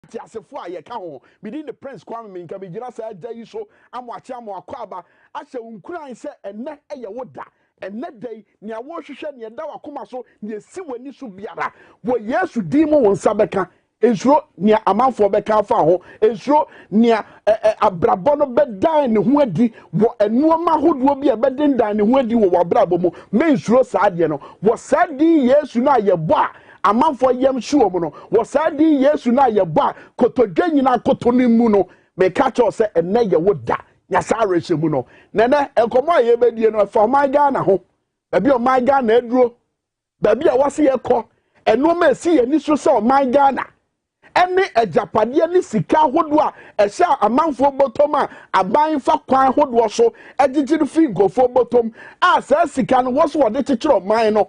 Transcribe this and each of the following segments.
Tiasefo a ye ka ho within the prince kwame me nka be gina sa agya yi so amwache amwakọ aba ahye unkuran se enne eye woda enne dai ne awo hwehwe ne da wakoma so ne si wani so biara wo Yesu din mo wonsa beka ensuro ne amanfo beka fa ho ensuro ne abrabo no bedan ne ho adi wo enuoma hodo bi e bedendan ne ho adi wo abrabo mo me ensuro saade no wo saadi Yesu na ye bo a amanfo yem shuo mo no wo saadi Yesu na ye bo a kotodwa nyina kotoni mu no me ka cho se enne ye woda nya sare hemu no nene enkomo ye bedie no fa my Ghana ho baby o my Ghana eduro baby a wase ye kọ enuoma esi ye ni so se my Ghana ene ejapade ni sika hodo a ehya amanfo botom a aban fa kwan hodo so egigiri fi gofo botom a sa sika no wo so wode kekere man no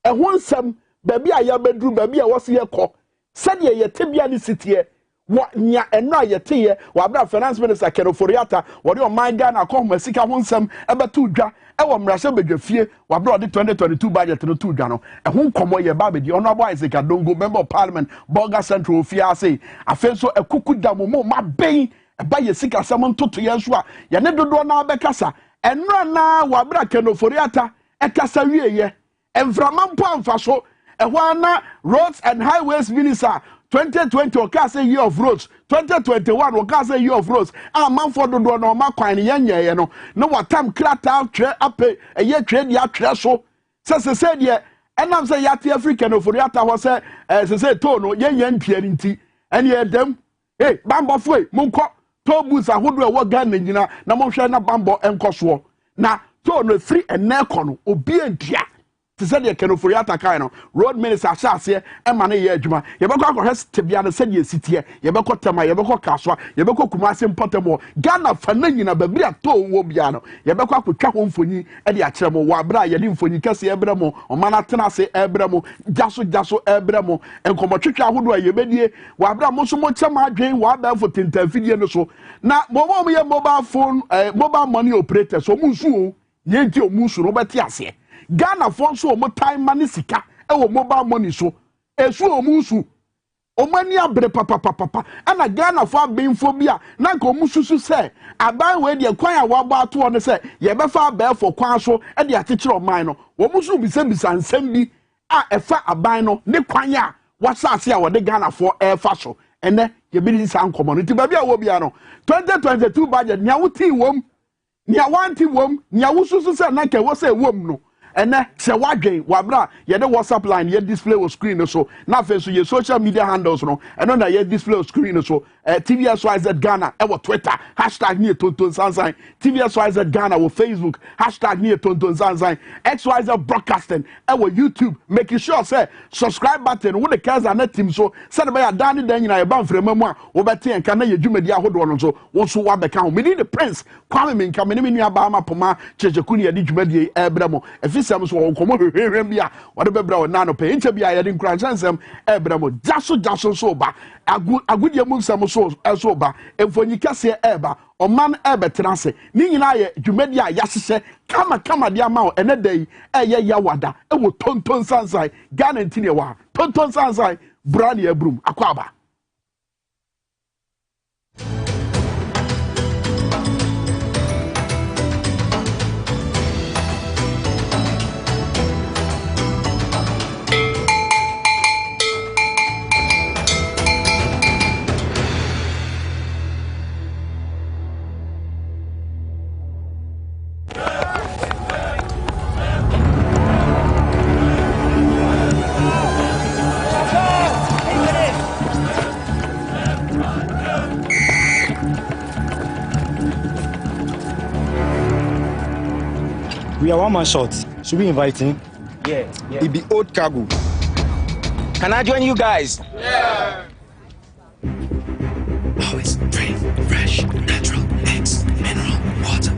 ehon nsem baby a ya beduru baby a wase ye kọ sade ye tebia ni sitie wo nya eno a yeteye wa bra finance minister Kenoforiata wo de o man Ghana akọ sika ho nsem ebeto dwa ewo mrase bedwafie wa bra de 2022 budget no to dwa no ehun komo ye ba be di honorable Isaac Adongo member of parliament Bolga Central ofia say afenso ekuku damo mo ma ben eba ye sika sam ntoto ye so a ye ne dodo na bekasa enra na wa bra Kenoforiata ekasa wieye emframa mpo amfa so ehwana roads and highways minister 2020 oka say year of roads 2021 oka say year of roads amanfo dodo no makwan ne yanyeye no watam krata twe ape eye twe dia twe so se de enam say yate African oforiata ho se to no yenye mpia nti ene edem bambo foi monko to bus ahodo e wo Ghana nyina na monhwe na bambo enkoso na to no free eneko no obi antua said the Kenoforiata kind of road minister Shase, and money yejuma. Yabako has to be on the city city, Yabako Tama, Yabako Kaswa, Yabako Kumasi Potamo, Ghana Fanina, Babia to Wobiano, Yabako could come home for you, and the Achamo, Wabra, Yadim for Nikasi Ebramo, or Manatana Ebramo, Jaso Ebramo, and Comatrica Hoodwa Yabedi, Wabra Mosumo Chama Jane, Wabra for Tinta video so. Now, mobile phone, mobile money operator, so Musu, Yenti Musu, Robert Yase. Ghana phone so mo time money sika e wo mobile money so esu omusu omani abre papa ana Ghana for benfobia na nka omususu se aban we de kwan a wabo ato no se ye be fa ba for kwan so e de akekere oman no omusu bisa nsem bi a efa aban no ne kwan a wasase a wode Ghana for e fa so ene ye bi san community ba bia wo bia no 2022 budget nya wuti wom nya wanti wom nya wususu se na ke wo se wom no ene se wadwen wabra ye de WhatsApp line ye display o screen so na fe so ye social media handles no eno na ye display o screen so Tvxyz Ghana e wo Twitter #nie tonton sansan Tvxyz Ghana wo Facebook #nie tonton sansan XYZ broadcasting e wo YouTube making sure say subscribe button wo de kaza na team so se de ba ya dan dan nyina ye ba mfrema mu a wo bete enka na ye dwumadi ahodo no so wo so wa beka ho me ni the prince kwame me nka me ni nua ba ma poma chechekuni ye di dwumadi e bramo Fisam so komo hwehwem bia wode bebra wo na no pe nche bia ye de nkranchansem ebra mo jaso so ba agudie mu nsam so ba emfonyi kase eba oman ebetrase ni nyina ye dwumadi a yahyehe kama dia ma ene dai eye yawada e wo tonton sansai Ghana ntine wa tonton sansai brani ebrum akwaba. We are one man short. Should we invite him? Yeah. It be old cargo. Can I join you guys? Yeah. Always drink fresh, natural, eggs, mineral, water.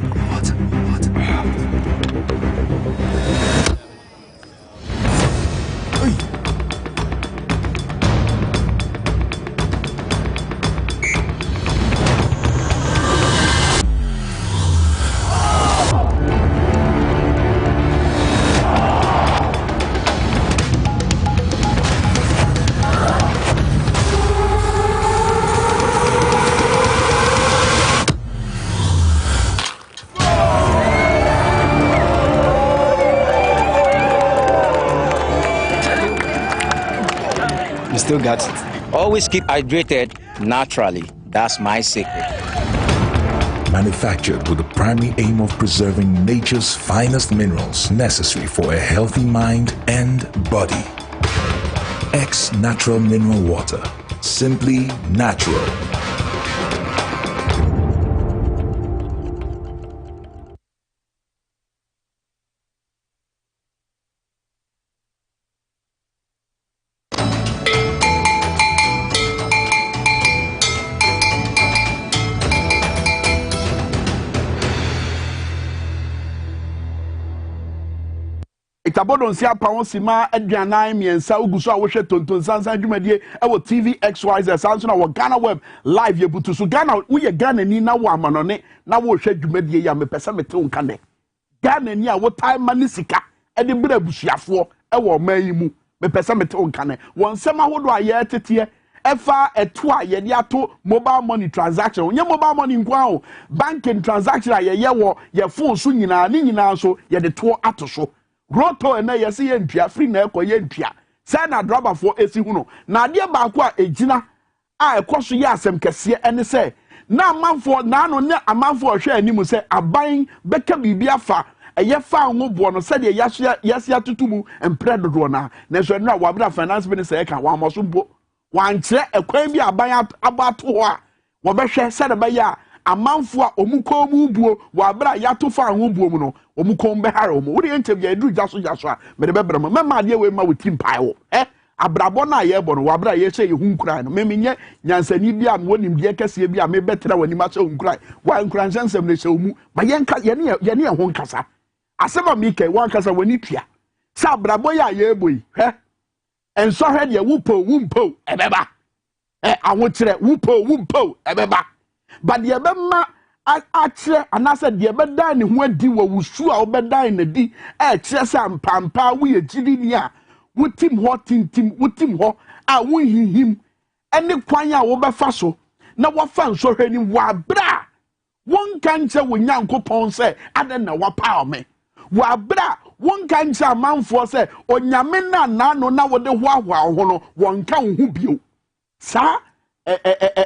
still got it. Always keep hydrated naturally. That's my secret. Manufactured with the primary aim of preserving nature's finest minerals necessary for a healthy mind and body. X Natural Mineral Water. Simply natural. Itabodon sia pawon sima aduanan miensa uguso a wo hwe tonton sansan dwumadie e wo Tvxyz sanso na wo Ghana web live ye butu so Ghana wo ye Ghana ni na wo amanone na wo hwe dwumadie ya mepesa mete wonka ne Ghana ni a wo time mani sika e de bra busuafo e wo man mu mepesa mete wonka ne won sema hodo a ye tete efa eto a ye de ato mobile money transaction onye mobile money nkwa o banking transaction a ye wo ye phone so nyina ni nyina so ye de to ato so Roto ena yesi ye ntua free na ekoye ntua say na driver for esi hu no na ade ba ko a ejina a ekoso ye asem kese ene say na amanfo na no ne amanfo ohwe animu say aban beka bibia fa eye fa ho bo no say de yasi atutumu empre dodo na so na wabra finance minister e ka wa moso bo wan kire ekwan bi aban abato ho a wo behwe say de ba ya amanfo a omuko mu buo wabra yato fa ho buo mu no omuko mbe hare omu wodi entem ya edu jaso a me de bebere mo mema de we ma wetim pai wo abrabo na ye bo no wabra ye hye ye hunkura no memenye nyansani bia no wonim de kase bia me betra wani ma hye hunkura wa hunkura nsem ne hye omu ba ye nka ye ne ho nkasa asema mi kai wan kasa wani tua sa abrabo ya ye boyi enso hwe de wumpo ebeba awotire wumpo ebeba but the bema akire anase de beda ne ho adi wo wusu a obeda na di kire se ampampa wo ye gidi ni a wutim ho wutim ho a wo hihim ene kwan a wo befa so na wo fa nso hwani wa bra won kanche wo nyankopon se aden na wa pa me wa bra won kanche amanfo se onyame na no na wo de ho ahwa ho no won kan ho bio sa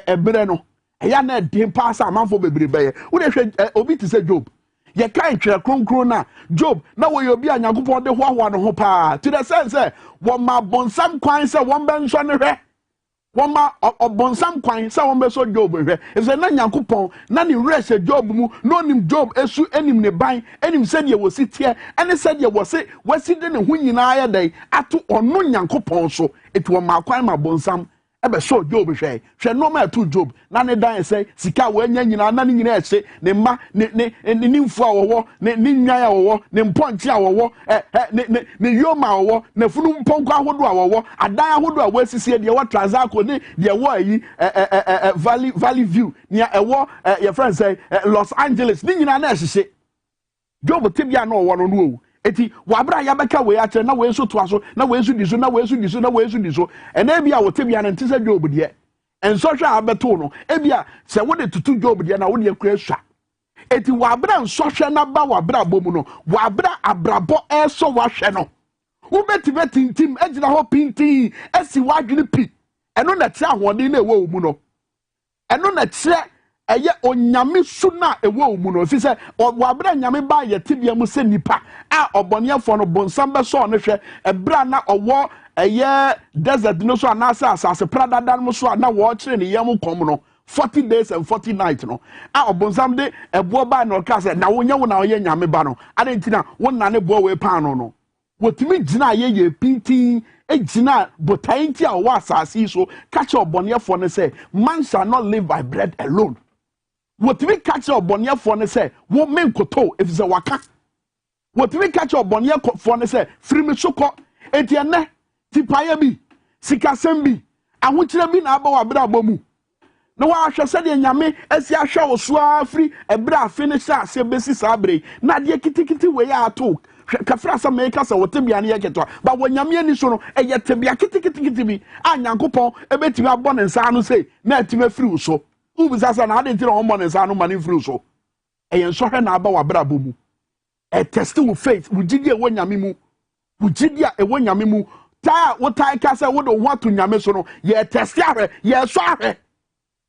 ebre no eya na dem pass amanfo bebrebe ye wo de hwe obi ti se Job ye kan twere kronkron na Job na wo ye obi anyankopon de hoahoa no ho pa to the sense wo ma bonsam kwan se won be nso ne hwe wo ma obonsam kwan se won be so Job hwe e se na nyankopon na ne wrese Job mu no nim Job esu enim ne ban enim se de wo sitie ene se de wo se wasi de ne ho nyina ya dai ato ono nyankopon so eto ma kwan ma bonsam ebe so Job hwe no ma to Job na ne dan say sika wo anya nyina na ne nyina ehye ne ma ne nimfu awowo ne nwan awowo ne mponche awowo ne yoma awowo ne funu mponko ahodo awowo adan ahodo a wasisi de wo transako ne de wo ayi valley view ne ewo your friend say Los Angeles ne nyina na ehye Job tibia na wo no no eti wabra ya beka we ache na we so to aso na we so diso na we so diso na we so diso ena bia wo tebia na ntise Job de enso hwa abeto no ebia se wo de tutu Job de na wo de akura hwa eti wabra nso hwa na ba wabra bomu no wabra abrabo eso wa hwe no wo beti ntim agina ho pinti esi wadwene pi eno na tira hoɔden na ewo mu no eno na tira eye onyame suna ewo mu no fi se wabra nyame ba ye tibia mu se nipa a oboniefo no bonsam be so no hwe ebra na owo eye desert no so anasa asase pradada no so na wo kire ne yam kom no 40 days and 40 nights no a obonsam de ebo ba no ka se na wonya wo na oye nyame ba no adentina wo na ne bo we pan no wotimi gina ye pintin ejina botainti a wo asase so catch oboniefo no say man shall not live by bread alone. What we catch your bonnier for ne say, what men koto if it's a waka. What we catch your bonnier for ne say, free me soko, etienne, tipayabi, sikasembi, and which have been about bomu. No, I shall say, Yame, as ya shall swa free, a bra finish us, a basis abre, not ye kitty way I talk. Kafrasa make us a Tibian yaketo, but when Yamian is so, a yet to be a kitty me, and Yankopon, a bit to have bon and san say, net to me through so. Ubisasa na ade tira homo ne sa no mane fru so eyen so hwe na aba wabrabo mu e test with faith wugidi e wonyame mu wugidi a e wonyame mu taa wo tai ka say wo do ho ato nyame so no ye test ahwe ye so ahwe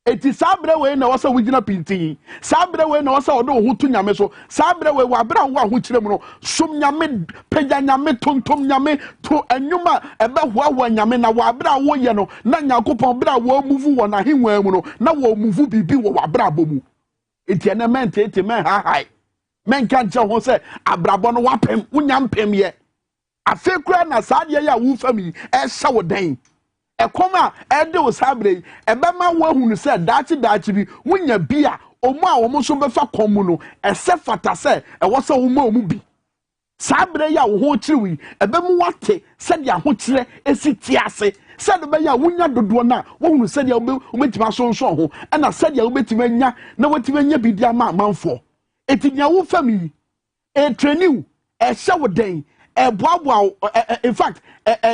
eti sabre we na wasa wugina pintin sabre we na wasa odo ho to nyame so sabre we wa bra wo ho kire mu no som nyame pagya nyame tontom nyame to anwuma ebe ho nyame na wa bra wo ye no na nyakopon bra wo muvu wo na henwa mu no na wo muvu bibi wo wa bra bomu eti na mente eti men ha hai men kan che ho se abrabo no wapem unyam pem ye afekura na saade ya wo fami e hye wo den ekoma ede wo sabre ebema wo hunu se dachi bi wonya bia omu a wo so befa komu no ese fata se e wo se wo ma omu bi sabre ya wo ho chiriwi ebemu wate se dia ho chire esi tiase se do be ya wonya dodo na wo hunu se dia wo betima so nso ho na se dia wo betima nya na wotima nya bi dia ma amanfo etinya wo fami e training e hye wo den in fact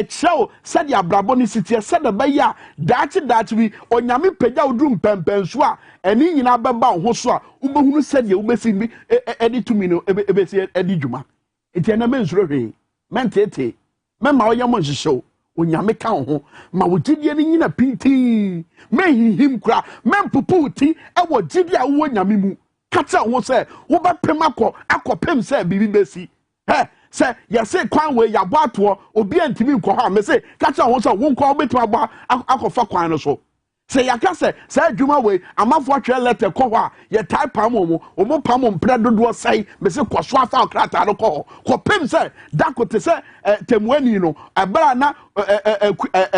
show said ya brabo ni sitie said be ya dachi bi onyame pagya odum pempenso a eni nyina beba ho so a ubehunu said ya ubesi bi edi tumi no ebesi edi dwuma enti na mensuro hwe mentete mema oyamo nhyehyɛ onyame ka ho ma wo gidie ni nyina pinti mehihim kra mempupu ti e wo gidie a wo nyame mu kata ho se wo bepem akɔpem se bibi besi he say yes kwan we ya boato obi antimi nkɔ ha me say kacha ho so wo nkɔ obetima ba akɔfa kwan no so say ya ka say adwuma we amafo atwe letter kɔ ho a ye type pam mo pam mpre dodo say me say kɔ so afa krata no kɔ pem say dakote say temuani no abra na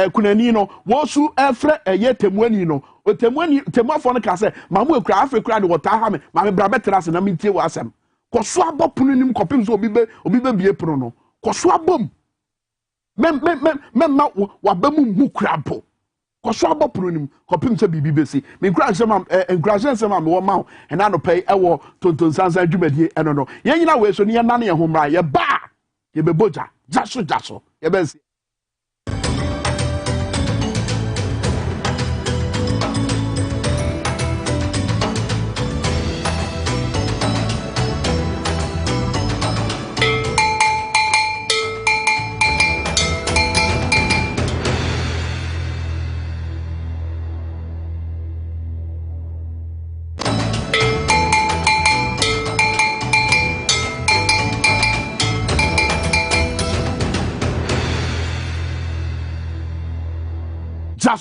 kunani no wo su efre ye temuani no temuafo no ka say mamu ekura afekura de wota ha me ma me bra betrase na mintie wo asem koso abopunu nim kopim so obi be bie pro no koso abom mem wabamu mu krapo koso abopunu nim kopim so bibi besi me encourage sem am wo ma and na no pay e wo tonton sansan dwumadie eno no ye nyina we so ne nane ye homra ye ba ye be boja jaso ye be si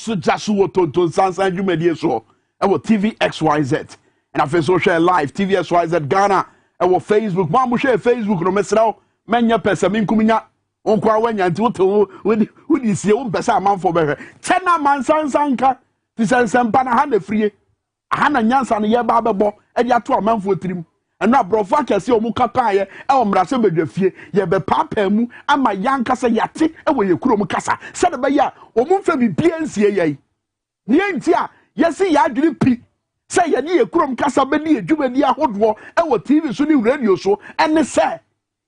Jasu wo tonton sansan dwumadie so e wo Tvxyz and afi so share live Tvxyz Ghana e wo Facebook ma mo share Facebook no mesraw menya pesa minkuminya onko awanya nti wo wodi sie wo pesa amanfo behwe chena mansansanka ti sensempa na ha na frie ha na nyansa no ye ba bebo e dia to amanfo tirim eno abrofo akese o mu kakaye e o mrase bedwafie ye be papa mu ama yanka se yate e wo ye kuro mu kasa se de be ya o mu mfa bibia nsie yei ne enti a yesi ya adwiri pi se ye ne ye kuro mu kasa be ne edwumadi ahodo e wo TV so ne radio so ene se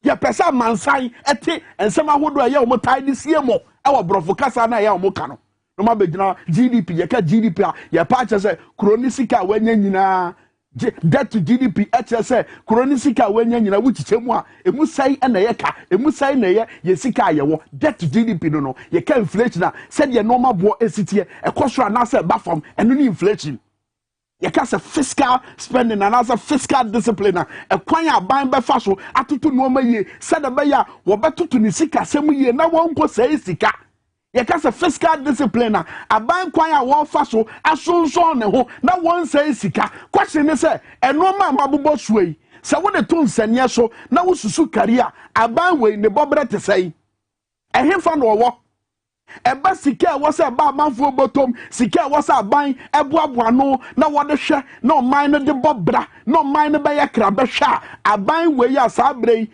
ye pesa mansan ete ensem ahodo ye o mu tai ne sie mo e wo brofo kasa na ye o mu ka no no ma begina GDP ye ka GDP a ye pa che se kuro ni sika wanya nyina debt to GDP HSA chronisika wenya nyina wuchichemu a emu sai na ye ka emu sai na ye sika ye wo debt to GDP no ye ka inflation a said ye normal bo esitie ekosoro na say ba form eno ni inflation ye ka say fiscal spending and as fiscal discipline ekwan aban be fa so atutu no ma ye said be ya wo betutu ni sika semu ye na won ko sai sika ye ka say fiscal discipline aban kwan a wo fa so asonson ne ho na won say sika question ne say eno ma mabobo suai se wo de to nsania so na wo susu career aban we ne bobre te say ehemfa no wo eba sika wo say ba manfo botom sika wo say aban eboaboa no na wo de hwe na man no de bobra no man no be ya kra be hwa aban we ya sabrei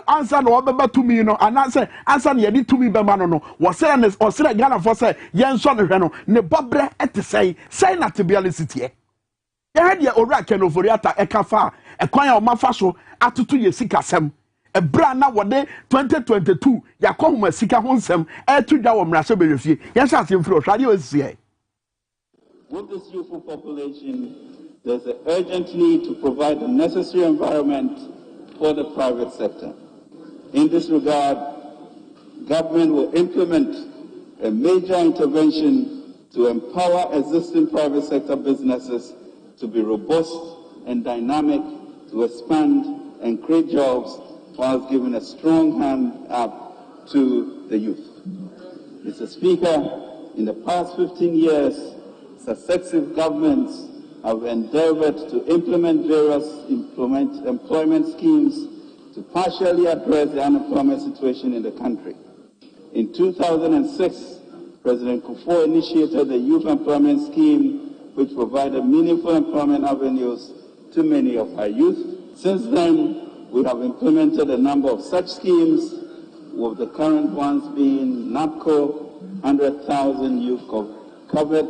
ansa no obeba tumi no ananse ansa no ye di tumi be ma no wo say na o say Ghana for say yen so no hwe no ne bobre ete say na tibialisity ye had ya ora kenoforiata ekafa ekwan ya o mafa so atutu ye sika sem ebra na wode 2022 yakohuma sika ho nsem etu dwa wo mrase berefie yesa asemfiri ohwade osie. With this youthful population, there's an urgent need to provide the necessary environment for the private sector. In this regard, government will implement a major intervention to empower existing private sector businesses to be robust and dynamic, to expand and create jobs, whilst giving a strong hand up to the youth. Mr. Speaker, in the past 15 years, successive governments have endeavored to implement various employment schemes to partially address the unemployment situation in the country. In 2006, President Kufuor initiated the Youth Employment Scheme, which provided meaningful employment avenues to many of our youth. Since then, we have implemented a number of such schemes, with the current ones being NAPCO, 100,000 youth covered,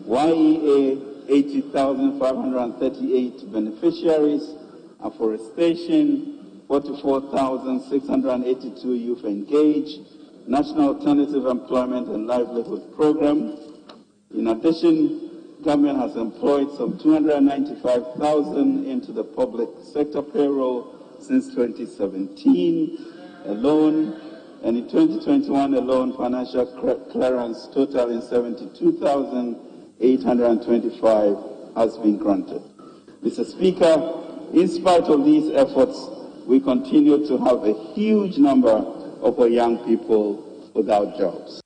YEA, 80,538 beneficiaries, afforestation, 44,682 youth engaged, National Alternative Employment and Livelihood Program. In addition, government has employed some 295,000 into the public sector payroll since 2017 alone, and in 2021 alone, financial clearance totaling 72,825 has been granted. Mr. Speaker, in spite of these efforts, we continue to have a huge number of our young people without jobs.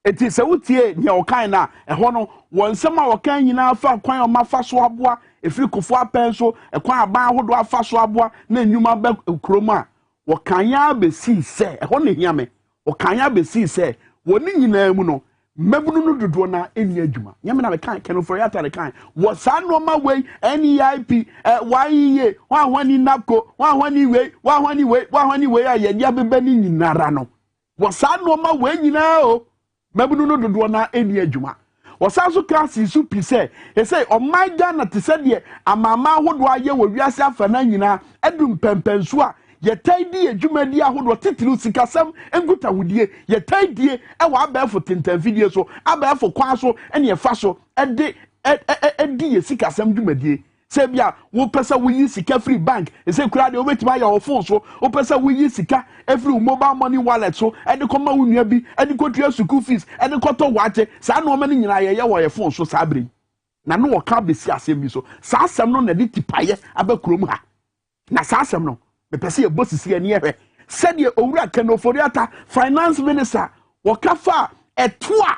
It is a utie nyawkaina ehono wonsema wakan nyina fa kwan o mafa so aboa efiri kofo apenso ekwan aban ahodo afa so aboa na enwuma ba kroma wakanya besi se ehono hiame wakanya besi se woni nyina mu no mabunu no dodo na eni adwuma nyame na be kan keno for yata de kan wosa no ma we NEIP YEA wahwani napko wahwani we aye dia beba ni nyinara no wosa no ma we nyina o mabunu no dodo na eni adwuma wosanso kasi su pise e say o my Ghana te se de amama ahodo aye wo wiase afana nyina edum pempenso a yetaidi adwumadi ahodo titiri sikasam enguta hudie yetaidie e wa abefo tentan video so abefo kwa so ene efa so edi ye sikasam dwumadie se bia wo pesa wo yi sika free bank e se kura de obetima ya wo phone so wo pesa wo yi sika every mobile money wallet so edi koma wo nua bi edi kotua school fees edi koto wache sa no ma ni nyina ye wo ye phone so sa bre na no wo ka besi asem bi so sa asem no na di tipaye abakrom ha na sa asem no me pese ye bosisi ani ehwe said ye owura kenoforiata finance minister wakafa etoa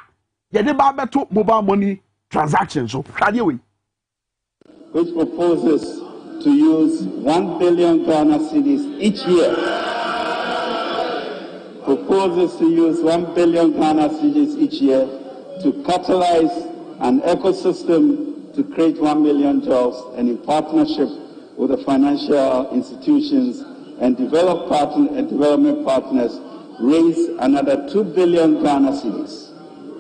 ye de ba beto mobile money transactions so hwade we which proposes to use 1 billion Ghana cedis each year. Proposes to use 1 billion Ghana cedis each year to catalyze an ecosystem to create 1 million jobs, and in partnership with the financial institutions and development partners, raise another 2 billion Ghana cedis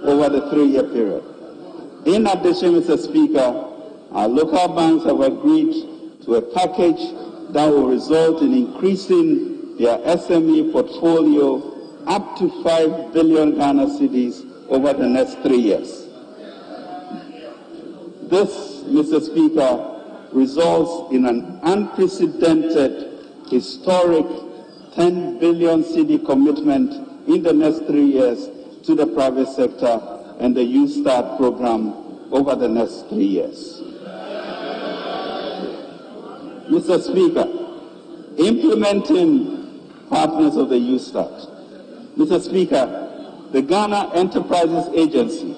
over the 3-year period. In addition, Mr. Speaker, our local banks have agreed to a package that will result in increasing their SME portfolio up to 5 billion Ghana cedis over the next 3 years. This, Mr. Speaker, results in an unprecedented, historic 10 billion cedi commitment in the next 3 years to the private sector and the Youth Start program over the next 3 years. Mr. Speaker, implementing partners of the Youth Start. Mr. Speaker, the Ghana Enterprises Agency,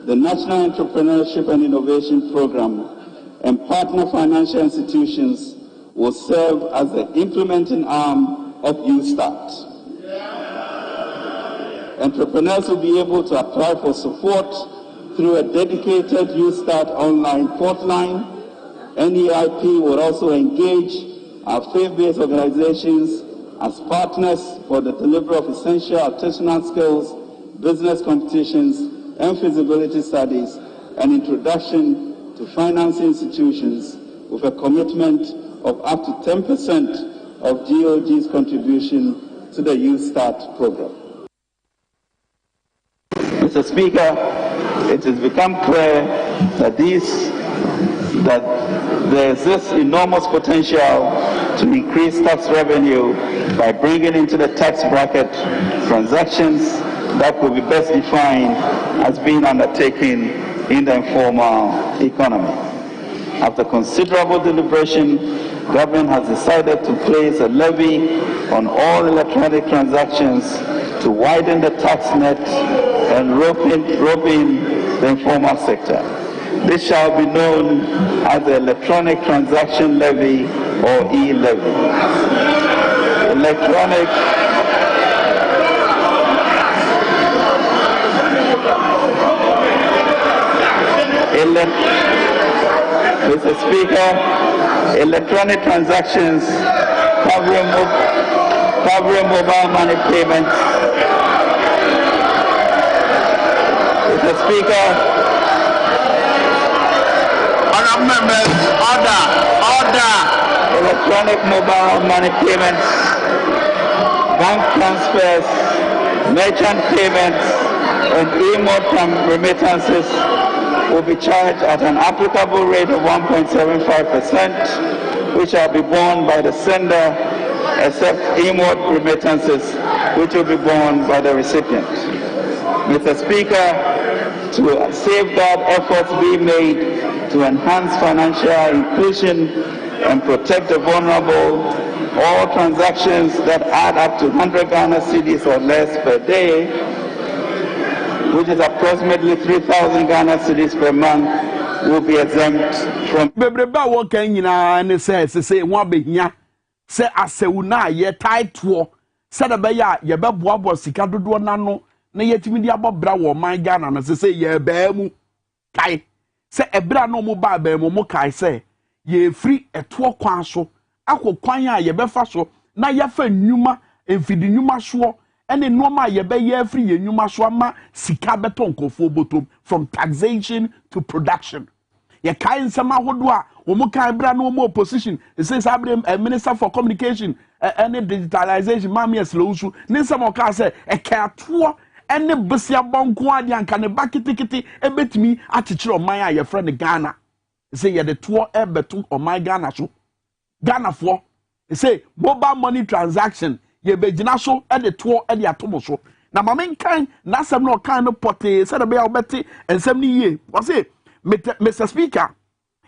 the National Entrepreneurship and Innovation Program, and partner financial institutions will serve as the implementing arm of Youth Start. Entrepreneurs will be able to apply for support through a dedicated Youth Start online port line. NEIP will also engage our faith-based organizations as partners for the delivery of essential artisanal skills, business competitions, and feasibility studies, and introduction to financing institutions with a commitment of up to 10% of GOG's contribution to the Youth Start program. Mr. Speaker, it has become clear that these that there exists enormous potential to increase tax revenue by bringing into the tax bracket transactions that could be best defined as being undertaken in the informal economy. After considerable deliberation, government has decided to place a levy on all electronic transactions to widen the tax net and rope in the informal sector. This shall be known as the Electronic Transaction Levy or e-levy. Mr. Speaker, electronic transactions covering mobile money payments. Mr. Speaker, honourable members, order. Electronic mobile money payments, bank transfers, merchant payments, and e-mode remittances will be charged at an applicable rate of 1.75%, which shall be borne by the sender, except e-mode remittances, which will be borne by the recipient. Mr. Speaker, to safeguard efforts being made to enhance financial inclusion and protect the vulnerable, all transactions that add up to 100 Ghana cedis or less per day, which is approximately 3,000 Ghana cedis per month, will be exempt from. Bebreba wo kan nyina ne say one behia say asewu na ye title say da be ya ye be boabo sika dodo na no na yetimi di abobra wo man Ghana na say ye ba mu kai say ebra no mo ba mu mo kai say ye free eto kwan so akokwan a ye be fa so na ye fa nnuma emfidi nnuma so ene noma ye be ye free ye nnuma so ama sika beton kofo botom from taxation to production. Ye kai nsema hodo a wo mo kai bra no mo opposition it says minister for communication any digitalization mama yeslowsu ne nsema ka say e ka to ene besia bonko ade anka ne bakitikiti ebetimi achichire oman a ye friend Ghana say ye the to ebeto oman Ghana so Ghana for say mobile money transaction ye begina so e the to e the atomo so na mama nkan na asem no kan no pote say the be obeti ensem ni ye was say Mr. Speaker,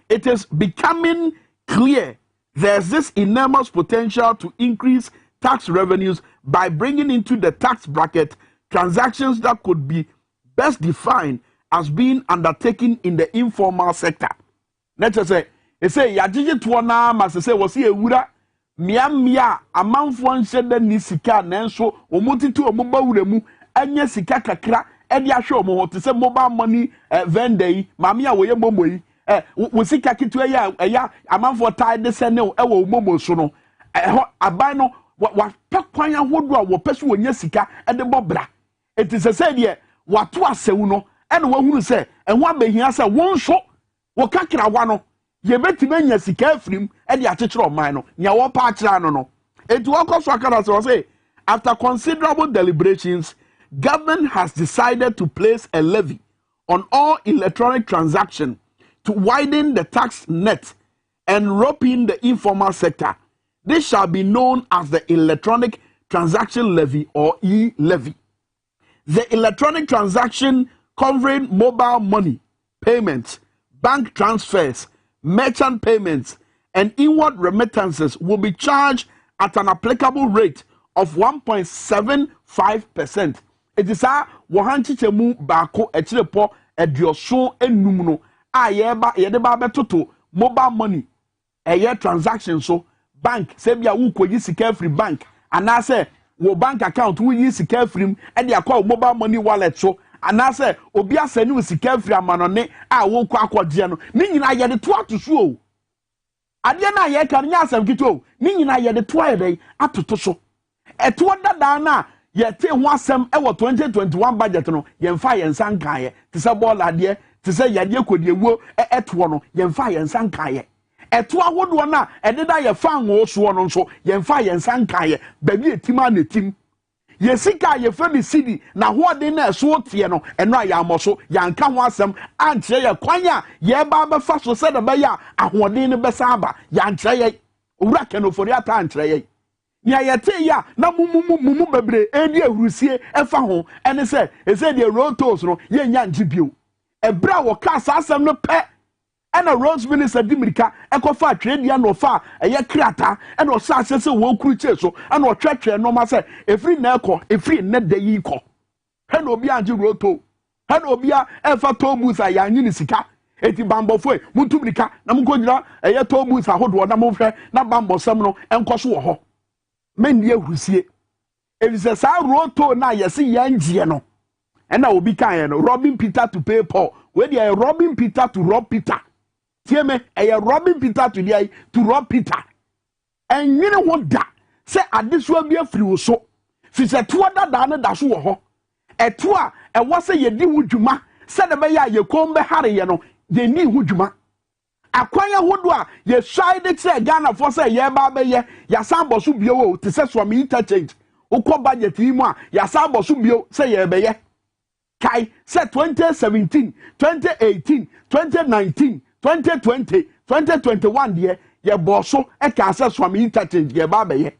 it is becoming clear there's this enormous potential to increase tax revenues by bringing into the tax bracket transactions that could be best defined as being undertaken in the informal sector. Let's say, yajiji tuona must say was here wura mia amanfo nshede ni sika nenso omutitu omoba wuremu anya sika kakra edi ahwe omo te say mobile money vendor yi mama ya woye momo yi wo sika kitu ya amanfo tide se ne e wo momo so no aban no wa pekwan ahodo a wo peso wonya sika e de bobra eti se say de wato asewu no e no wahunu se enho abehia se won so wo kakra wa no ye betime nya sika afrim e de akekere oman no nya wo pa akira no no eti wo koso akara say after considerable deliberations government has decided to place a levy on all electronic transactions to widen the tax net and rope in the informal sector. This shall be known as the Electronic Transaction Levy or e-levy. The electronic transaction covering mobile money payments, bank transfers, merchant payments, and inward remittances will be charged at an applicable rate of 1.75%. It is a wahanchichemu bako echirepo edioso enum no a yeba betoto mobile money eye transaction so bank se bia wo koyi sika free bank anase wo bank account wo yi sika free e de akwa mobile money wallet so anase obi asani wo sika free amanone a wo kwa akwaje no ni nyina ye de to atoso o ade na ye kan nya asam kito ni nyina ye de to ayede atoto so eto dada na yete ho asem e wo 2021 budget no yemfa yensan kaye te se ball ade te se yade kodiewo eto no yemfa yensan kaye eto ahodo na ededa ye fa nwo so no nso yemfa yensan kaye ba bi etima na tim ye sika ye fe ni city na ho de na so tie no eno ya amoso ya nka ho asem ankyere ye kwanya ye ba be fa so se de be ya ahode ne be sa aba ya nkyere ye owura kenofori ata ankyere ye nya ye te ya na mumu bebre eni ehurusie efa ho ene se ese de road tolls no ye nya njibio ebra wo ka asem no pe ena Rose Minister Dimirika ekofa atwedia no fa eye krata ena o sa asese wo kuru cheso ena o twetwe no ma se efri na ekọ efri ne de yi kọ he na obi anje roto he na obi a efa tobusa ya anyi ni sika eti bambofo e mutumrika na mukojira eye tobusa hodo na mohwe na bambosam no enkoso wo ho menni ehurusie elise sa roto na yesi yanje no ena obi kan no Robin Peter to pay Paul we dey Robin Peter to rob Peter tieme eye Robin Peter to rob Peter enwene ho da se adeso bi afiri wo so fi se to da ne da so wo ho eto a ewo se ye di ho dwuma se de be ya ye kom be hare ye no ye ni ho dwuma akwanya hodo a ye swai de che Ghana for se ye ba be ye ya sambo so bio o te se so me interchange ukọ budget yi mu a ya sambo so bio se ye be ye kai se 2017 2018 2019 2020 2021 de ye boso e ka se so me interchange ye ba be ye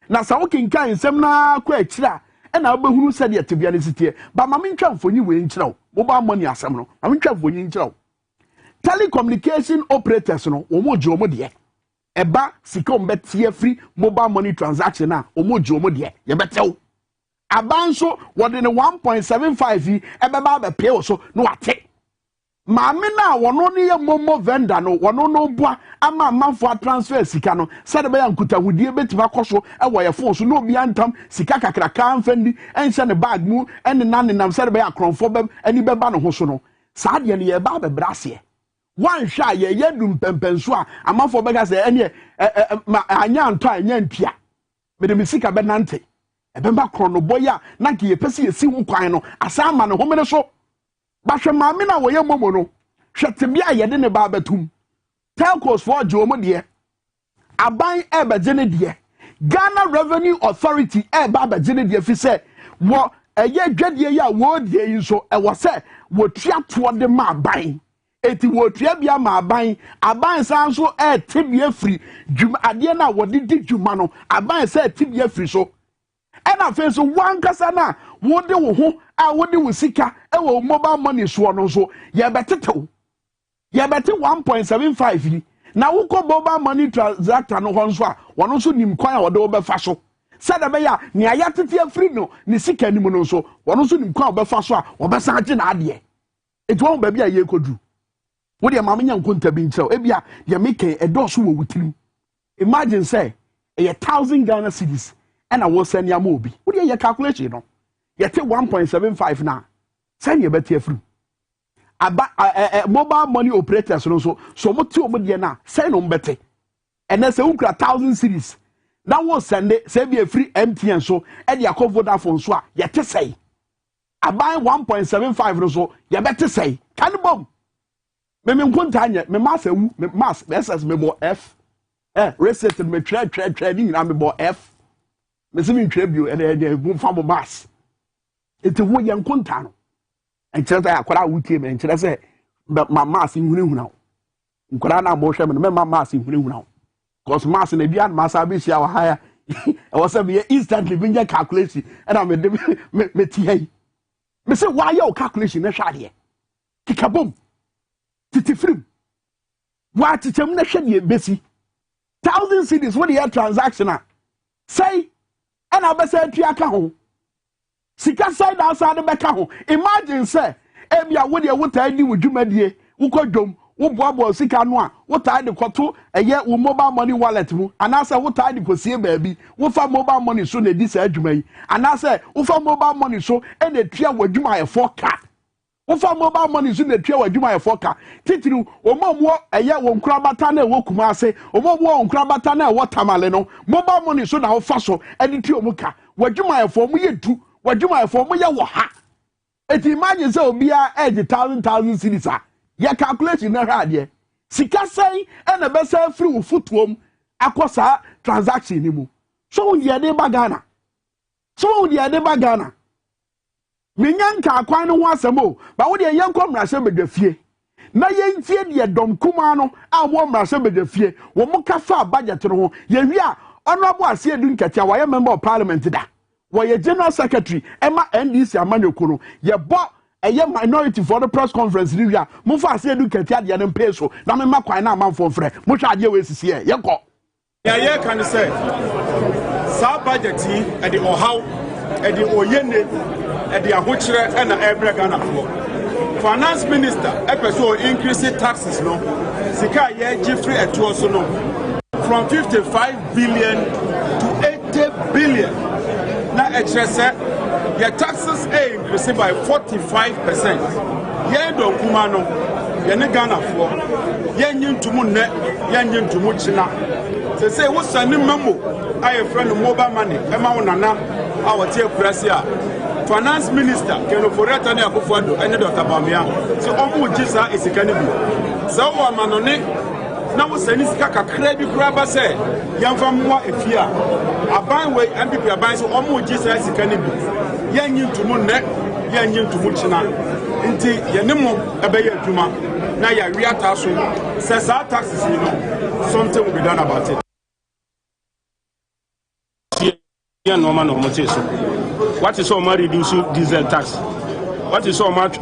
na sa wo kinkan nsem na kwa akira e na obehunu se de tebia ne sitie ba ma mentwa mfonyi we nkira wo ba money asem no ma mentwa mfonyi nkira telecommunication operators no omo je omo de eba sika ombetie free mobile money transaction na omo je omo de ye betew abanso wode ne 1.75 yi ebeba be pay so no ate maame na wono ne ye momo vendor no wono no boa ama manfo transfer sika no sade be ya nkutahudie betima koso e wo ye phone so no obi antam sika kakra kan fandi enhye ne bag mu ene nanenam sade be ya kronfo bem ani beba no ho so no saade ne ye ba be brase wan hwa ye yedum pempenso a amanfo bega se ene anya anto anya ntua me de sika be nante ebemba krono boya na ke ye pese ye si ho kwan no asa ama ne homene so ba hwe maame na wo ye momo no hwetebia ye de ne ba batum telcos for jomo de aban e be gene de Ghana Revenue Authority e ba be gene de fi se wo eye dwadie ya wo de yi so e wo se wo tua to de ma aban eti wo tua bia ma aban san so e tibia free dwuma ade na wo de di dwuma no aban se tibia free so ena fe so wankasa na wo de wo ho a wo de wo sika e wo mobile money so no so ye betetew ye bete 1.75 yi na wo ko mobile money transactor no ho so a wono so nim kwan a wo de wo befa so sada be ya ne ayatete afri no ne sika nim no so wono so nim kwan wo befa so a wo besa age na ade etu wo ba bia ye kodu wo de ma menya nkonta bi nkyerɛ ebia ye meke edoso wo wutirim imagine say a 1000 Ghana cedis and I was sending a movie. What do you calculation? No, you take 1.75 now. Send you better free. Mobile money operators so much to me now. Send on better. And there's a 1,000 cities. Now was send it, say be a free MTN so and you cover that phone so you to say. I buy 1.75 or so, you better say. Can you bomb? Me kuntanya, me master, me mass, SS me more F. Receipt me trading and me more F. Mesimi ntwebio ene gumfa mo mass enti wo ye nkonta no enkyere ya akwara wutie me enkyere se ma mass nhunehuna nkwara na mo hwe me ma mass nhunehuna cause mass na bia na mass abi sia wa haya e was say instantly binja calculation and me tie me say why your calculation na hwa de kikabom titifrim wa titem na hwe de besi 1000 cedis what the transaction say and I say tuaka ho sika side outside be ka ho imagine say ebia wo de wo taa di wo dwumadie wo kodwom wo boabo sika no a wo taa de kwoto eye wo mobile money wallet mu anasa wo taa de kosie baabi wo fa mobile money so na di sa adwuma yi anasa wo fa mobile money so e na tua wo adwuma ye 4K wo fa mobile money so na tua wo adwuma ye 4K titiru o momwo eye wo nkrabata na wo kuma ase o momwo nkrabata na wo tamale no mobile money so na wo fa so e de tua mu ka wo adwuma ye fo mu ye du wo adwuma ye fo mu ye wo ha eti imagine say obia edge 1000 cedis a ye calculate na hwa de sika sai e na be say free wo futuom akosa transaction ni mu so wo ye de ba Ghana So the adeba Ghana. Minyanka kwan no ho asemo, ba wo de yanko mrase bedafie. Na yentie de dom kuma no a wo mrase bedafie. Wo mo ka fa budget no ho. Ye wi a honorable Asiedu Nketia wa member of parliament da. Wo ye general secretary ema NDC amanyoko no. Ye bo eye minority for the press conference ni wi a mo fa Asiedu Nketia de ne mpeso. Na me makwan na amanfo frɛ. Mo hwa ade we sisi ye. Ye kɔ. Yeah, can say. Sa budget yi e de ohaw e de oyene and the Ahuchre and the Ebregana for. Finance Minister, episode increase taxes no. Sika ye Jeffrey Etuoso no. From 55 billion to 80 billion. Now say your taxes increase by 45%. Ye do kumano, ye ne Ghana for. Ye nyim tumu ne, ye nyim tumu china. Say what's a new memo? I a friend of mobile money, Emma Nana, our tear Prasia. Finance Minister, Ken Oforeta ne Akufo-Addo, ene Dr. Bamia. So omo jisa isikanibu. So wa manone na wo sani sika kakra bi kura ba se yamfa mwa efia. Aban we MPP aban so omo jisa isikanibu. Yanyi ntumu ne, yanyi ntumu china. Nti yenemo ebeye adwuma na ya wiata so se sa taxes ni no something will be done about it. What is so much reduce diesel tax? What is so much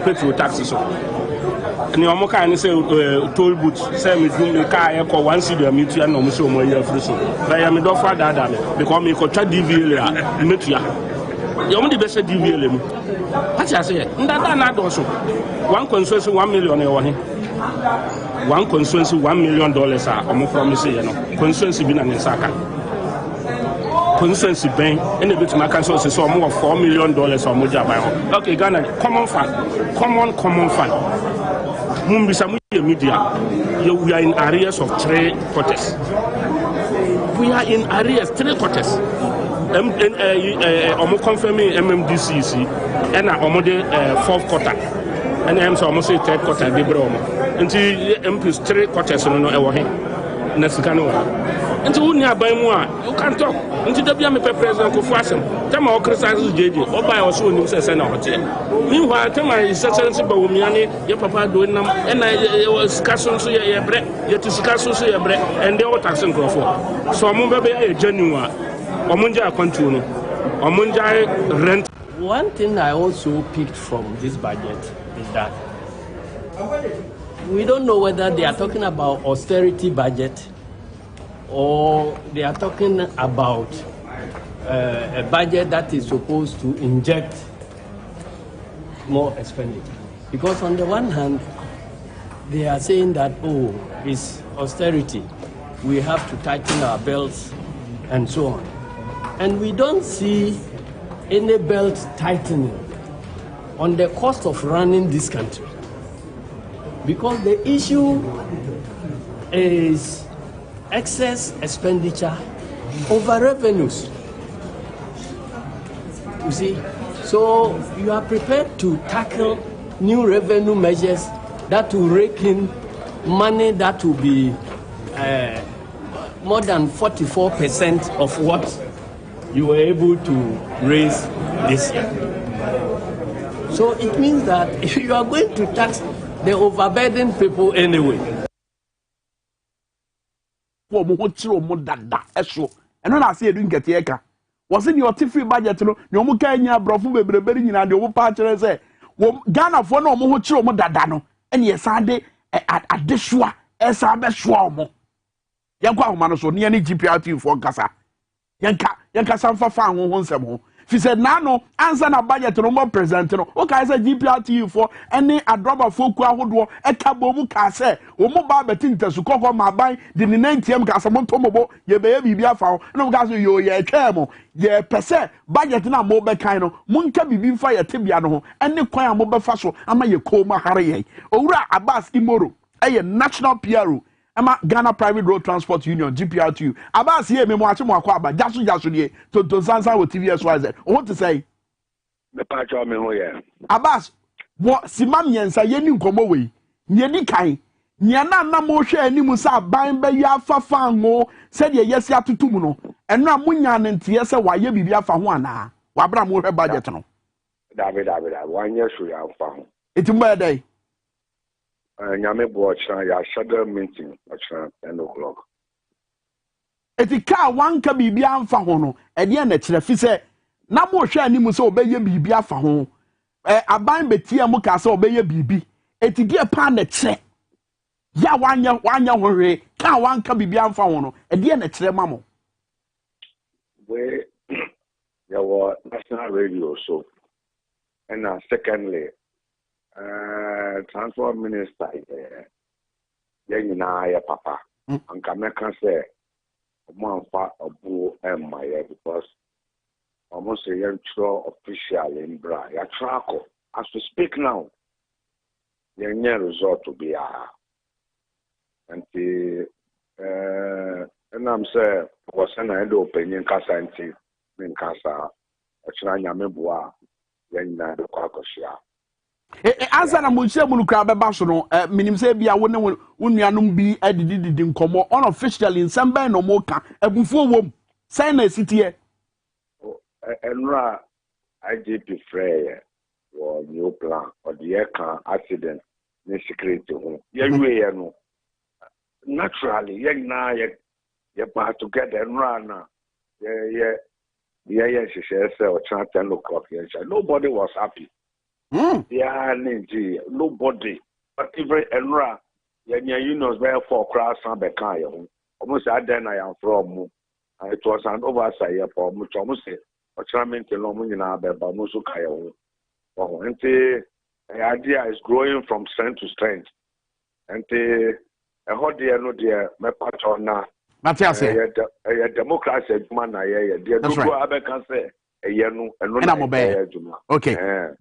petrol taxes? And your mocha and say toll booth, say me do me car for 1 cedi meet you and no so more year free. But I am do for that because me ko try DVL meet you. You only best DVL. What I say? Ndada na do so. One constituency 1 million e wo he. One constituency $1 million omo promise you know. Constituency bi na nsaka. Constituency bank and a bit of my council says so more $4 million or more job. Okay, Ghana, common fund. Mumbisa media, we are in areas of 3 quarters. We are in areas 3 quarters. Almost confirming MMDCC and almost 4th quarter. And I'm almost 3rd quarter. Until MPs 3 quarters no ever here. Until you can't talk. Until the president of Fashion, Tama or criticizes JD, or by also in the hotel. Meanwhile, Tama is such a Baumiani, your papa doing them, and I was discussing so your bread, yet to discuss so your bread, and they all taxing for. So I'm going to be a genuine Omunja Contuno, Omunja rent. One thing I also picked from this budget is that we don't know whether they are talking about austerity budget or they are talking about a budget that is supposed to inject more expenditure. Because on the one hand, they are saying that, oh, it's austerity. We have to tighten our belts and so on. And we don't see any belt tightening on the cost of running this country. Because the issue is excess expenditure over revenues. You see, so you are prepared to tackle new revenue measures that will rake in money that will be more than 44% of what you were able to raise this year. So it means that if you are going to tax the overburdened people anyway. And when I say doing get yeka, was in your free budget, no more Kenya, Brofu, Bebering, and the patch and say, Ghana for no more chiro dadano, and yes, Sunday at Deshua, as I best swam. Yanka Manoso, near GPRT for Casa. Yanka Sanfa found once more. She said, Nano, answer na budget no more present. Okay, I said GPRT for any a drop of folk who do a cabomu case, or mobile betting to cover my buy, the 90M Casamon Tomobo, ye baby be a foul, no gas you ye camo, ye per se, budget na mobile kind of Munka be fire tibiano, and the choir mobile faso, ama ye coma harry. Ora Abbas Imoro, a national PRO. Ama Ghana Private Road Transport Union GPRTU. Abas here me watch mo akwa aba jasu die to Sansan with Tvxyz. What to say? The patch on me here. Abas, what simam yensa yeni nkomo we. Yeni kan. Nya na mo hwe animu sa ban be ya fafa ngo said ye yes atutum no. eno amunya ne ntie se waye bibia fa ho ana wabra mo hwe budget no David, one year should have found. eti mba dey Nyame Boachna, ya schedule meeting at 10 o'clock. eti ka wanka bibia amfa ho no e de na kire fi se na mo hwe ani mu se obeye bibia fa ho aban betie mu ka se obeye bibi eti de pa na kire ya wanya hore ka wanka bibia amfa ho no e de na kire mamo We there were national radio so and secondly transport minister ya papa anka meka say Omanfa Abu Maya because almost a year official in Bra. Ya track as we speak now. The result to be and I'm saying was an opinion Casa and in Casa Ochina Mebua Yana the Quacosia. Answer na mo che mu nukra beba so no minim se bia wo ne nuanum bi adididi nkomo unofficially nsamba no mo ka abufuo wom sai na sitie enra IGP Frey or new plan or the air accident ni security ho ye no naturally ye na ye pa together enra na ye she say o 10 o'clock nobody was happy. Yeah, nobody. But every enra, you know, very for class and Becaya. Almost I then I am from. It was an oversight for much almost a charming to Lomina Bamusu Kayo. And the idea is growing from strength to strength. And a hot dear, no dear, my patron. Matthias, a democracy man, I dear, that's right. Okay,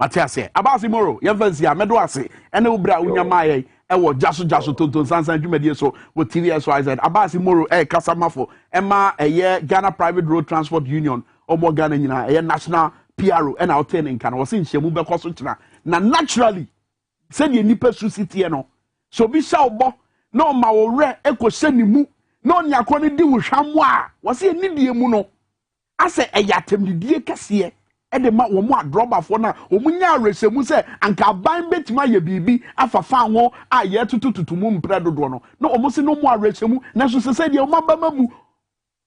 Matthias, Abasi Moro, Yavansia, Meduasi, and Ubra Unyamaye, and Jasu to Sansan Jumedia so with TVSYZ, Abasi Moro, Casamafo, Emma, a year Ghana Private Road Transport Union, or more Ghana, a national PRO, and our tenant can was in Shemuba Cosutra. Now, naturally, send you nipper Susitiano. So be shall no Maore, Echo Senimu, no Yakoni do Shamwa, was he Nidia Muno. I say a yatem di kasiye e de ma wo mo adroba fo na o munya resemu se anka ban betima ye bibi afa fa wo a ye tutututu mu mpre dodo no na o mo se no mo resemu na so se de o ma ba mamu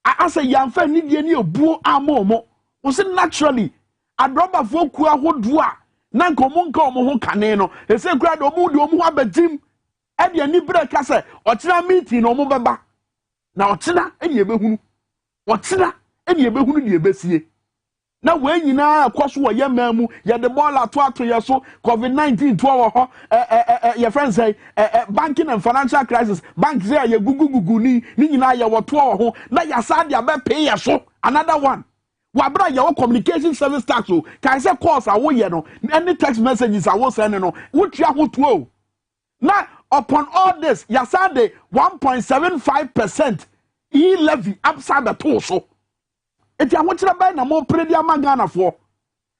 I say yamfa ni die ni obuo ama mo o se naturally adroba fo ku ahodo a na nka mo nka o mo ho kane no e se kura de o mo de o mo abatim e de ni bre ka se o tira meeting no mo beba na o tira e de ebehunu o tira eni ebehunu ni ebesie na we nyina akoso wo yemamu ye de ball ato ye so covid-19 to wo ho your friends say banking and financial crisis bank say ye gugugugu ni nyina ye wo to wo ho na ya sa dia be pay ye so another one wabra ye wo communication service tax o kan say course awo ye no any text messages awo send no wo tua ho to o na upon all this ya sa de 1.75% levy upside the to so eti awochira bai na mo predi amagana fo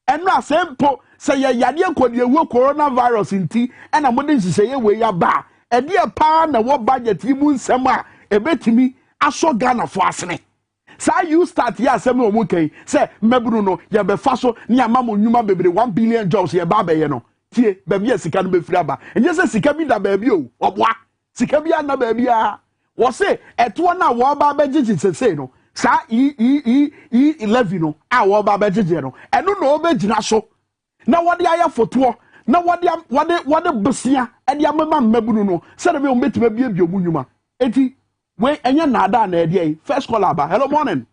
eno asempo se ye yade akodi ewu coronavirus nti ena mo de nhise ye we ya ba e de pa na wo budget mu nsem a ebetimi aso Ghana fo asene sa you start ya asem o mo kan se meburu no ye be fa so ne amamo nyuma bebre 1 billion jobs ye ba be ye no tie ba bi sika no be firi aba enye se sika bi da ba bi o oboa sika bi na ba bi a wo se eto na wo ba ba gigi sese no sa levy no a wo ba ba jeje no eno no obegina so na wode aya foto na wode besia e de amema mabunu no se de be o metima bia omunwuma enti we enye na ada na e de first call aba hello morning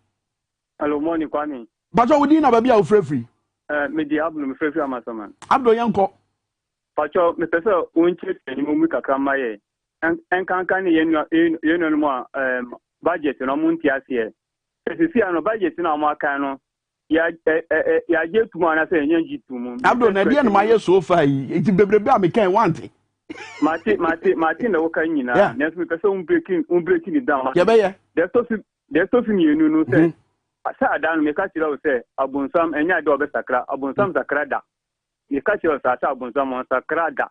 Kwani bajo wodi na ba bia o frefri me di ablu me frefri amasaman abdo yanko pacho me pese unche tani mu kakra maye en kankan yenu mo budget no munti ase sisi ano budget na mo aka no ya je tumu na se nyen jitumu abdo na bia no maye so fa yi enti bebrebe a me kan wante mati na wo kan nyina na so pese breaking down ya be ye de so fi yenu no se asa adan me ka tira o se abunsam enya de obesakra abunsam sakra da me ka tira o sa abunsam on sakra da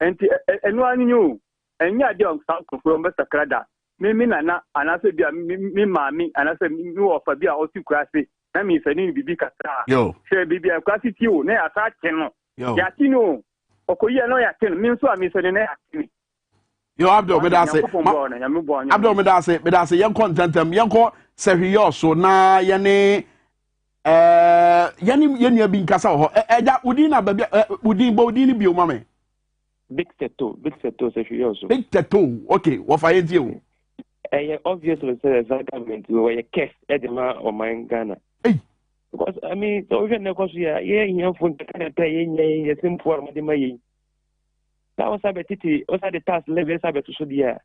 enti enu anyu enya de on sakra obesakra da me na anase bia me maami anase me ofa bia o si kwase na me fani bibi kasa yo she bibi kwase ti o na ya sa no yo ya ti no okoyi no ya ti no me nso a me fani na ya ti yo Abdul me da say Abdul me da say yen contentem yen ko sehwe so na ye ne yenia bi nkasa ho eja udi na ba udi ni bi o mame big seto sehwe so big seto okay wo fa yen tie o obviously say the government we cash edema o man Ghana because I mean so we na cause ya here for the pay ye simple form de mai that was abetiti o sa the tax levy sabeto so dia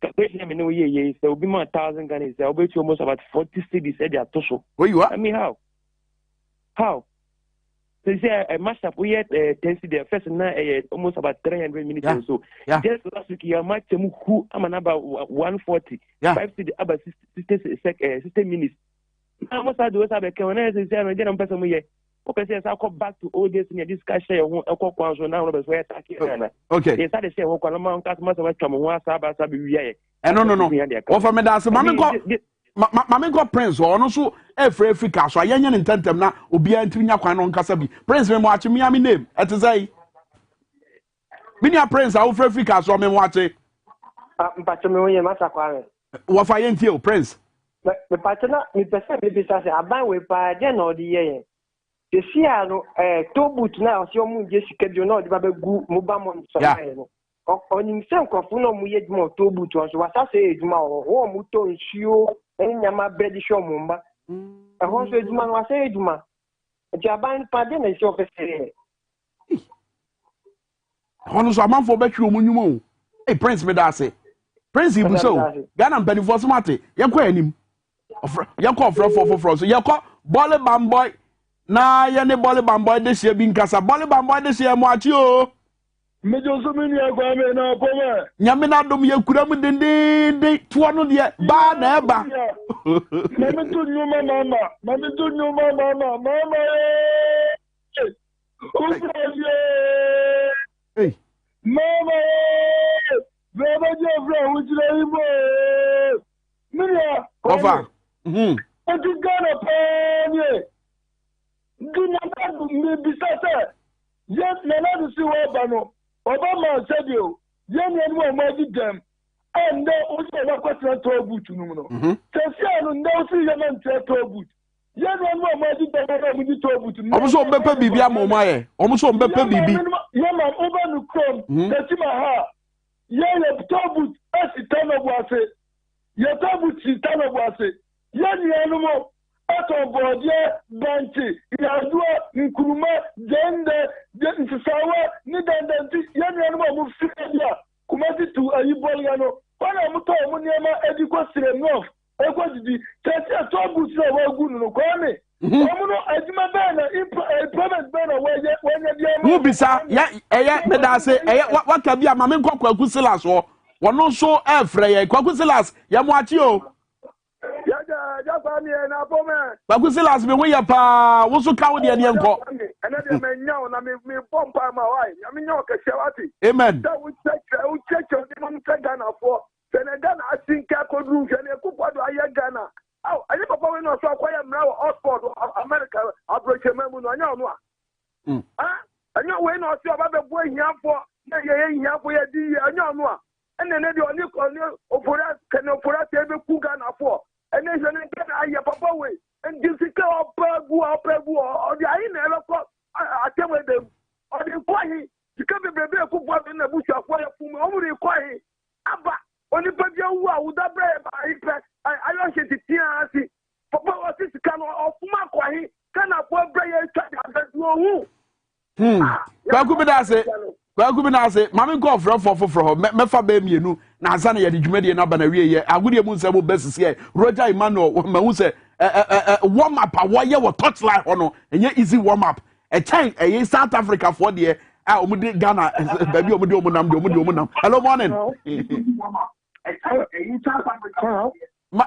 calculation me no ye so be more 1,000 Ghana is will be almost about 40 cities e dia to so where you are I mean how so say a mashup we had 10 cities first na almost about 300 minutes or so just last week you might who am about 140 5 cities about 60 minutes almost I do say when I say I don't person we okay say I come back to old days in this cash share won ekwa so now no be attack okay yes I say won kwa man customer say come won asa be wi no offer me that mame go prince ono so efre africa so ayenye ntentem na obi antinya kwan no nkasa bi prince me mo ache me name et say minia prince a ofre africa so me mo ache mpacho me oye masakwa wo fa yentie o prince me pacho na me pese me bisa se aban we pa de na odi ye se sia no tobut na o se o mu je sikedio na odi ba be gu mo ba mo so no onim se nkofo no mu ye dwuma tobut so wasa se edwuma wo mu to nsuo enyama bedi show mu mba ho so edwuma no wasa edwuma ti aban pa de na se ofese hono so amanfo betwe o mu nyuma o prince me da say prince ibu so Ghana mpani for smart yakọ anim yakọ ofro so yakọ bole bamboy na ye ne bole bamboy de sie bi nkasa bole bamboy de sie mo achi o mejo so menu agwa me na poma nyame na dom yakura mu dendende to no de ba na eba mama to nyuma mama hey mama baba jefra wujira ibo minia over otu Ghana panye do not me bisasa yes na na si wa ba no Obama said you yen yen mo ma di dem and no o se wa kwatra to boot nu no se anu no si yen na to boot yen yen mo ma di dem na mu di to boot no omo so mbepe bibi amoma ye omo so mbepe bibi ye ma over no chrome se ma ha ye to boot asi tanobo ase ye to boot si tanobo ase yen yen mo ato bodie banchi yadua nkuruma jende ntisawa ni dandanti yenu mu fikia kumasi tu ayibol yano wana muto mu niema ediko sire nof eko didi tete atobu sire wa gunu no kwani omuno adima bana implement bana wanya dia mu bisa ya medase waka bia mame nkokwa kusilas wo wono so efre ye kwakusilas ya mu achi o ya fami na pome kwakusilas me we ya pa wo so ka wo de ne enko ene de menyaw na me pompa ma wai ya me nyaw ka shawati amen da wo check de mo Ghana for Senegal asinka ko dru ne ku kwado aye Ghana aw aye papa we no so akwaya mra Oxford America abroche memu no anya no anya we no so ba be bo hiafo na ye hiafo ye di anya no ene ne de oni ofora ofora te be ku Ghana for ene je ne Ghana aye papa we and this is opagu o di ayi na eloko atemwe dem o di kwahi tikabe bebe ku bo be na busu afo ya fun o mu ri kwahi aba oni pebia wu a wo da bre ba ipe ayo se titia asi papa o si kan o fuma kwahi kana po bre ye twa da du ohu kwaku bi na ase mame go fro mefa ba mienu na asa na ye de dwumade na ba na wie ye agudie mu nsem besisi ye Roger Emmanuel mahu se warm up a ye wo touchline hono enye easy warm up e chain e South Africa for de omude Ghana baby omude omunam hello morning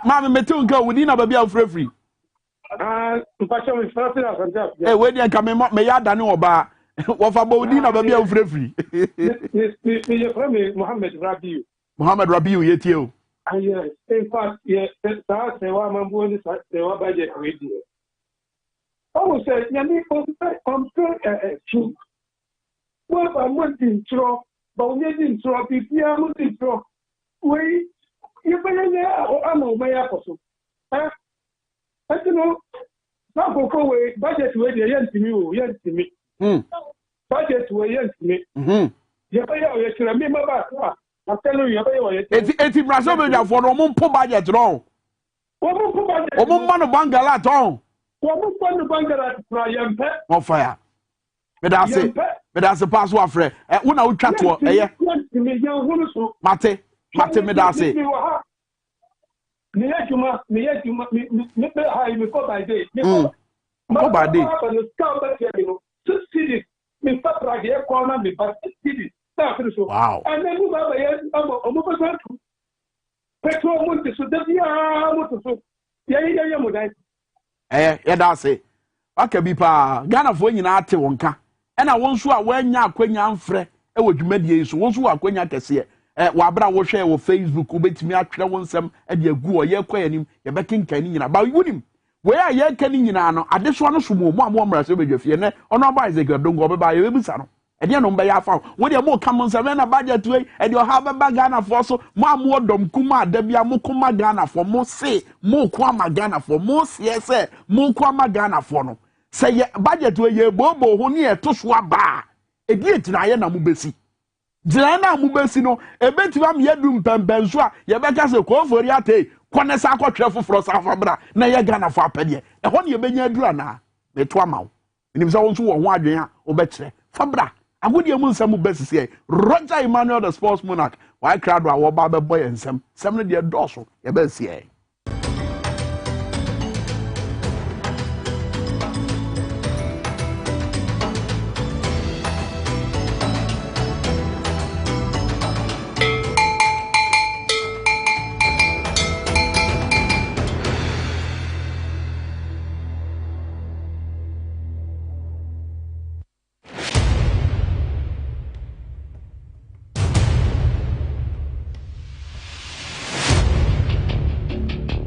mame metu nka wudi na baby afrefri mpasho mi fasi na sanja we dey nka me ya dane oba wofa bodi na baby afrefri mi je frame Mohammed Rabiu yetie o Yes, in fact, yes, that's why I'm going to say what budget radio. Oh, say, Yanni, I'm true. Well, I'm not in trouble, but we didn't trouble. If you are not in trouble, wait, you're going to I'm on my apostle. I don't know. Now go away, budget radio, yes to me. Budget way, yes to me. You're going to remember that. I'm telling you, it's Brazil for no more budget wrong. Woman Bangala at all. On fire. But that's a password, Fred. When I would chat to her, Mate, me that's it. Wow. And then that's it. Okay, be pa. Ghana for you out to Wonka. And I want to when ya quenya fre. E would medie so won't wa quenya kese. Wabra wo share wo Facebook, ubetimi atwe wonsem e de agu o ye kwanim ye bekin kan nyina. Ba wunim. We are ye kan nyina no. Ade so no so mo amra se bedwafie ne. Ono ba Isaac Dongo be ba ye bebusa no. Ede no mba ya fa. Wo de mo come on seven na budget we e de ha be ba Ghana for so mo amwo dom kuma da bia mo kuma Ghana for mo say mo kuma Ghana for mo say mo kuma Ghana for no. Say budget we ye bobo ho ne e to so aba. E di etina ye na mo besi. Jana mu besi no ebetima me yadum pempenso a ye beka se ko fori ate kone sa akotwe foforo sa fabra na ye Ghana fa apede e ho ne ye benya adura na me to amawo nim se won so wo ho adwen a wo bekere fabra agodi mu nsam besi se Roger Emmanuel the sports monarch why crowd wa wo ba be boy nsam sem ne de doso ye besi e.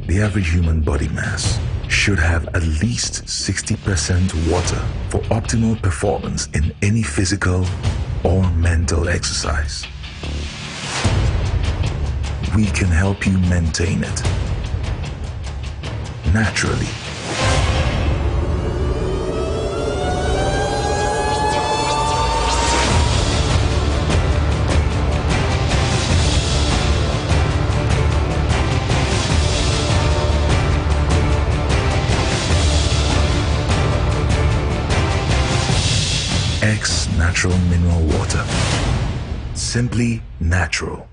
The average human body mass should have at least 60% water for optimal performance in any physical or mental exercise. We can help you maintain it naturally. X Natural Mineral Water. Simply natural.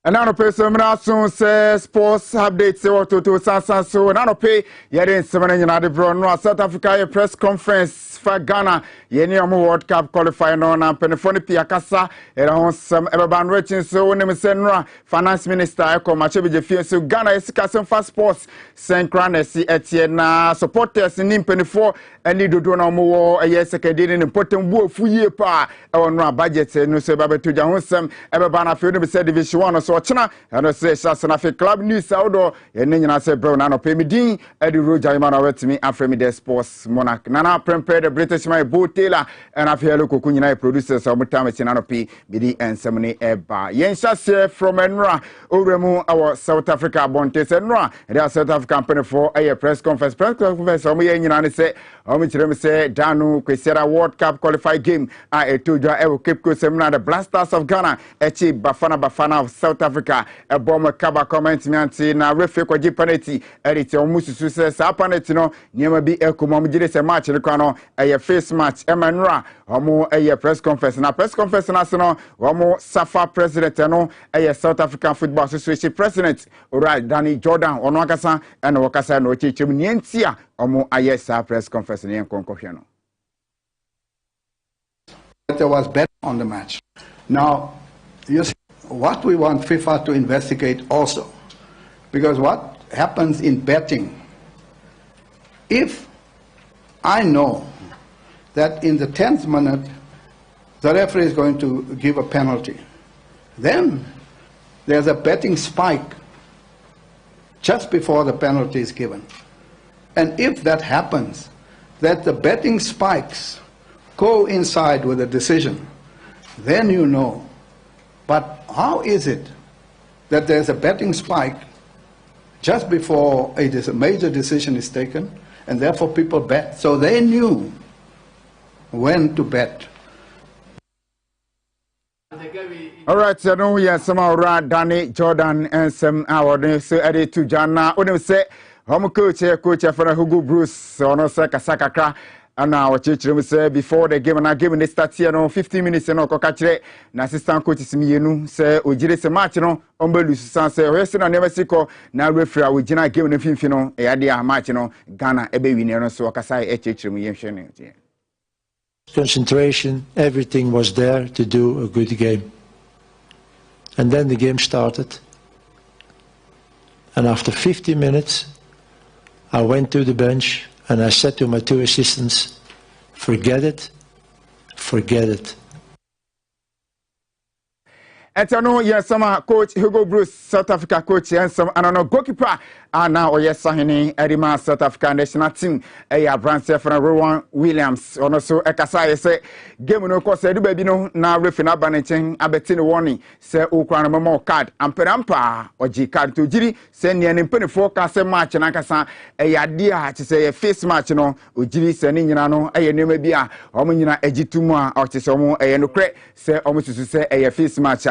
And now pay some soon say sports updates say what to Sansan so now pay yere seven United bro no South Africa press conference for Ghana yeni World Cup qualifying no na penifoni piakasa era hon some ebeban reaching so when say no finance minister eko machebi je so Ghana esikasem for sports synchronous etienne supporters ni penifo ani dodo na mo yesekede ni important bu ofuye pa e won budget no so babeto ja hon some ebeban afi no be say division 1 so ochina and say Sasanafi club news outdoor yeni nyina say bro na no pay me din edi Roger Emmanuel wetimi afremi the sports monarch nana prepare the British my Bo Taylor and afielo koku nyina producers of time china no pay bidi ensemne eba yensha say from enra oremu our South Africa bonte say enra the South African company for a press conference o me nyina ne say o me kirem say Danu Kwesera World Cup qualified game a etodwa e Cape Coast semina the Blasters of Ghana echi Bafana of South Africa Africa a bomb kaba comment mianti na referee kwaji penalty edit o mususu se sa penalty no niema bi ekomom gire se match ne kwa no eye face match Emmanuel omo eye press conference na se no omo Safa president no eye South African Football Association president right Danny Jordan ono akasa na wakasa na ochechim nientia omo aye sa press conference ne enkonkofia no. There was bet on the match. Now, you see, what we want FIFA to investigate also, because what happens in betting, if I know that in the 10th minute the referee is going to give a penalty, then there's a betting spike just before the penalty is given. And if that happens, that the betting spikes coincide with the decision, then you know. But how is it that there's a betting spike just before a major decision is taken, and therefore people bet? So they knew when to bet. All right, so now we are somehow Danny Jordan and some our so added to Jana. When say home coach for Hugo Bruce on Sakakra. And now we say before the game and I give the start here no 15 minutes no kokachire na assistant coach Simienu say ojire se match no ombelu susan say we na never siko na referee we gina game no finfi no e ade a match no Ghana ebe win no so okasa echechire mu yemhwe ne. Concentration, everything was there to do a good game. And then the game started. And after 50 minutes, I went to the bench and I said to my two assistants, forget it, forget it. Etano yes sama coach Hugo Bruce South Africa coach and some anano goalkeeper now oyes sahini edima South Africa national team eya Branson for Rowan Williams ono so ekasa say game no course edu baby no na referee na banchen abeti no warning say okura no memo card amperampa oji card to jiri say ne mpenifo ka say match na kasa eya dia che say face match no ojiri say ni nyina no eye nema bi a omo nyina agitumu a o che say omo eye no kre say omo susu say eye face match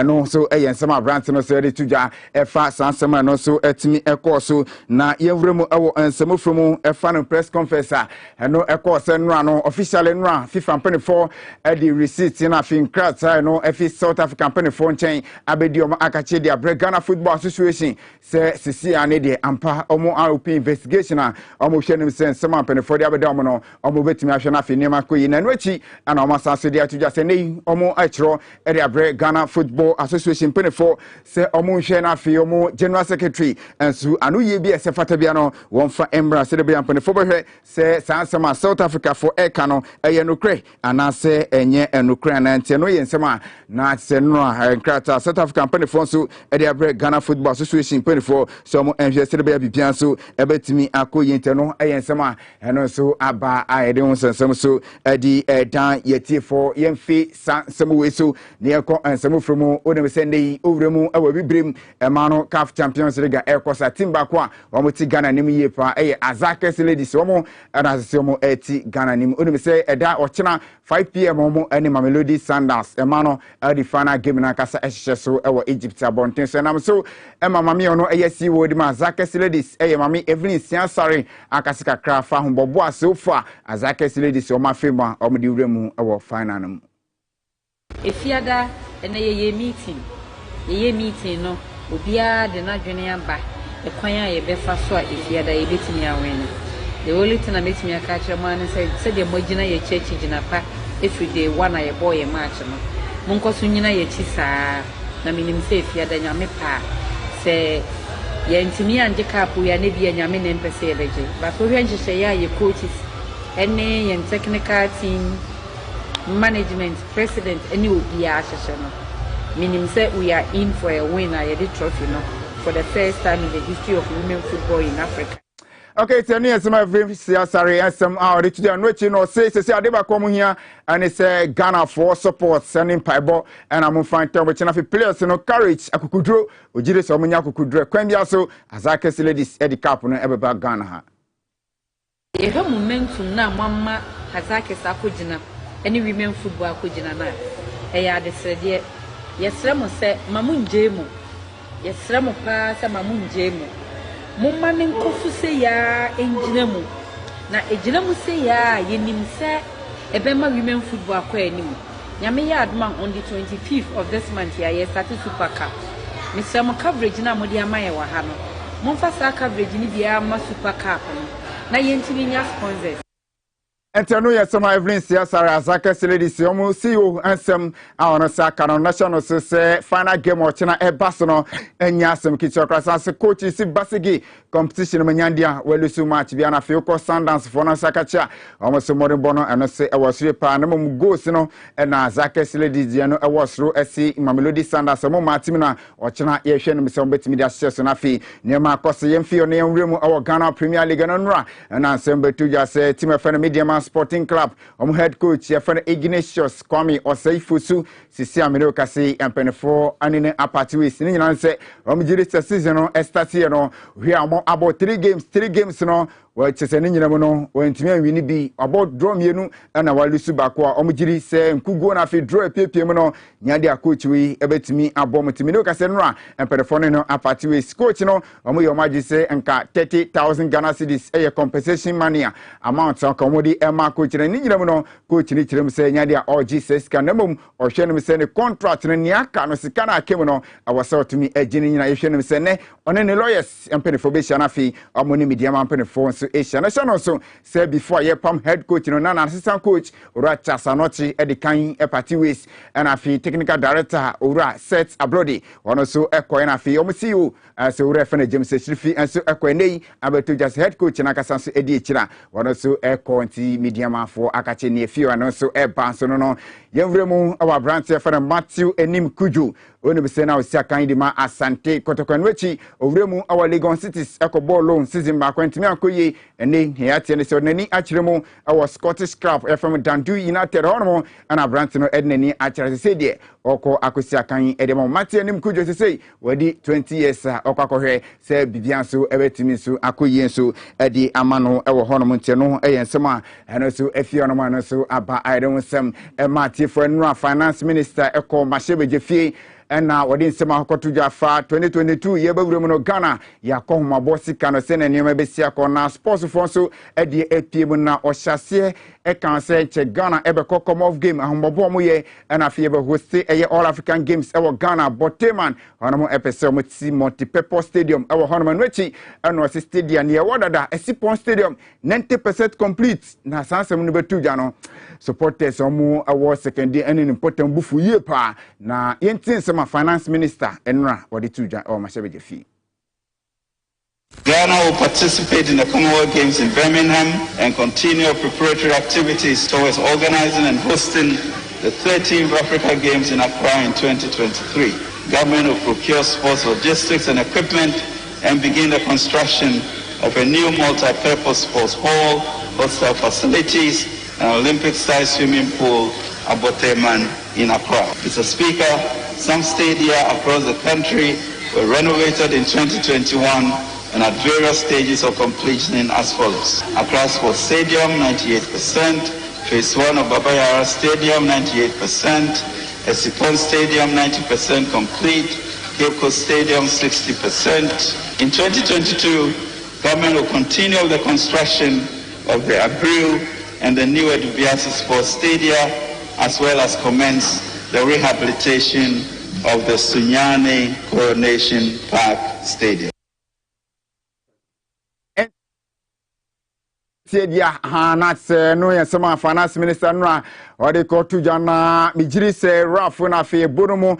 no so ensema Branson no so ready to ja efa sansema no so etimi ekoso na yewremu ewo ensemo from efa no press conference no ekoso nra no officially nra FIFA mpenifo the receipt na finkrat no efi South African mpenifo nchen abedi omo akache dia Ghana Football Association say sisi ane de ampa omo ROP investigation omo hwenim say ensema mpenifo dia abedi omo no omo betimi ahwe na fi nema koyi na nwachi ana omo asanso dia to ja say nei omo achro dia Ghana Football Association penefo se omo hwe na afi omo general secretary ensu anu ye bi esefata bia no wonfa embra se de bia penefo behwe se sansema South Africa for eka no eye no kre ana se enye enukre na ntie no ye nsema na se no nkrata South African penefo nso e de Ghana Football Association penefo se omo enhwe se de bia bibia nso ebetimi akoyi ntie no eye nsema eno nso aba aede ho sensem so edi dan yetifo yemfi sansem we so ne ekọ ensem from Odem Sunday Ovremu Awabibrem Emano CAF Champions League Aircosa Timba Kwa Wamoti Ghana Nim Yepa Azakes Ladies Omo and Asomo Eti Ghana Nim Odem say Eda Ochina 5 p.m. Omo and Mamelodi Sandals Emano the final game na Kasa Esheso Ewa Egypt Abonten so nam so Emma Mami ono ASC Wodima Azakes Ladies Mami Evelyn Siansari Akasika Krafa Humboboa so far Azakes Ladies Oma Fema Omdi Uremu Ewa final. Efiada ene ye meeting no obia de na dwene aba e kwan a ye befa so a efiada ye betimi awen the only thing I make me aka kire man say de mogina ye church gina pa every day one a ye boy ye match no monko so nyina ye chi saa na minim say efiada nyame pa say ye ntimi anje cap ya ne bia nyame ne mpese ye beje ba so hwe nhye ya ye coaches ene ye technical team management president any obi a hye no meaning say we are in for a win at the trophy no for the first time in the history of women football in Africa. Okay, tell me some of sorry and some out to the no say adeba come here and it's Ghana for support sending piebo and I'm find time with enough players no courage akukudro ojire so munya akukudro kwambia so Azakes Ladies Eddie Cup no ebe Ghana ha. E ha momentum na mama Azakes akugina any women football akugina na e ya de sede yesre mo se mamu njemu yɛsrɛ mo paa sɛ ma mungye mu momma ne nkɔso sɛ ya engyina mu na egyina mu sɛ ya yɛnim sɛ ebema women football akɔ anim nyame yɛ adoma on the 25th of this month ya yɛ start super cup mesrɛ mo coverage na mo de ama yɛ wɔ ha no momfa saa coverage ni bia ama super cup no na yɛntimi nya sponsors. Enter no yesoma Evelyn Siasara Azaka Seledi Siomu CEO ansem awon saka no national say final game or china ebasono enya asem kicho krasa se coach si basigi competition manyandia welusu match bia na Fioko Sundance for no saka cha omo modern bono eno se e was pa na mum goals no na Azaka Seledi dia no e was ro esi Mamelodi Sundance mo matimi na o china ye hwe no se betimi dia so na fi nema akose yemfi ono yemremu awo Ghana Premier League no nra na ansem betu ja se team efene media Sporting Club head coach yefan Ignatius Kwame Oseifusu sisi amene kasi empenefo anine apatiwis ni nyina nse jiri season no start here no we are about 3 games no wa chese ni nyina mu no wantimi anwini bi about draw mienu na walusu bako a jiri se nkugo na fi draw epepie mu no nyade a coach wi ebetimi abo mutimi no kase no a empenefo no apatiwis coach no yomaji se nka 30,000 Ghana cedis compensation money amount akomodi coach na nyina mu no coach ni kirem se nyade a OG says kanamum o hwenem se ne contract no niaka no sika na akem no awasa otumi agini nyina hwenem se ne one ne lawyers empenefo be hia na fi amoni media empenefo so hia na hia no so say before ye pam head coach no na assistant coach ora Chasanochi edikan party ways and afi technical director ora set abrodi ono so ekoy na fi CEO so ora fene James Shrifi and so ekoy nei abeto just head coach na kasa so edi ekira ono so ekonti media for akache ne fi ano so eba so no yemvremu our branch for Matthew Enim Kuju oni bise na osia kan di ma Asante Kotokwanwechi ovremu our Legon Cities ekoball loan season ba kwantimi akoye ene hiate ne so nani akiremu our Scottish Club FM Dandu United hono ana branch no ednani akira se de oko akosia kan edemo Matthew Enim Kuju se wadi 20 years okwakohwe se bibian so ebetimi so akoye so edi amano ewo hono nte no eyensema eno so efie no ma so aba iron sem Matthew for finance minister eko Mashebe fie na wodi nsema akoto jafa 2022 ye bawuremu no Ghana ya kohoma bosi kano se na niam besia ko na sports for so e de epiem na ohyase e kan se che Ghana e be come off game ahombobo mo ye na afie be host e All African Games e wo Ghana Boteman hono epese mo ti multi-purpose stadium e wo hono manwechi no stadium ne wodada Esipon stadium 90% complete na sansem no betu ja no supporters omo award second day and important bufu ye pa na yentin sema finance minister enra wadi tuja o Mashebe fi. Ghana will participate in the Commonwealth Games in Birmingham and continue preparatory activities towards organizing and hosting the 13th Africa Games in Accra in 2023. Government will procure sports logistics and equipment and begin the construction of a new multi-purpose sports hall, hostel facilities, an Olympic-sized swimming pool at Boteman in Accra. Mr. Speaker, some stadia across the country were renovated in 2021 and at various stages of completion as follows. Accra Sports Stadium, 98%. Phase 1 of Babayara Stadium, 98%. Esipon Stadium, 90% complete. Cape Coast Stadium, 60%. In 2022, government will continue the construction of the Abreu and the new Tvxyz Sports Stadia, as well as commence the rehabilitation of the Sunyani Coronation Park Stadium. Dia hanat no yesema finance minister no ode ko tujana mijiri se rafu na fe bonumu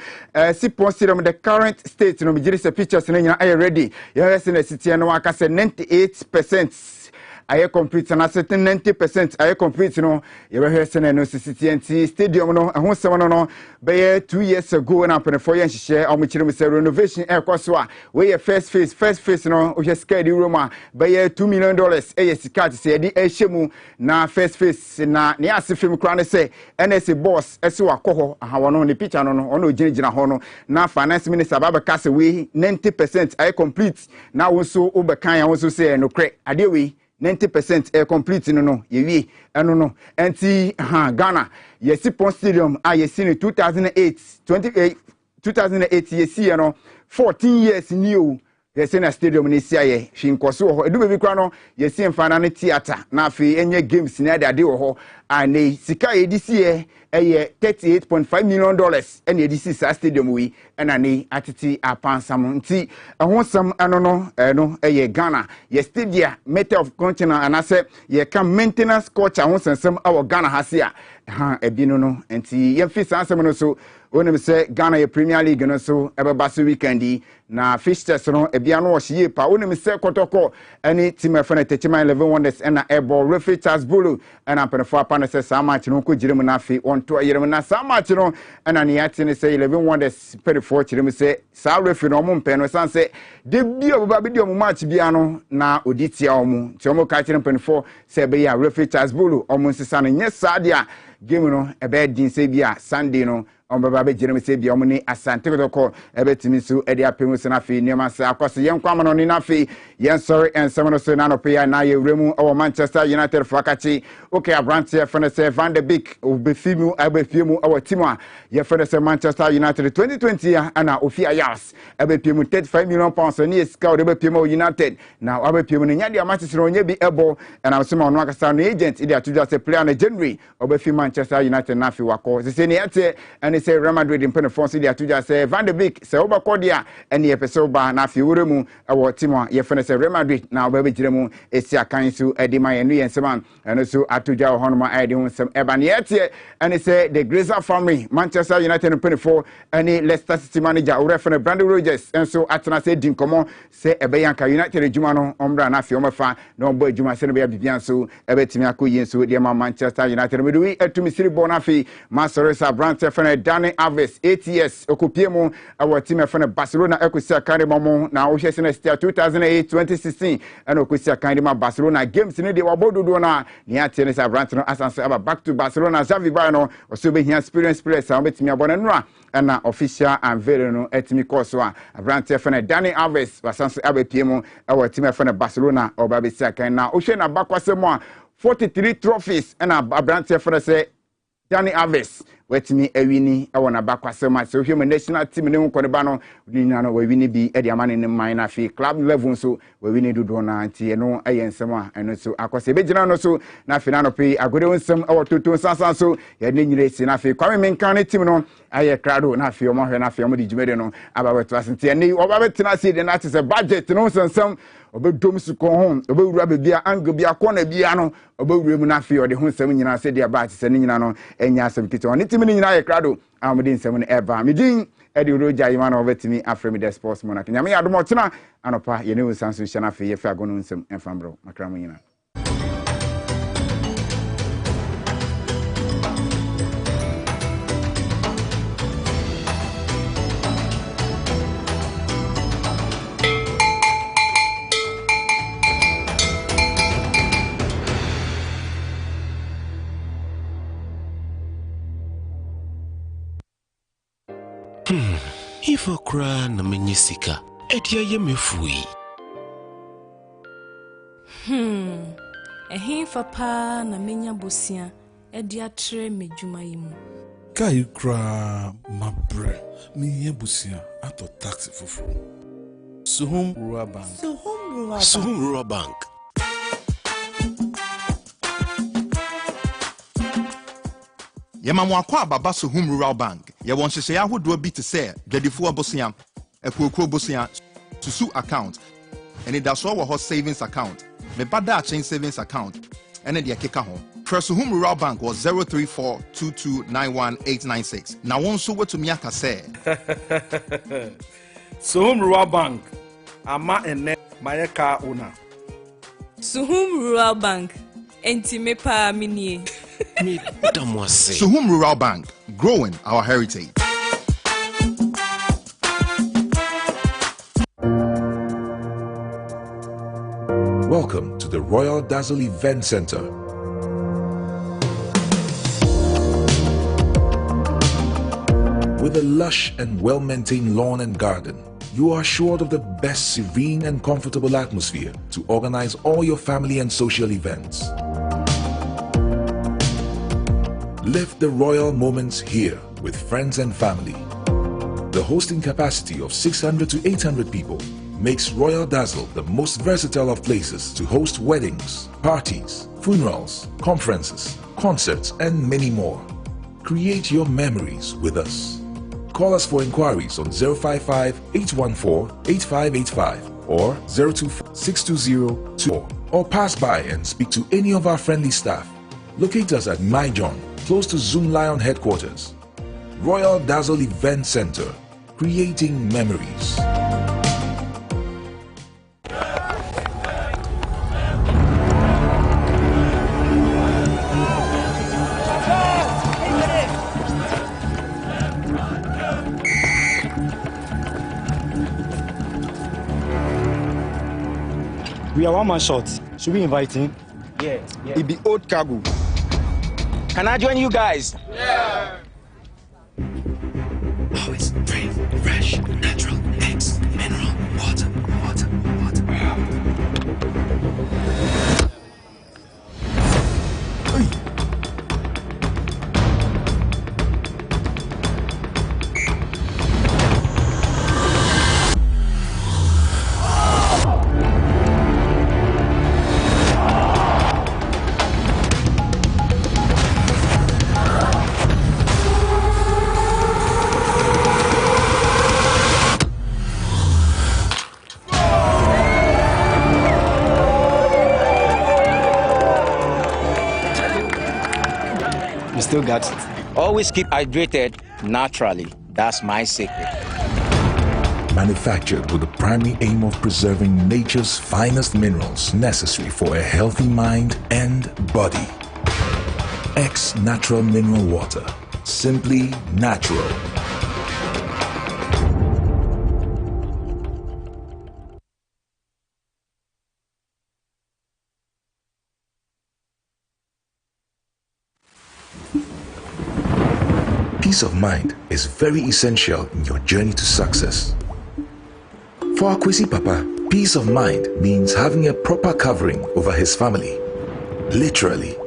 Sipon stadium the current state no mijiri se pictures no nyina are ready yes na sitie no aka se 98% aye complete na certain 90% aye complete no ye be hwese no CCTNT stadium no ehun sem no be 2 years ago na pene for ye nhye omuchirim se renovation ekoso a we first phase no o je scale room a be $2 million eye sika se ye ehemu na first phase na ne asefim kra ne se NSA boss ese wakoho ahawo no ne picture no ono ginigina ho no na finance minister baba kase we 90% aye complete na wonso obekan ya wonso se no kre ade we 90% complete no yewie eno no enti Ghana Sipon Stadium a yesi ni 2008 yesi no 14 years new. Yes, in a stadium in Isia, she in Koso, do be crano, yes, in Fanani Theatre, Nafi, any games in the deal, and a Sika this year, a $38.5 million, and this is a stadium we, and a attity upon some tea. I want some, I don't know, a Ghana, yes, stadia, matter of continent, and I said, ye can maintenance coach, I want some our Ghana has here, a binono, and see, ye fish answer so. When we say Ghana Premier League no so ebe basu weekendi na fixtures no ebia no ohye pa when we say kotoko any team e fana Techman 11 Wonders na ebo Refiters Bulu na penfo apa no say sa match no ko girem na afi on to yerem na sa match no na ne yate ne say 11 Wonders perifo girem say sa refi no mo mpe no san say de bia oba bi de mo match bia no na oditia omo ti omo ka girem penfo say be ya Refiters Bulu omo nsesa no nye sa dia game no ebe din say bia Sunday no Baba Jeremy said, Yomini, Asante Kotoko, Ebetimisu, Edia Pimusenafi, Niamasa, across the young Quamon on Inafi, Yen sorry, and someone of Senano Pia, now you remove our Manchester United Fakachi, okay, a branch here from the Van de Beek, Ubefimu, Abefimu, our Timor, your first Manchester United 2020, and now Ofia Yas, Abepimu, £35 million, and yes, Scout Abepimo United. Now Abepimu, Nadia Manchester on Yebi Ebo, and our Simon Wakastan agent, Idia to just a player in January, Obefi Manchester United Nafi Wako, the Seniate, and say Real Madrid in Penafon City to just say Van de Beek, say Obakodia, and the episode by Nafi Uremu, our Timor, your friend say Real Madrid, now baby Jeremu, Esia Kansu, Edima and Seman, and also Atuja Honoma, adding some Ebaniete, and it say the Grazer family, Manchester United in Penafon, and the Leicester City manager, or reference Brandon Rogers, and so Atana said Dinkomo, say Ebeyanka United Jumano, Ombra Nafi Omafa, no boy Juma Senabia Biansu, Ebetimiaku Yensu, dear Manchester United, we do it to Misiri Bonafi, Masteresa Branch, Danny Alves, 8 years, Okupiemo, our team from Barcelona, Equisia Kandimamo, now Ocean Star 2008-2016, and Oquisia Kandima Barcelona games in the Wabodona, near tennis Abrantano, as back to Barcelona, Xavi Bano, or Subi experience players, and with me Abonanra, and official and Verano, Etimi Koswa, Abrante from Danny Alves, Basanso Abepiemo, our team from Barcelona, or Babisaka, and now Ocean Abakwasemo, 43 trophies, and Abrante for say Danny Alves. Wait me a winnie, I want to back so much. So, human national team in Konabano, we know we need be at the man in the minor fee club level. So, we need to do auntie and no, I and someone, and so I was a bit so now Finano pay. I go on some or two Sansan so, you didn't race enough. Coming can team on. I a crowd, not feel more than a family Jimeno about Twassity and or about Tennessee, and that is a budget, no some. About Domus to go home, about Rabbi Bia, Angle Bia, Corner Biano, about Remunafi or the Hun 7 years said their bats, sending on and Yasam Kito. It's a minute I crowd. I'm within 7 ever. Midin, Eddie Roja, Iman over to me after me, the sports monarch. Yami Adamotana, and a part, you know, Sansu Shanafi, if I go on some and Fambro, Macramina. If a cry na menyisika, etia ye mefui. Ehin fa na menya bosia, edia tre medwuma yimu. Kai kra mabre, me ye bosia ato taxi fufu. Suhum Rural Bank. Suhum Rural Bank. Yamamwa kwa baba Suhum Rural Bank. Ya wonhyehyɛ ahodoɔ bi te sɛ dwadifo abosia, ekuokuro bosia, susu account, ɛne da so wɔ hɔ savings account, me bada chain savings account, ɛne deɛ keka ho. Suhum Rural Bank was 03422919896. Na wɔn nso wetumi aka sɛ Suhum Rural Bank ama ene mayeka una. Suhum Rural Bank entime pa minie. Suhum Rural Bank, growing our heritage. Welcome to the Royal Dazzle Event Center. With a lush and well-maintained lawn and garden, you are assured of the best serene and comfortable atmosphere to organize all your family and social events. Live the royal moments here with friends and family. the hosting capacity of 600 to 800 people makes Royal Dazzle the most versatile of places to host weddings, parties, funerals, conferences, concerts, and many more. Create your memories with us. Call us for inquiries on 055-814-8585 or 024-620-24 or pass by and speak to any of our friendly staff. Locate us at My John, close to Zoom Lion headquarters. Royal Dazzle Event Center, creating memories. We are one man short. Should we invite him? Yeah. It be old cargo. Can I join you guys? Yeah. Oh, it's brave, fresh, natural, X, mineral, water. Still got it. Always keep hydrated naturally. That's my secret. Manufactured with the primary aim of preserving nature's finest minerals necessary for a healthy mind and body. X Natural Mineral Water. Simply natural. Peace of mind is very essential in your journey to success. For our Kwesi Papa, peace of mind means having a proper covering over his family. Literally.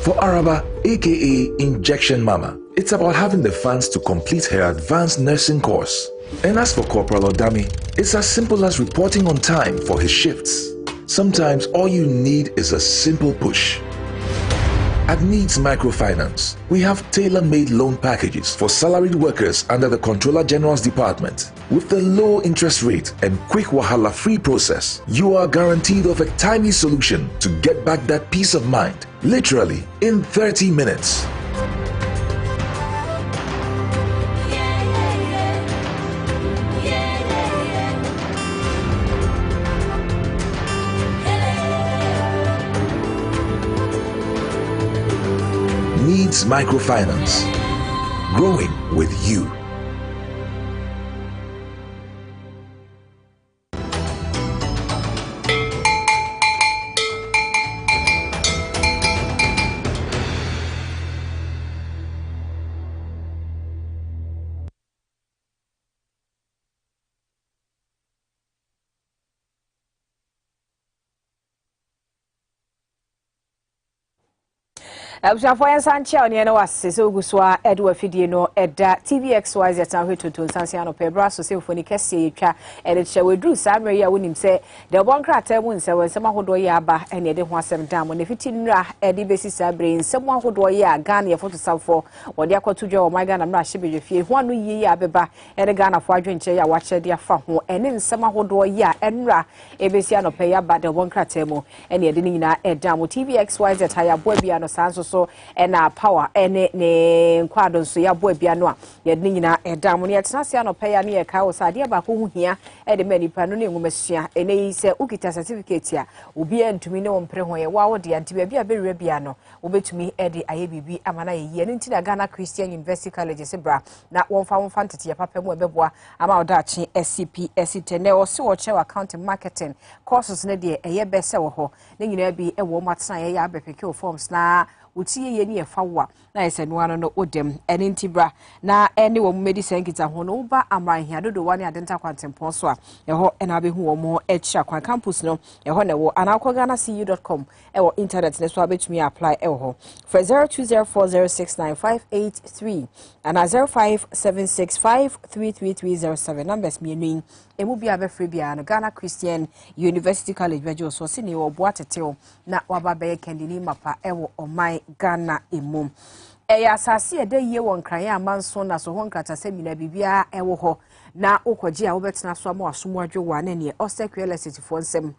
For Araba, aka Injection Mama, it's about having the funds to complete her advanced nursing course. And as for Corporal Odami, it's as simple as reporting on time for his shifts. Sometimes all you need is a simple push. At Needs Microfinance, we have tailor-made loan packages for salaried workers under the Controller General's Department. With the low interest rate and quick wahala-free process, you are guaranteed of a timely solution to get back that peace of mind, literally in 30 minutes. Needs Microfinance. Growing with you. Abusafo Sanchia ne na wasese oguswa Edward Fidie no eda Tvxyz tanwe tutu nsansia no pebra so sefoni kese yetwa ede chewedru samre ya wonim se de bonkrata mu nse wensem ahodo ya aba ene de ho asem dam ne fiti nra ede besi sabre nsem ahodo ya Ghana ye foto samfo wode akotudwa o maga na mra hyebeje fie ho anu yiye abeba ede Ghana fo adwenche ya wache de afa ho ene nsem ahodo ya enra ebesi anope ya ba de bonkrata mu ene ede nyina edam Tvxyz ha ya boabia no sanso so ena power ene ne nkwado nso ya boabia no a ye de nyina edam ne yetenase anope ya ne ye ka wo sade ba ko huhia ede manipa no ne ngumasua ene yi se ukita certificate a obi antumi ne wompre ho ye wa wo de anti bia bewura bia no obetumi ede aye bibi amana ye ye nti na Ghana Christian University College sebra na wonfa ntete ya papa mu ebeboa ama odachi SCP STN o se wo chewa accounting marketing courses ne de eye bese wo ho ne nyina bi e wo matena ye ya bepeke forms na wotie ye ne fa wa na yese no ano no odem ene ntibra na ene wo medicine kita ho no ba amranhia dodo wane adenta kwantempon so a eho ena be hu wo mo echa kwan campus no eho na wo anakoganacu.com ewo internet ne so abetumi apply eho for 0204069583 and 0576533307 numbers me enu emu bia be free bia no Ghana Christian University College bejo so sini wo boatetew na waba be kendini mapa ewo oman Ghana emu eya asase ede yie won kran ya manso na so ho nkata semina bibia ewo ho na okoje a wo betena so ama asomo adwo na ne osekwele cityfo nsem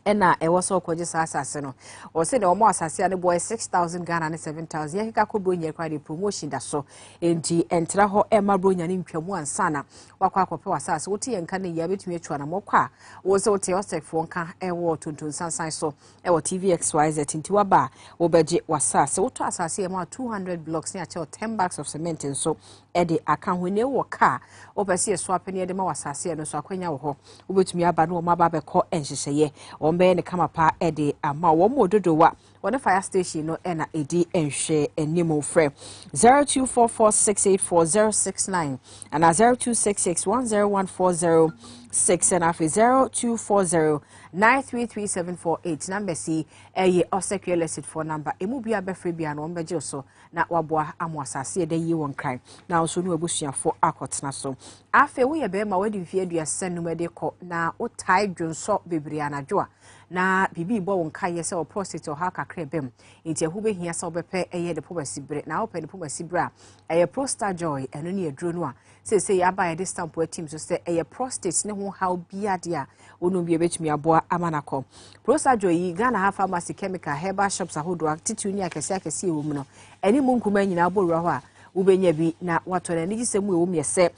ena ewo so okoje asase no o se ne omo asase ane boy 6000 Ghana ne 7000 yakika ko bro nya kwa de promotion da so enti entra ho ema bro nya ne ntwamu ansana wakwa akope asase wote yenka ne ya betumi atwa na mokwa wo se wote osekfo nka ewo tonton sansan so ewo Tvxyz enti waba wo beje wasase woto asase ema 200 blocks ne ache 10 bags of cement nso ede aka ho ne wo ka opese so apene ede ma wasase no so akwanya wo ho wo betumi aba no ma ba be ko enhyehyeye ombe ne kama pa ede ama wo mododo wa wona fire station no ena edi enhwe enimo frɛ 0244684069 and 0266101406 and afi 0240933748 number C eye osekwele sit for number emu bia be free bia no ombeje so na waboa amwasase ede yi won kran na so no abusuafo akotena so afi wo ye be ma wadi fie aduasa no mede kɔ na o tai dwonso bebre anadwo na bibi bo won kaye se o prostate o ha kakra bem enti ehu be hia se obepe eye de pobasibre na open de pobasibre eye prostate joy eno ne aduro no a se ya ba ye stamp wa team so se eye prostate ne ho how bia dia onu bi betumi aboa amanako prostate joy Ghana ha pharmacy chemical herbal shops ahodo attitude ni akese ewo mu no eni munkuma nyina abowura ho a ubenya bi na watona ni gisemu ewo me se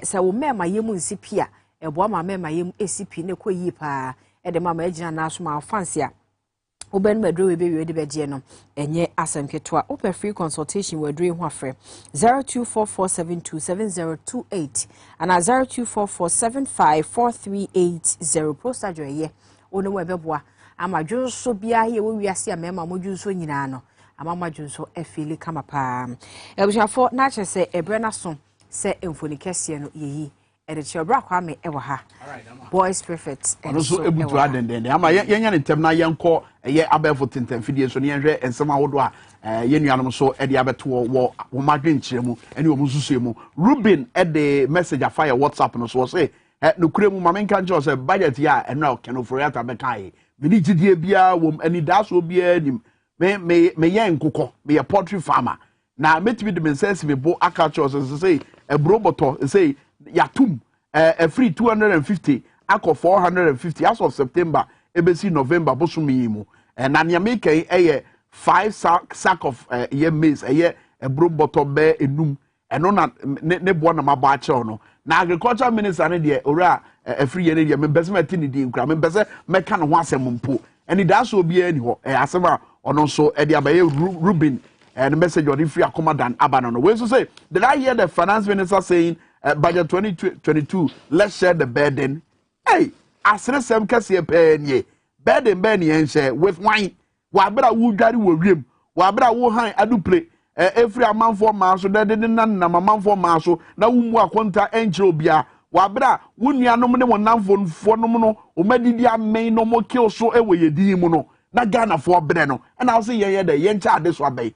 se wo mema yemu nsipia ebo ma mema yemu esipi ne koyi pa ede mama ejina na so ma fancy a oben medro we be we de beje no enye asemketo a open free consultation we doing ho afre 0244727028 and 0244754380 prostate ye ono we beboa amadwo so bia ye we wiase a mema modwo so nyina no amama dwonso efili kama pa ebushafo na chese ebre na so se emfoni kese no yeyi ede chebra kwa me ewo ha boys perfect and so ebutu adenden ama yenya ne tem na yenko eye abefo tenten fidie so ne yenhwe ensema wodo a yenuanom so ede abeto wo madwenkyeremu ene wo mususuemu Ruben ede message afire WhatsApp no so say no kuremu mamenka nje so budget ya ena okeno for yata bekai mini gidie bia wom ani daso bia nim me yen kokko me ye poultry farmer na metimi de mensense me bo akacho so say ebroboto say yatum free 250 akọ 450 as of September ebesi November bosumi mu na nia make eye 5 sack of ye maize eye ebroboto be enum eno na ne bo na maba ache no na agriculture minister ne de ora free ye ne de me bese meti ne di nkra me bese meka ne ho asem mpo eni da so obi ani ho asema ono so e de abaye Ruben and message on free accommodan abano we so say did I hear the finance minister saying budget 2022 let's share the burden hey asere sem kase pe nie burden be nie nche with wine wa bra wo dware wo wiem wa bra wo han aduple every amanfo ma so de na amanfo ma so na wo mu akonta enche obia wa bra wo nuanom ne wonamfo nom no o madidi amen no mo kill so e we yedi mu no na Ghana for bre no and I say ye de ye ncha ade so abey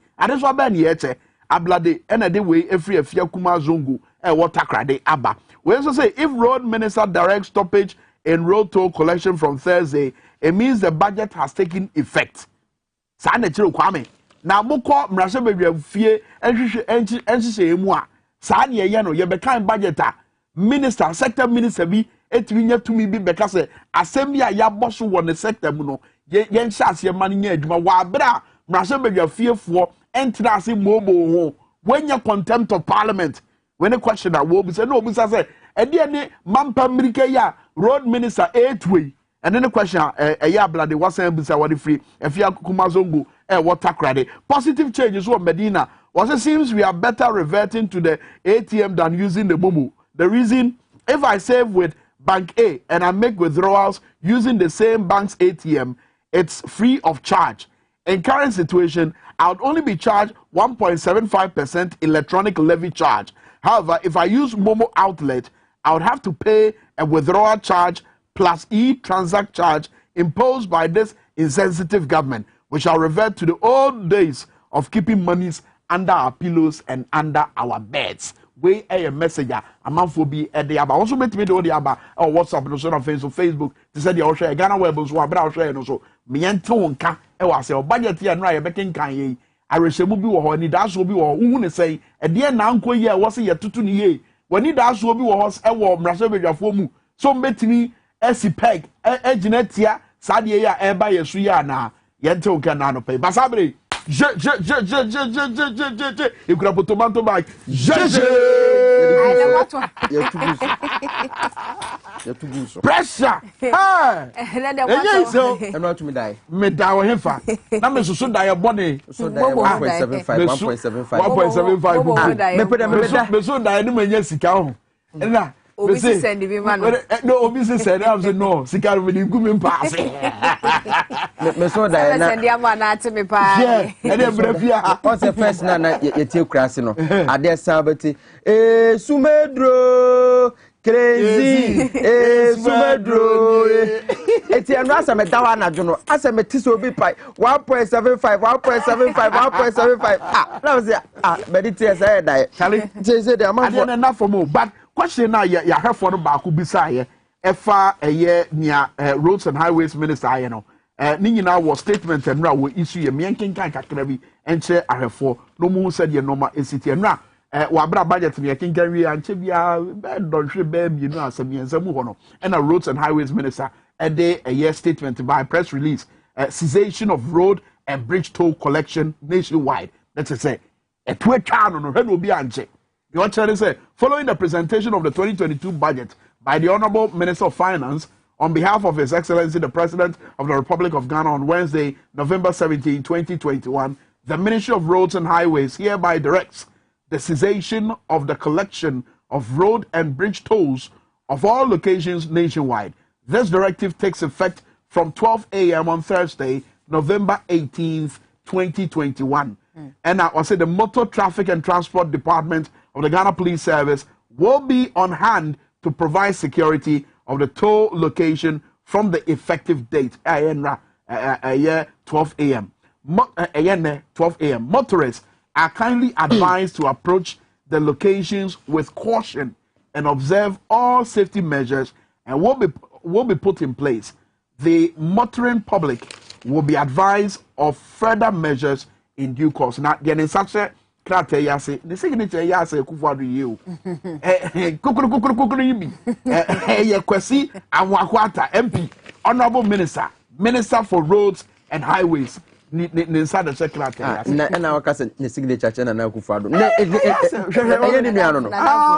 ne ye che ablade ena de we efri afia kuma zongo water crade aba we also say if road minister directs stoppage in road toll collection from Thursday it means the budget has taken effect sa na chiro kwame na mukọ mrashe bedwa fie enhwehwe emu a sa na ye no ye be kan budget a minister sector minister bi etimi nya tumi bi beka se asem bi a ya boso wo ne sector mu no yen shase man nya adwuma wa bra mrashe bedwa fiefo entra ase mobo ho wenya contempt of parliament when a question that wo bi say no bi say e de ne mampa mrike ya road minister 8 way and then the question ya blade wasan bi say what free afia kuma zongo water credit positive changes for Medina was it seems we are better reverting to the ATM than using the momo. The reason, if I save with Bank A and I make withdrawals using the same bank's ATM, it's free of charge. In current situation, I would only be charged 1.75% electronic levy charge. However, if I use Momo outlet, I would have to pay a withdrawal charge plus e-transact charge imposed by this insensitive government, which shall revert to the old days of keeping monies under our pillows and under our beds. We a messenger, a man for be at the aba. Also, met me the aba or WhatsApp, no sort of Facebook. They said the Osha Ghana web was what I'll share no so. Mientonka, I was a budget here and right back in Kanye. I receive will be or any dash will be or who say, at the end, uncle year was a year to 2 years. When he dash will be was a warm Rasavia for mu. So betini, Essie Peg, a Genetia, Sadia, air by a Suyana, Yentonka nano pay. Basabre. You could have put tomato bag. Pressure. I'm not to me die. Me die or him fat. Now me so die a body. So die 1.75. 1.75. Me put them. Me so die no me nyesika. Na. Obi send me man. No, Obi send. I say no. Sika me dey gumi pass. Me so die na. Send your man at me pa. Yeah. And then brefia. What's the first na ye tie krase no. Ade sabati. Sumedro crazy. Sumedro. Eti anu asa me dawa na dwono. Asa me ti so bi pai 1.75. 1.75. Na say medite say die. Charlie. Say the amount for enough for more. But question now ya hafo no ba ku bisa ye. Efa eye nia roads and highways minister aye no. Ni nyina was statement enra wo issue ye menkenkan kakra bi enche ahefo no mu said ye normal esiti enra wa bra budget me kenkan wi anche bia don hwe ba bi no asem yensam ho no na roads and highways minister a year statement by press release cessation of road and bridge toll collection nationwide. That's to say a twetwa no hwe no bi anche. Your chair say following the presentation of the 2022 budget by the Honorable Minister of Finance on behalf of His Excellency the President of the Republic of Ghana on Wednesday, November 17, 2021, the Ministry of Roads and Highways hereby directs the cessation of the collection of road and bridge tolls of all locations nationwide. This directive takes effect from 12 a.m. on Thursday, November 18th, 2021. And I will say the Motor Traffic and Transport Department of the Ghana Police Service will be on hand to provide security of the toll location from the effective date, 12 a.m. 12 a.m. Motorists are kindly advised to approach the locations with caution and observe all safety measures and will be put in place. The motoring public will be advised of further measures in due course. Now, the instruction krate yase the signature yase kufuadu you kukuru yibi ye kwesi anwakwata MP Honorable Minister for Roads and Highways inside the secretary na wakase ne signature chena na kufuadu na ye nuano no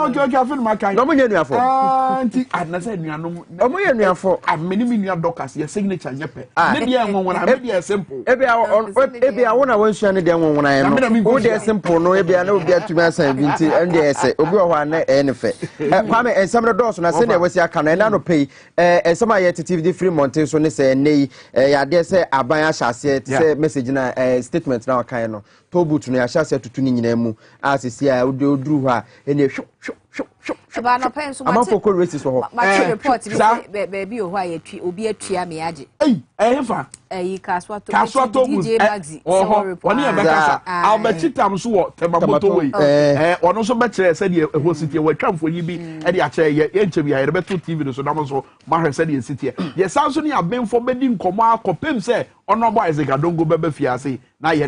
okay afin makan no munye nuafo anti adnase nuano omunye nuafo ameni nua doctors ye signature nyepe ne dia enwonwona me dia simple ebia wona wansua ne dia enwonwona ye no wo dia simple no ebia na obi atumi asan binti ende ese obi ohwa na enefe kwame ensamre dose na se ne wasi aka no na no pay ensama ye TVD free monte so ne se nei ya de se aban ahyase se message na statement na wakan no tobut no ya hyase tutu ni nyina mu asisi a oduru ho a ene ba no pen so ma foko races ho ma report be o ho a yatwi obi atua me age fa kaswa to DJ Maxi woni e bekasa albechitam so wo temamoto we ono so be kire se de ho sitie watwamfo yi bi e de a kire ye nche bi ya beto TV no so na mo so ma hwe se de sitie ye sanso ni abenfo bedi nkomo akopem se ono boy Zegadongo bebe fiase na ye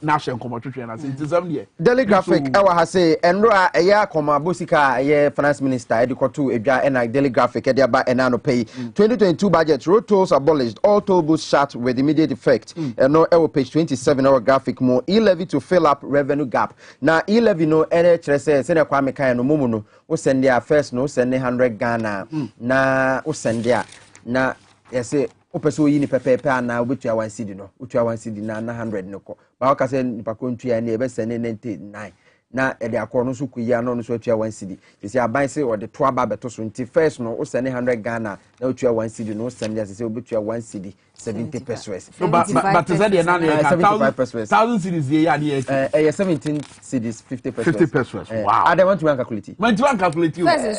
na hye nkomo twetwe na se tizam de Daily Graphic e wa ha se enro a ye akoma abosika ye finance minister edikoto edwa e na Daily Graphic e de aba enano pay 2022 budget road tolls abolished all toll booths shut with immediate effect no e page 27 our graphic more e-levy to fill up revenue gap na e-levy no ene kire se ne kwa mekan no mumu no wo send there first no send 100 Ghana na wo send there na yese opeso yi ni pepepe ana obetua 1 cedi no otua 1 cedi na 100 no ko ba waka se nipa kontua na e be send 99 na e de akọ no so kuya no so atua 1 cedi sisi aban se o de to aba beto so nti first no o send 100 Ghana na otua 1 cedi no send ya sisi obetua 1 cedi 70 pesos so but said the na 75 pesos 1000 cedis ye ya dey 17 cedis 50 pesos 50 pesos wow I don't want to calculate when to calculate you na 10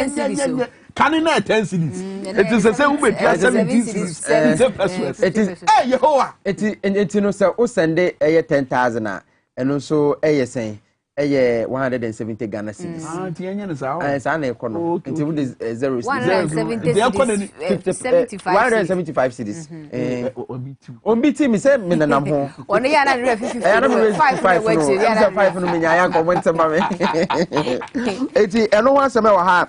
cedis can na 10 cedis it is say we betua 17 cedis 70 pesos it is Yehowa it no say o send 10,000 and also say 170 Ghana cedis. Tienye no sa. Sa na ekono. Nti wo de 0 175 cedis. Ombiti mi say me nanam ho. Ono ya na 5 no me nya ya ko wonte ma me. Eti eno wan seme wa ha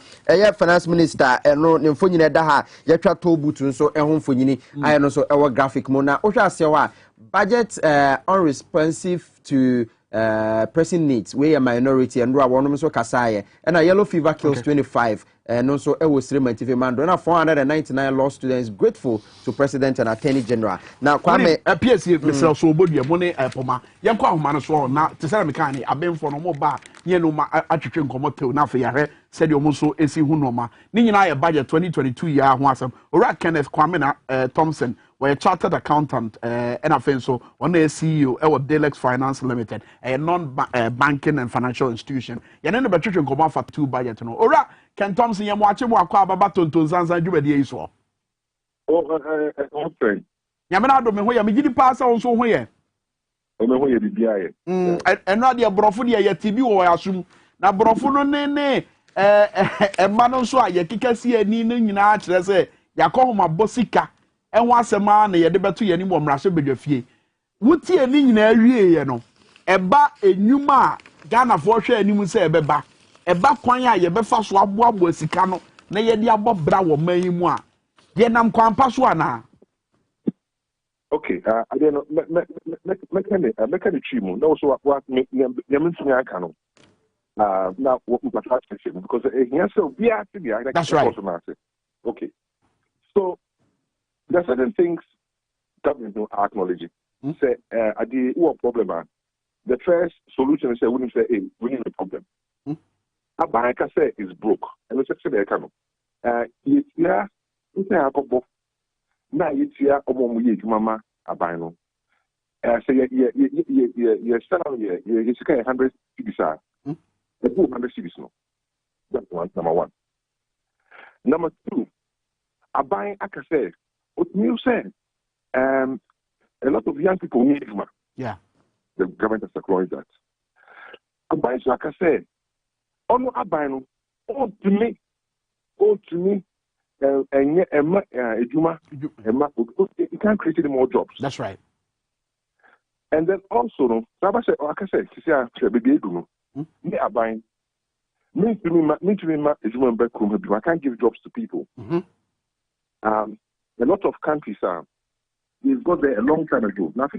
finance minister eno ne mfonyine da ha yetwa to butu nso ehon mfonyini aye no so ewo graphic mo na ohwa ase wa budget unresponsive to pressing needs we a minority and wa wonom so kasaye and a yellow fever kills 25 and also e was rementive mando na 499 law students grateful to president and attorney general now kwame PSC Mr. so obodua mo ne poma ye kwa ahoma no so na te say me kan ni abenfo no mo ba ye no ma atwetwe nkomotew na fa yare said omo so esi hu no ma ni nyina ye budget 2022 ya ho asem ora Kenneth Kwame na Thompson a chartered accountant and a so on a CEO of Delex Finance Limited, a non-banking and financial institution. You know, the church come for 2 budget. No, ora Ken Thompson, you watching what about to Zanza do the issue. Oh, okay. Yamana do me who you me pass on so where. Oh, me who you be and not the brofu dia ya TB or assume. Na brofu no ne man so ya kika si ani no nyina kire se yakọ ma bosika enwa asema na ye de beto ye ni mo mraso bedwafie wuti ani nyina awie ye no eba enwuma Ghana fo hwe animu se ebeba eba kwan a ye befa so aboabo asika no na ye de abobra wo man mu a ye nam kwan pa so ana. Okay, I don't know. Make the chimu. No, so what? Yaminsi aka no. Now what we because here so we are to be. That's right. Okay, so there are certain things government don't acknowledge it. Say, at the problem, the first solution is say we need to say, hey, we need a problem. A bank say is broke, and we say they can. It's here. We say a couple. Now it's here. Mama abano. Say you sell you say 100 cedis. The 200 cedis no. That's one. Number one. Number two. A bank I can say. What you say? A lot of young people need money. Yeah. The government has acknowledged that. A bank like I say. Ono abano. Oh to me. You can't create any more jobs. That's right. And then also, no, like I said, me abine. Me to me, I can't give jobs to people. A lot of countries they've got there a long time ago. Now,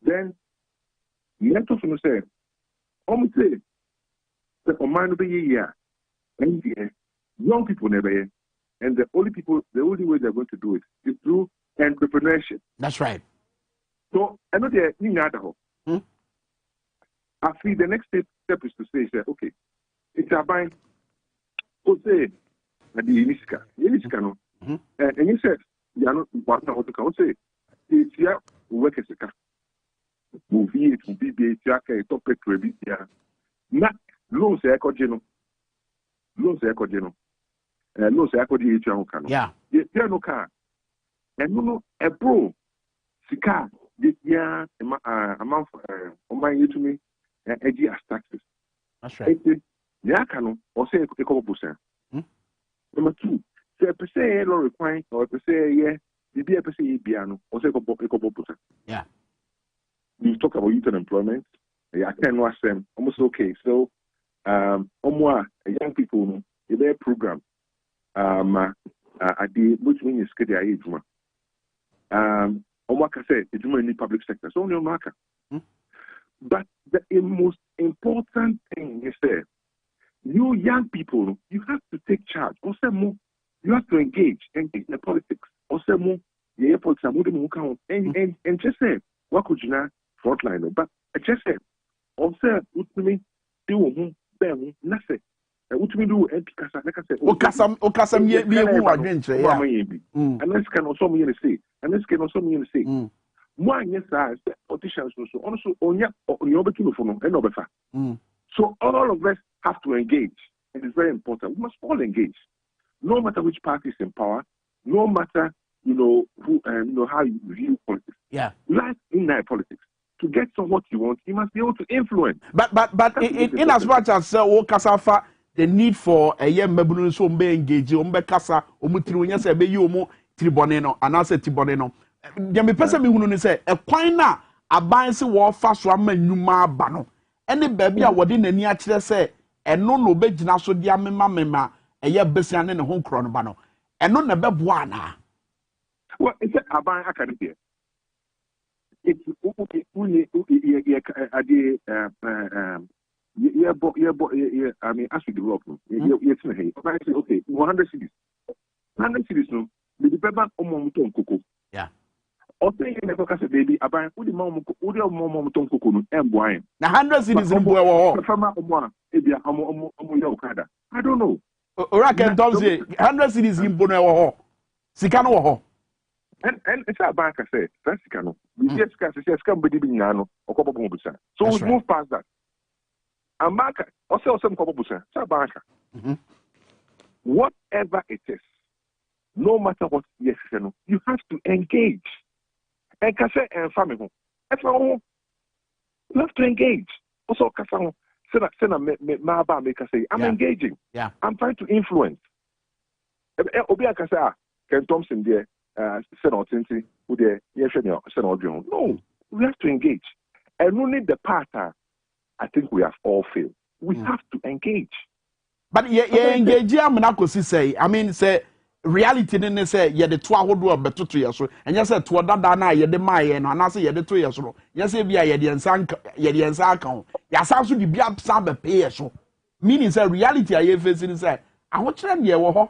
then you have to say, almost say, the command be here, and young people never here, and the only way they're going to do it is through entrepreneurship. That's right. So I know they're in other. I feel the next step is to say, okay, it's a buying. So say, the Yeniska no, and you said, you are not what to come say. It's here work as a car. Movie it will be the topic to be here. Not loans echo geno. Loans echo geno. Loans echo the yeah. You no car. And no a pro sika yeah amount on my to me and as taxes. That's right. Yeah, can or say a couple percent. Number two, say per se law requiring or per se yeah, the be a per se piano or say a couple percent. Yeah. We talk about youth unemployment. I can watch them almost okay. So young people in their program at the which means their age one. Like I said, it's in the public sector. It's only on market. But the most important thing is that you young people, you have to take charge. Also, you have to engage in the politics. Also, and just say, what could you know frontline. But I just said, also, ultimately, they will be nothing. Ultimately, do Kasa, like I said, Okasam, yeah. And this can also mean to say, and this can also mean to say, one, yes, politicians also on your and so all of us have to engage. It is very important. We must all engage, no matter which party is in power, no matter who how you view politics. Yeah, life in politics. To get some what you want, you must be able to influence. But in as much as Kasafa, the need for a young mebunu so be engage, kasa, omutiri say be you omo triboneno, and I say triboneno. Jami person me hunu say a quina aban se wo fa so ama nyuma ba no. Any baby a wodi nani a kire say eno no be gina so dia mema eye besia ne ho nkro no ba no. Eno na be boa na. Well, it's aban academy. It's okay. I mean, as we develop, okay, 100 cities. 100 cities, no, the dependent on Coco. Yeah. Also, you never catch a baby about who the mom cocoa and wine. Now, 100 cities in Boa. I don't know. Oracle Tomsey, 100 cities in Bono. Sikano. And it's a bank, I say, that's Sikano. We just come with the or Copabusa. So we move past that. A marker, also some Copabusa, Sabanka. Whatever it is, no matter what, yes, you have to engage. And Kase and family, you have to engage. Also, Kasano, Maba make us say, I'm engaging. Yeah. I'm trying to influence. Obia Kasa, Ken Thompson there, Senator Tinti, who there, yes, Senator. No, we have to engage. And only the part I think we have all failed. We have to engage. But engage, I'm not going to say, I mean, say, reality didn't say, yeah, the 2 hour do a better 2 years. And yes, to what that yeah, the my and I say, yeah, the 2 years. Yes, be a yedian account. Yes, also the be up some pay so. Meaning, say, reality I facing say, I want to yeah,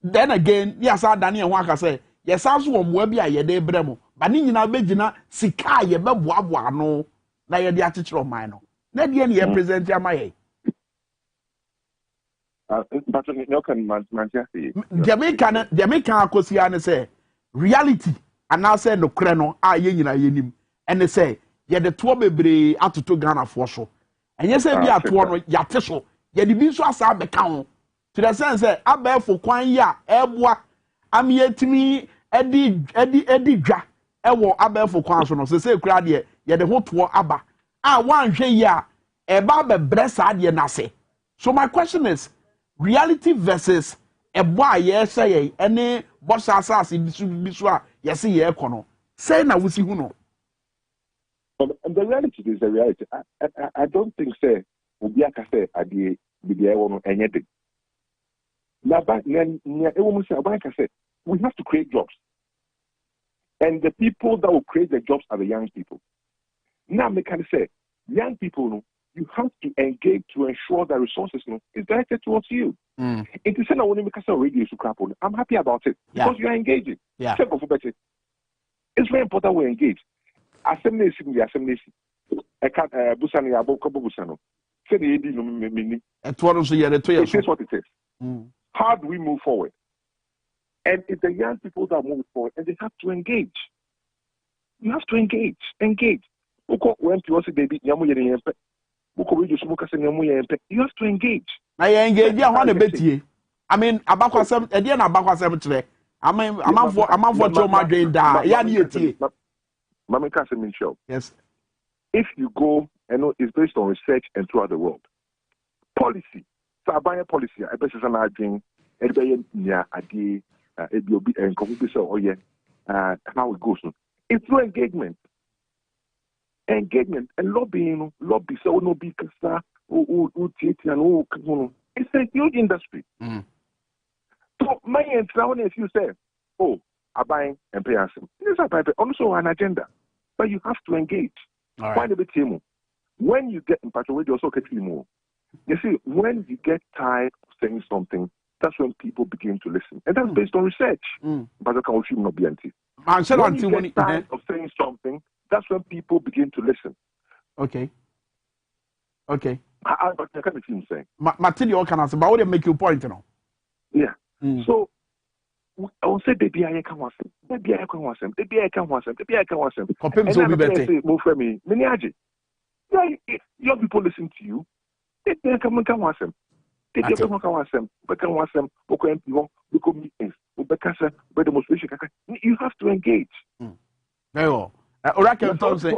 then again, yes, I Daniel Waka say, yes, also on Webby a yede bremo. But in our Begina, Sika, ye bebwa no, na ye the attitude of mine. Let the end present your my. But no can Jamaican Akosiana say reality and now say no creno a yenim and they say ye the 2 bebre out to Ghana for so and yes be at 2 yateso ye the bi so asa be kan to the sense say abefo kwan ya eboa am yetimi edi dwa ewo abefo kwan so no say kura de ye the ho to aba a wan hwe ya eba be bresa de na se. So my question is reality versus a boy, yes, say, any boss assassin, Biswa, yes, ye econo. Say now, we see who know. And the reality is the reality. I don't think, say, Ubiaka say, I did the anything. Now, but then, we have to create jobs. And the people that will create the jobs are the young people. Now, we can say, young people, you have to engage to ensure that resources is directed towards you. It is not only because radio is crap on. I'm happy about it because you are engaging. Yeah. It's very important we engage. Assembly, I can't Busani about Busano. Say the AD no meaning. It is what it is. How do we move forward? And it's the young people that move forward, and they have to engage. You have to engage. Engage. When people say baby, you have to engage. I engage. Yeah, one bet. I mean, abakwasem. Ediye na abakwasem today. I mean, I'm for Choma drain da. Yeah, niye. Mami Kasiebo show. Yes. If you go, it's based on research and throughout the world. Policy. So abaya policy. I bet it's an aging. Everybody near adi. Ebiobi and community so how it goes. It's through engagement. Engagement and lobbying, lobby so no be kasa it's a huge industry. So my if you say, oh, I buy and pay us. This is also an agenda. But you have to engage. Find a bit more. When you get in part with also get more. You see, when you get tired of saying something, that's when people begin to listen. And that's based on research. But I can not be anti. When you get tired of saying something, that's when people begin to listen. Okay. I can't be saying. Material can answer, but what make you point, you know? Yeah. So I will say baby I can want them. Baby I can want them. And then I say move for me. Young people listen to you. They can want them. They can want them. But can want them. Become meetings. You have to engage. Very well. Oracle Thompson.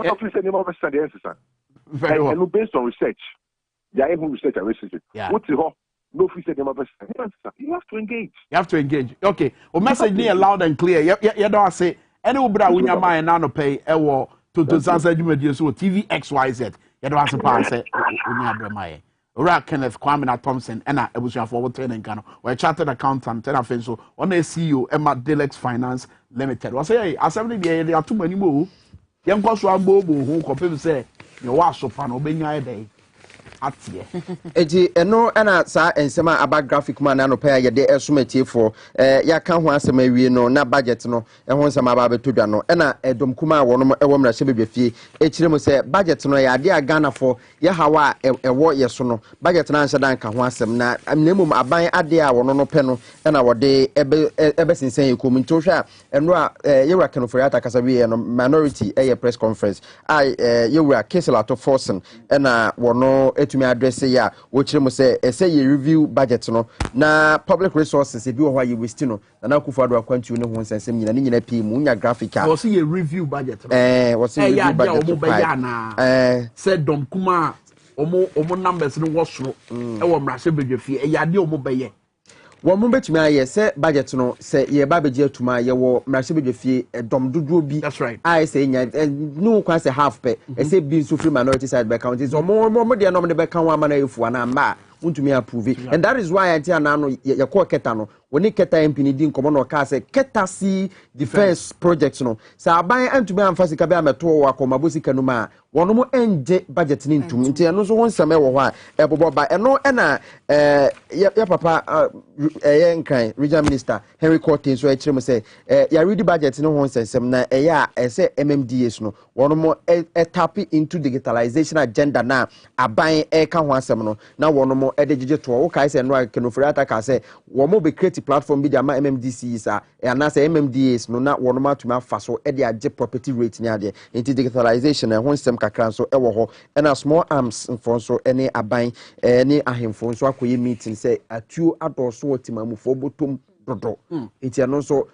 Very well. And based on research, research. What's the whole? No free said you have to engage. You have to engage. Okay. O message near loud and clear. You don't say any obra when your mind now no pay ewo to Zanza Jumedi so Tvxyz. You don't have to pass it when you have my Ora Kenneth Kwame Thompson and I was your forward training Ghana. We're chartered accountant and I so on a CEO Emma Delex Finance Limited. Was say assembly there are too many more. Young Coswa Bobo who compare say you was so fan obenya day. Eti eno ana sa ensema aba graphic man na no pa ye de esumeti for ya ka ho asema wie no na budget no e ho nsema aba betodwa no ena edom kuma wo no ewo mra hye bebefie ekire mu se budget no ya de Ghana for ya hawa ewo ye so no budget na anhye dan ka ho asem na nemum aban ade a wo no pe no ena wo de ebe sinsen ye komu ntosha eno a yewra kanofori atakasa wie no minority e press conference yewra Kesela to Forsen ena wo no me address ya wo kire mo say ye review budget no na public resources e bi wo hwa ye waste no na Akufo Addo akwantu ne ho nsensem nyina ne nyina pii mu nya graphic a wo say ye review budget no wo say review budget said dom kuma omo numbers no wo soro e wo mra se bedwafie e ya de omo beye wo mo betumi aye se budget no se ye ba beje atuma ye wo mrahye bedwafie dom dodo bi that's right I say nya no kwa se half pe e se bi so free minority side back count is mo de no me be kan wa ma na efu na ma untumi approve and that is why anti ana no ye ko keta no woni keta MP ni di nkomo no ka se keta si defense projects no sa aban antumi amfasi ka be ameto wo akoma bosika no ma wono mo enje budget ni ntum nti eno so wonsame wo hwa ebobo ba eno na ya papa ye nkran regional minister Henry Courtin so e kire mo se ya read budget no ho nsensem na ya se MMDAs no wono mo tap into digitalization agenda na aban ka ho asem no na wono mo edegege to wo kai se no Kenofori Ataka se wo mo be create platform bi dia ma MMDCs na se MMDAs no na wono ma tuma fa so e age property rate ni ade into digitalization ho nsem kakran so ewo ho na small arms for so any aban any ahemfo so akoye meeting say atuo adoso otimamufo botom dodo enti eno so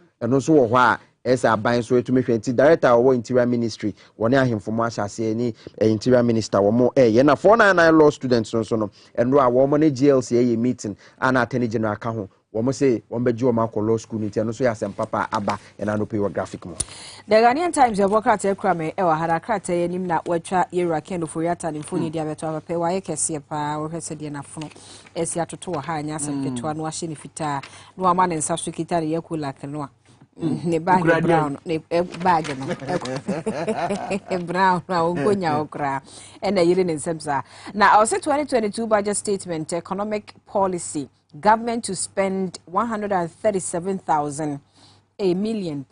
wo ho a esa aban so etumi hwenti director of interior ministry woni ahemfo mo ahyase ni interior minister wo mo ye na 499 law students so no eno a wo mo na GLC ye meeting ana attorney general ka ho wo mo say wo beji wo ma law school ni eno so ya sem papa aba ena no pay graphic mo The Ghanaian Times your worker te kra me e wa hada krata ye nim na watwa yewra Kenofori Ata ni mfoni dia beto papa wa ye kese pa wo hwese de na fono esi atoto wa ha anya asem keto no ahye ni fita no ama ne nsa so kita ye kula kenwa ne bag brown ne bag no brown na onkonya okra ena yire ne nsemsa na I was 2022 budget statement economic policy government to spend 137,000 million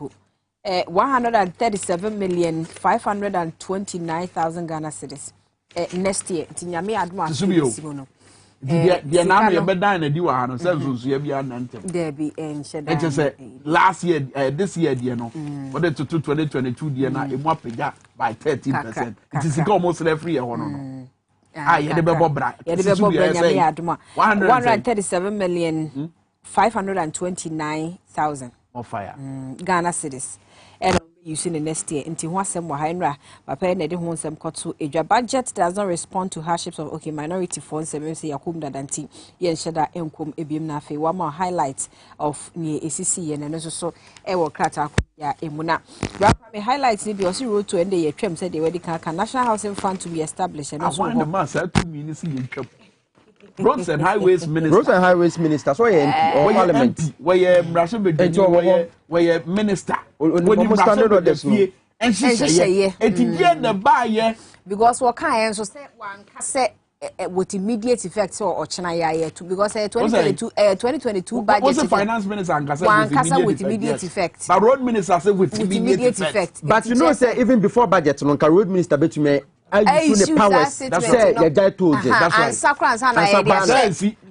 137,529,000 Ghana cedis next year tinyame admo asimo dia na me bedan na di wa ha no se nso ya bia na ntem there be ensheda it say last year this year dia no what the 2022 dia na emu apega by 13% it is almost every year ho no ye de bebo bra ye de bebo bra nyame admo 137,529,000 of fire Ghana cedis and you see the next year into one sem wahainra papa na de ho sem koto edwa budget does not respond to hardships of okay minority funds sem say yakum dadanti ye nsheda enkom ebiem na afi one more highlights of ni ACC ye na no so e wo krata ya emuna me highlights ni bi osi road to ende ye twem say the wedi kan national housing fund to be established and also the man say 2 minutes ye twem Roads and Highways Minister. Roads and Highways Minister. So ye MP or Parliament. Where ye Mrashe Bedini, where ye Minister. When you Mrashe Bedini, and she say, "Eti ye the buy ye." Because what kind so say one say with immediate effect or China year too because 2022 budget. What's the finance minister and with immediate effect? But road minister said with immediate effect. But you know, say even before budget, no, road minister bet me. I use the powers. That's right. You just told you. That's right. And Sakra and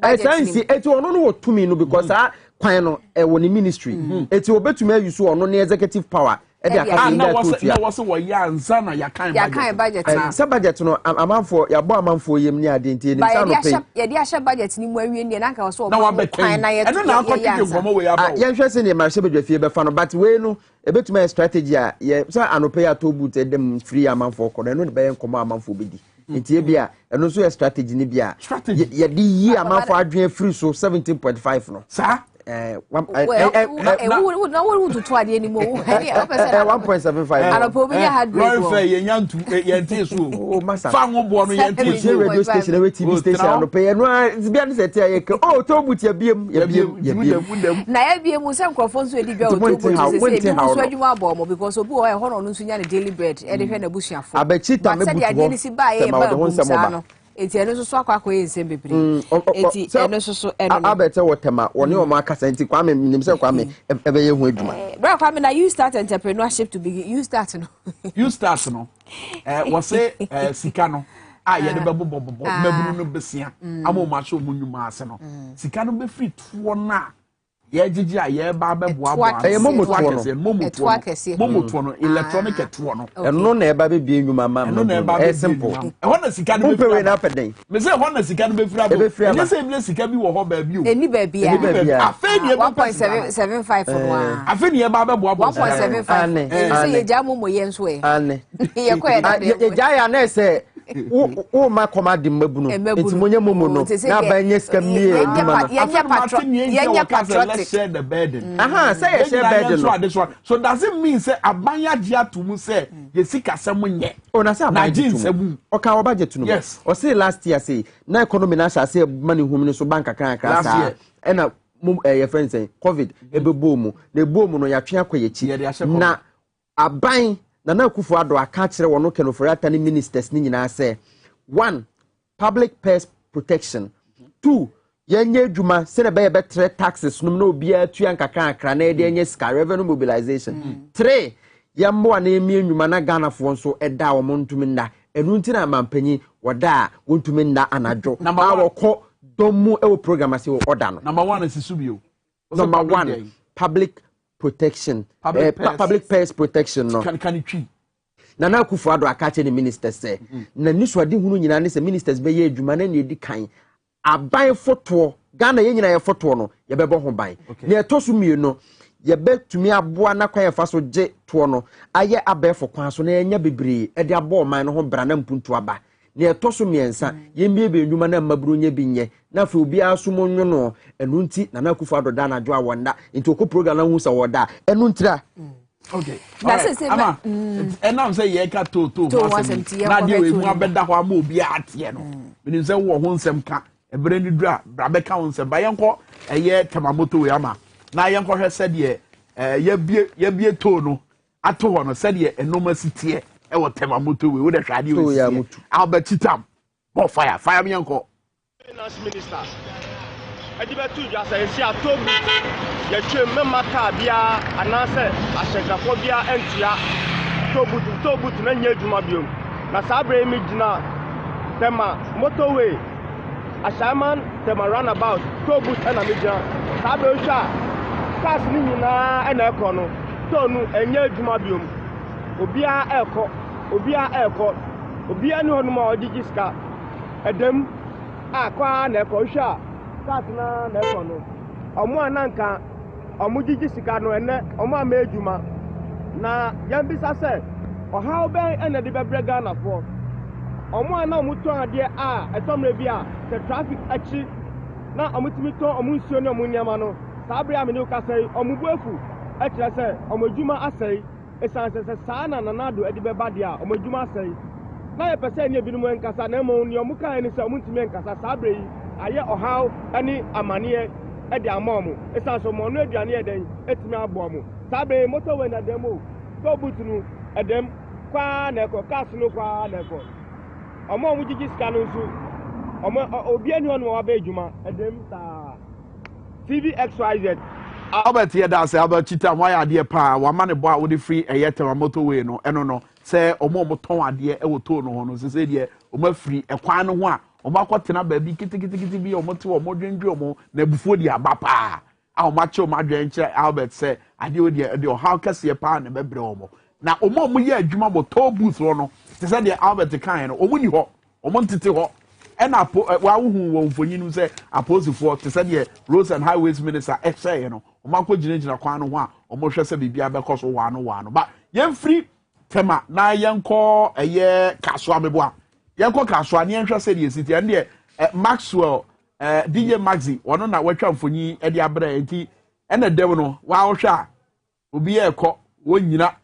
I say it will not to me no because I kwano woni ministry. It will bet to me use on no executive power. No was what ya nzana ya kan budget. Some budget no am for ya bo am for yem ni ade nti ni sa no pay. Ya dia sha budget ni mu awie ni na nka so na wa be kan na ye. Eno na akọ kike gomo we ya ba. Ya hwe se ni ma hye bedwafie be fa no but we no e betuma strategy a ye so anope ya to boot edem free am for ko no be enkomo am for bedi. Nti e bia eno so strategy ni bia. Ye di yi am for adwen free so 17.5 no. Sa what to try the anymore? 1.75. And probably had radio station, TV station, and pay. It's beyond the oh, talk with your beam. Naibia Musam Crawford, so you are bomb because of boy, on daily bread, and a bush. I bet you, I didn't see by a eti eno so akwa ese bebre eti eno so eno abete wotema woni o makasa enti kwa me nim se kwa me ebe ye hu adwuma bra kwa me na you start entrepreneurship to begin you start no we say sika no ye de bebo mabunu no besia amo ma so munwuma ase no sika no be free to na ye gigi a ye ba bebo abo momoto no electronic eto no eno na eba be bi enwuma ma simple ho na sika no be na peden me say ho na sika no be free abo ye say bi sika bi wo ho ba bi o eni ba bia afa ni e 1.75 no afa ni e ba bebo abo 1.75 say ye jamu mo ye nso e ye ko ye jaya na say o ma komadi mabunu enti monye momo no na ba nye skam nie eduma yenya patriotic share the burden say you share burden so does it mean say abanya dia to mu say ye sika sem nye na say abanya o ka budget no yes o say last year say na economy na say money hum ni so bank kan kan sa and your friend say covid ebebo mu na ebo no ya twe akoyechi na aban Nana Akufo-Addo aka kire wono kenoforiata ni ministers ni nyina say 1 public purse protection 2 yenye adwuma se na be betre taxes num na obi atu ankaka akra na ede yenye scar revenue mobilization 3 yambo na emi adwuma na Ghana fo nso eda wo montumi nda enu nti na mampanyi woda wontumi nda anadwo awoko domu e program ase wo order no number 1 is subio number 1 public protection public purse protection no can twi Nana Akufo-Addo akache ni minister say na niswade hunu nyina ne say ministers be ye adwuma na edi kan aban foto Ghana ye nyina ye foto no ye bebo ho ban na etosu mieno ye betumi aboa na kwan ye fa so je to no aye abefo kwan so na enya bebre e de abo man no ho bra na mpuntu aba na etosu miensa ye mbie be adwuma na maburu nya binye na fa obi asomo nwono enu nti Nana Akufo-Addo da na jo awonda nti okọ program na hu sa woda enu ntira okay ama and now say ye ka to na de we mu abeda ho ama obi atie no menim say wo ho nsem ka ebere ni dura bra be ka ho nsem ba yenko eye temamoto we ama na yenko hwe se de ye bie to no ato ho no se de enoma sitie e wo temamoto we wo de hwade we Albert Chitam more fire me yenko finance minister Adibetu jasa esi atobi ye twe mema ka bia anase ahyegafo bia entia tobutu na nya adwuma biom na sabre mi gina tema motorway ashaman tema runabout tobutu na mi gina sabre hwa cars ni nyina na ekọ no tonu enya adwuma biom obia ekọ obia ni honu ma odigi ska edem akwa na ekọ hwa Katna na ekono omo ananka omo gigi sika no ene omo ama adwuma na yambisa se ohaw ben ene de bebre Ghana fo omo ana omo to ade a etomre bi a the traffic achi na omo timi to omo nsuo ne omo nyama no sabre amene o kasai omo buafu akira se omo adwuma asai esan se saa na nanado ede beba de a omo adwuma asai na ye pese ne binumu enkasa na emo ne omo kan ni se omo ntimi enkasa sabre yi aye ohaw ani amanie e de amomo esa so mo no aduane eden etimi abomo sabe motorway na demo to butunu edem kwa na eko kas no kwa na eko omo mu gigi ska no nsu Obiani on Wabejuma, and them Tvxyz. Albert here does Albert Chita, why are dear pa, one man about with the free a yet a motorway no, and no, say, or more ton idea, a woton on, so say, dear, or free, a quine one, or Macotina baby, kitty be or motor or modern dromo, ne before the abapa. Our macho madre Albert say, I do the how Kasiebo pan and bebromo. Now, o more year, Juma, toll booth, no, to say the Albert the kind, or when you hot, or wanted to hot. And I put who for you say, I pose for to say, yeah, roads and highways minister, say, you know, or Marco Generation Quano one, or Moshe Sabia because of 101. But young free tema, na young call a year Casua Mebois. Young call Casua, Nian said, yes, it and there, Maxwell, DJ Maxi, or not what for ye, Eddie Abre, and a devil, wow, sha, will be a call, when you not.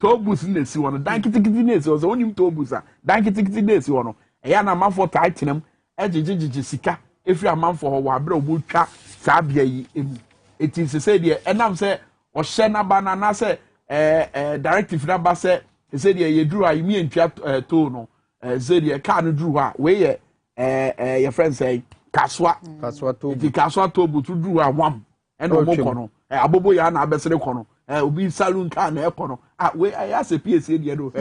Tobus in this one, Danky Tickets was only Tobusa, Danky Tickets one. Eya na man for tighten ejiji sika if you a man for wa bro bu twa sabia yi emu it is say there enam say o hye na ba na say directive na ba say say there ye duru ayi mi entwa to no say there car no duru ha we ye your friend say kaswa to bu to duru awam and o mo kono abobo ya na abesere kono obi saloon car na ekono we I say PSA there no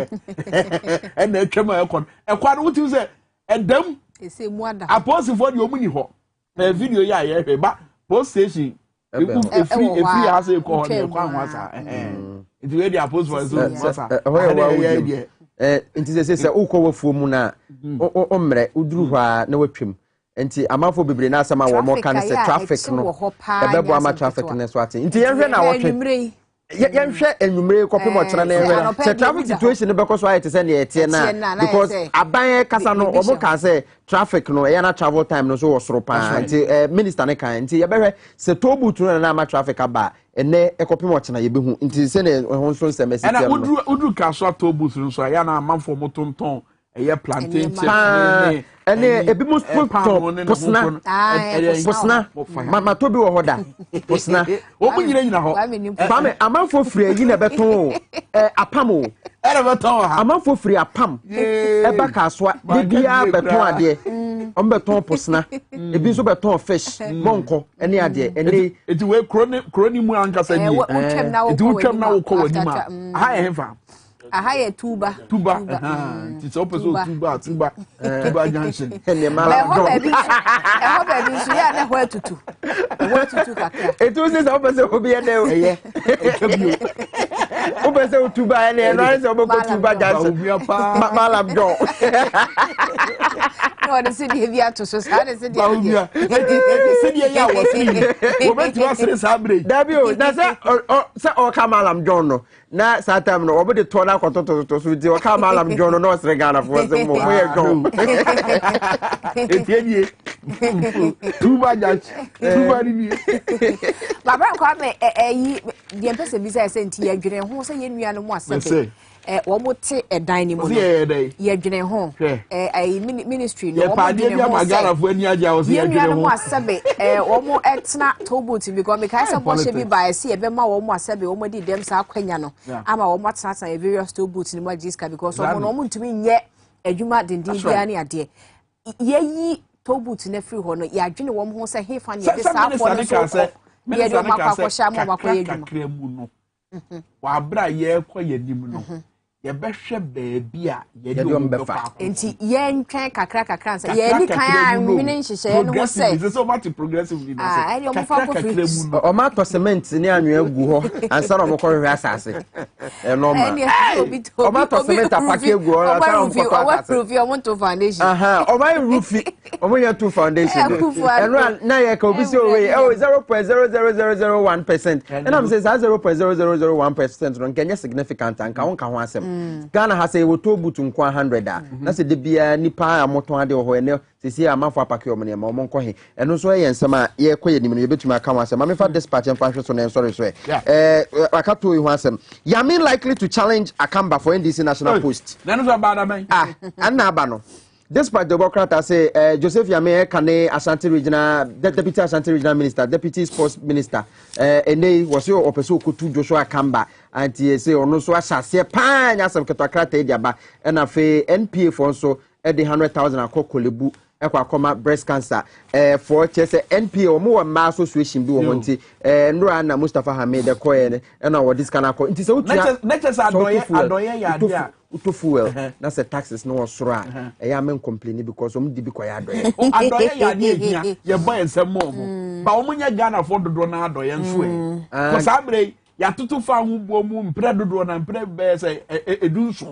and na twema ekon ekwa no wuti say edam ese muada apostle for the omuni ho na video ya ye ba post station free house e ko na kwa nwasa it we the apostle for so nwasa nti say ukọ wafuo mu na o mre uduru ho a na watwem nti amafo bebre na asama wo mo kan say traffic no ebebo ama traffic ne so ate nti yenhwe na wotwe yenhwe enwumre kopem ochira na enwe say traffic situation be koso ayete say na yete na because aban kasa no omo ka say traffic no e na travel time no so wosoro pa nti minister ne kan nti yebehwe say tobutu na ama traffic aba ene ekopem ochina yebehu nti say na ho so nsem esi na udu kaso tobutu no so ya na amafo motonton eye plantain chips ene ebi mo posna mama to bi wo hoda posna o mu nyina ho fame amanfo free yi na beton apam o era beton ha amanfo free apam eba kasoa de bia beton ade o beton posna ebi so beton fish monko ene ade ene eti we kroni mu ankasa ni eti utwem na wo ko wani ma ha e hemfa aha ye tuba it's opposite tuba junction ene mala baby so ya na ho tutu kakra etu se opposite obi ene o ye opposite tuba ene no se oboko tuba junction mala bdo no de se die via to so sa de se die via se die ya wo free wo betu asere sabre dabi o na se o kamala bdo no na satam no obo de to na kototo so di o kamala bdo no no sere Ghana for se mo ye go etienie tuba junction tuba ni baba kwa me yi die pese bi say nti ye dwene ho se ye nua no mo asebe wo mo te edan ni mo ye dwene ho ministry no wo mo dwene ho magara fo ani aja wo se ye dwene ho mo asebe wo mo etna tobuti because me kai se bo she bi ba se ye be ma wo mo asebe wo mo di dem sa kwanya no ama wo mo atna various tobuti ni mo jiska because wo no mo ntumi nye adwuma dindin bia ne ade ye yi tobuti na free ho no ya dwene wo mo ho se he fa ne be sa afo no so ye do makwa sha mo makwa ye adwuma wa bra ye kwa ye nim no ye behwe baabi a ye de o befa enti ye ntwen kakra nsa ye ni kan a nwene nhihye no ho se so much progressive na se ah yo fa ko free o ma to cement ni anwe agu ho ansa na mo ko hwe asase e normal o ma to cement apake agu ho ansa na mo ko asase o wa proof o foundation o ma roofi o mo ya two foundation eno na ye ka obi se o we 0.00001% and am say 0.0001% no nkenya significant anka won ka ho asem Ghana has a wotobutu nkwa 100 na se de bia nipa amoton ade ho ene sisi amafo apake omne ma omo nkɔ he eno so ye nsema ye kɔye nim no yebetumi aka ho asem ma me fa dispatch en fa hwe so na sorry so akato yi ho asem Yamin likely to challenge Akamba for NDC national post na no so bada man anna aba no despite the Democrat say Joseph Yame Kane Ashanti Regional Deputy Ashanti Regional Minister, Deputy Sports Minister, ene was your opeso kutu Joshua Akamba and he say ono so asase pan asem ketokra te diaba na fe NPA for so e de 100,000 akokolebu ekwa breast cancer for chese NPA omo wa ma association bi wo monti Nura na Mustafa Hamid de koye e na wo this kana ko nti se utua next adoye ya dia to fuel na se taxes no soro a e ya men complain because om di bi koye adoye adoye ya dia hia ye boy ensem mo ba omunya Ghana for dodo na adoye nso e ko sabre ya tutu fa hu bo mu mpre dodo na mpre be se edunso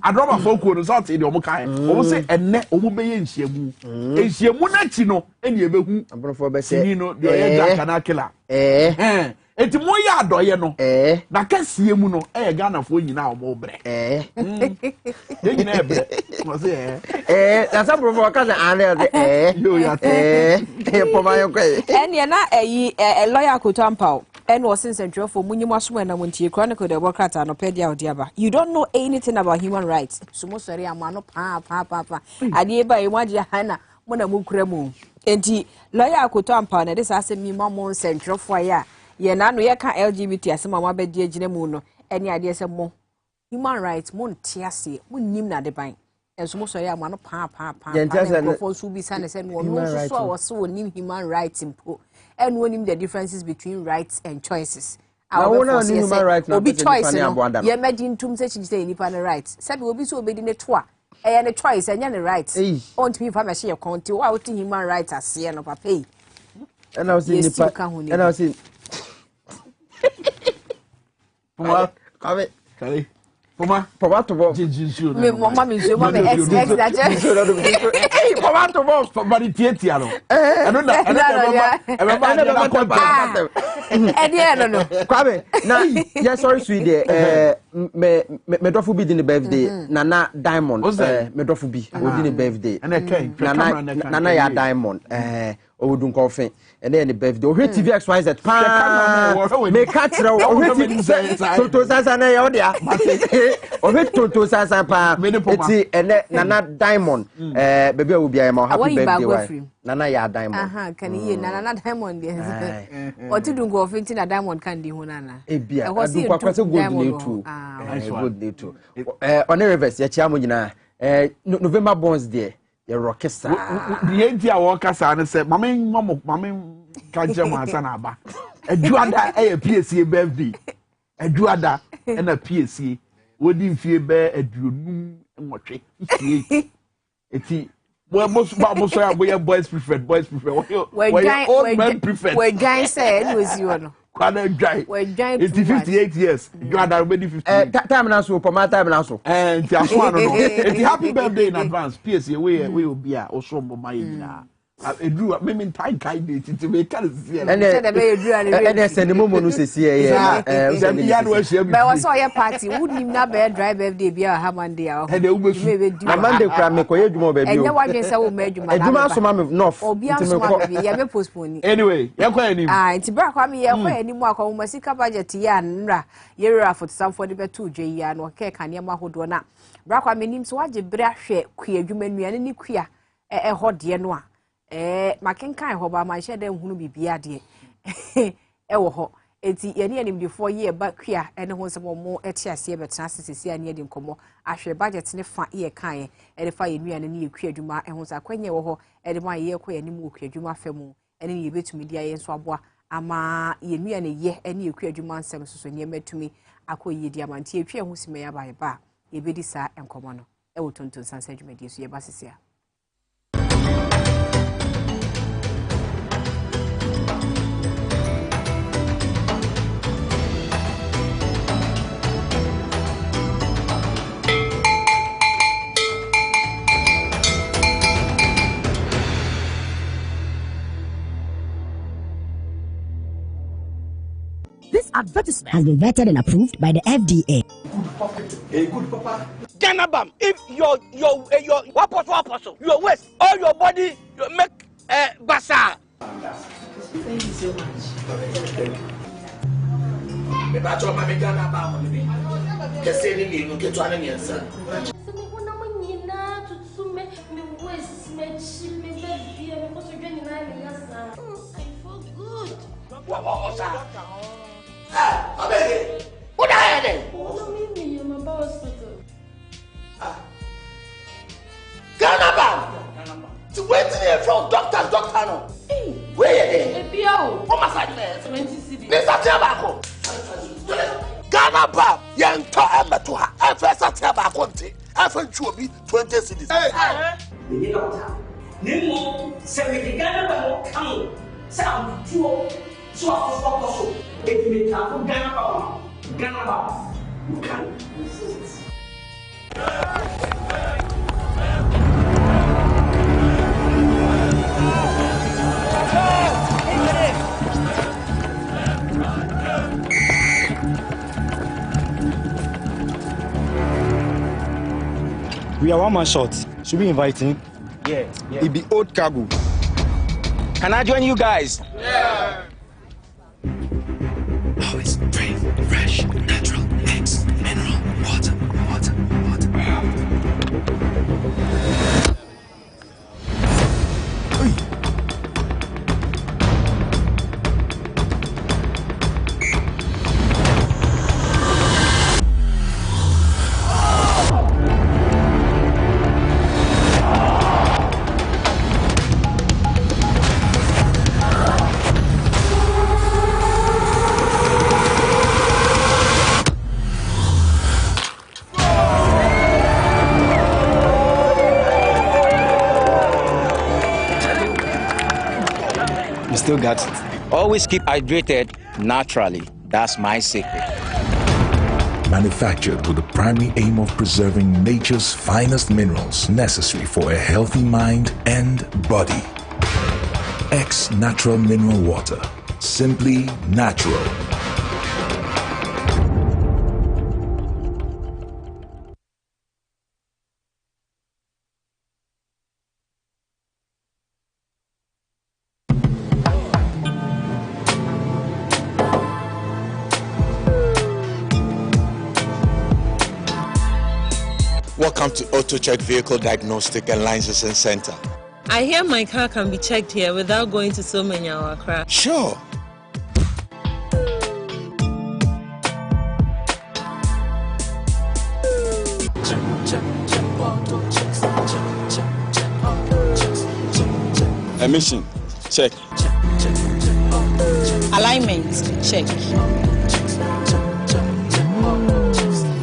adroma fo result e de omo kan omo se enne omo be ye nhyiamu na chi no e ne ebehu abrofo be se ni no de ye Jack na killer enti mo ya adoye no na kasie mu no e Ghana fo nyina omo bre de nyina e bre mo se na sa brofo ka se ane yo ya po ma yo ko ene na lawyer Kotampao and was in Central for Munimasuma and Monty Chronicle the Democrat and Opedia Diaba. You don't know anything about human rights. So most sorry, I'm no papa. I did by one Hannah, Mona Mukremu. And the lawyer Kotampa, and this asked me, Mamma Central for ya. Ye nano ya can LGBT as my bed dear Ginemuno. Any ideas of more human rights, Montiasi, Munimna de Bank. And so most sorry, I'm no papa. For Subi San and one so name human rights in po. And knowing the differences between rights and choices. I want to human rights now. Be choice, you imagine two such say independent rights. Sabi will be so obedient a twa. And a choice and any rights. On to me from a share county. Why would human rights are see and pay? And I was in the and I was in. Come Poma to vote. Me mama me so mama ex that. Hey, Poma to vote for body theater. I don't know. Kwabe, na yeah sorry sweet there. Me dofu bi the birthday. Nana Diamond. Me dofu bi odi the birthday. Nana ya Diamond. Odun kofen. And then the birthday. Oh, Tvxyz. Me catch now. Oh, Toto Sasa na ya odia. Oh, Toto Sasa pa. Eti ene Nana Diamond. Baby will be my happy birthday. Nana ya Diamond. Can you Nana Diamond? Or to do go off na Diamond can di honana. Ebia. Adu kwa kwase good day too. Good day too. On the reverse, ya chiamu nyina. November bonds there. Your rockesa. The entire worker son said, Mammy, can't jam my son aba. A Juada a PSC birthday. A Juada and a PSC. Wouldn't fear bear a June and watch it. It's well, most boys prefer. Old men prefer. Where Guy said was you. It's 58 years. You are already 58. Time now, so for my time now, so. And it's happy birthday in advance. PSA, we will be also my. I drew up me time kind to make and then send the moment to see here. But I saw your party. Wouldn't not bear drive birthday be a Monday. And they will be Monday cram me for you more baby. And no one can say, oh, Major, my north or beyond postpone. Anyway, you're quite it's back on me anymore. Masika budget yan, you're for some for the 2J and or cake and Yamahodona. Brack, I mean, so what the brush queer human me and queer a hot dear noir. Makenkan hoba ma hye dem hunu bibia de wo ho enti ye ne anim before year back here ene ho nsem mo etiase betena sisi ani edi nkomo ahwe budget ne fa ye kan e fa ye nua ne ye kua adwuma e ho sa kwanye wo ho e de ma ye kɔ ye nim kua adwuma fa mu ene ne ye betumi dia ye nso aboa ama ye nua ne ye ene ye kua adwuma nsem soso ne matumi akɔ ye dia ma nti etwe ho sime ya ba ye ba ye bedi sa enkomo no e wo tonton sansa adwumadi so ye ba sisia. This advertisement has been vetted and approved by the FDA. Good papa. Ganabam, if your what apostle, your waist, all your body, you make bazaar. Thank you so much. Me ba cho mami Ganabam ni. Kese ni li no ke to anan yansa. What are you? I'm about hospital. Ganabam. So when Naba, Yanto Amatua, and first at Tabaconte, after Chubi, 20 cities. Nemo, 70 Ghana, come, sound two, so also, if you make a Ghana, you can. We are one man short. Should we invite him? Yeah. It be old cargo. Can I join you guys? Yeah. Always drink fresh, natural eggs, mineral water. Still got it. Always keep hydrated naturally. That's my secret. Manufactured with the primary aim of preserving nature's finest minerals necessary for a healthy mind and body. X Natural Mineral Water. Simply natural. Welcome to AutoCheck Vehicle Diagnostic and Licensing Center. I hear my car can be checked here without going to so many Accra. Sure. Emission, check. Alignment, check.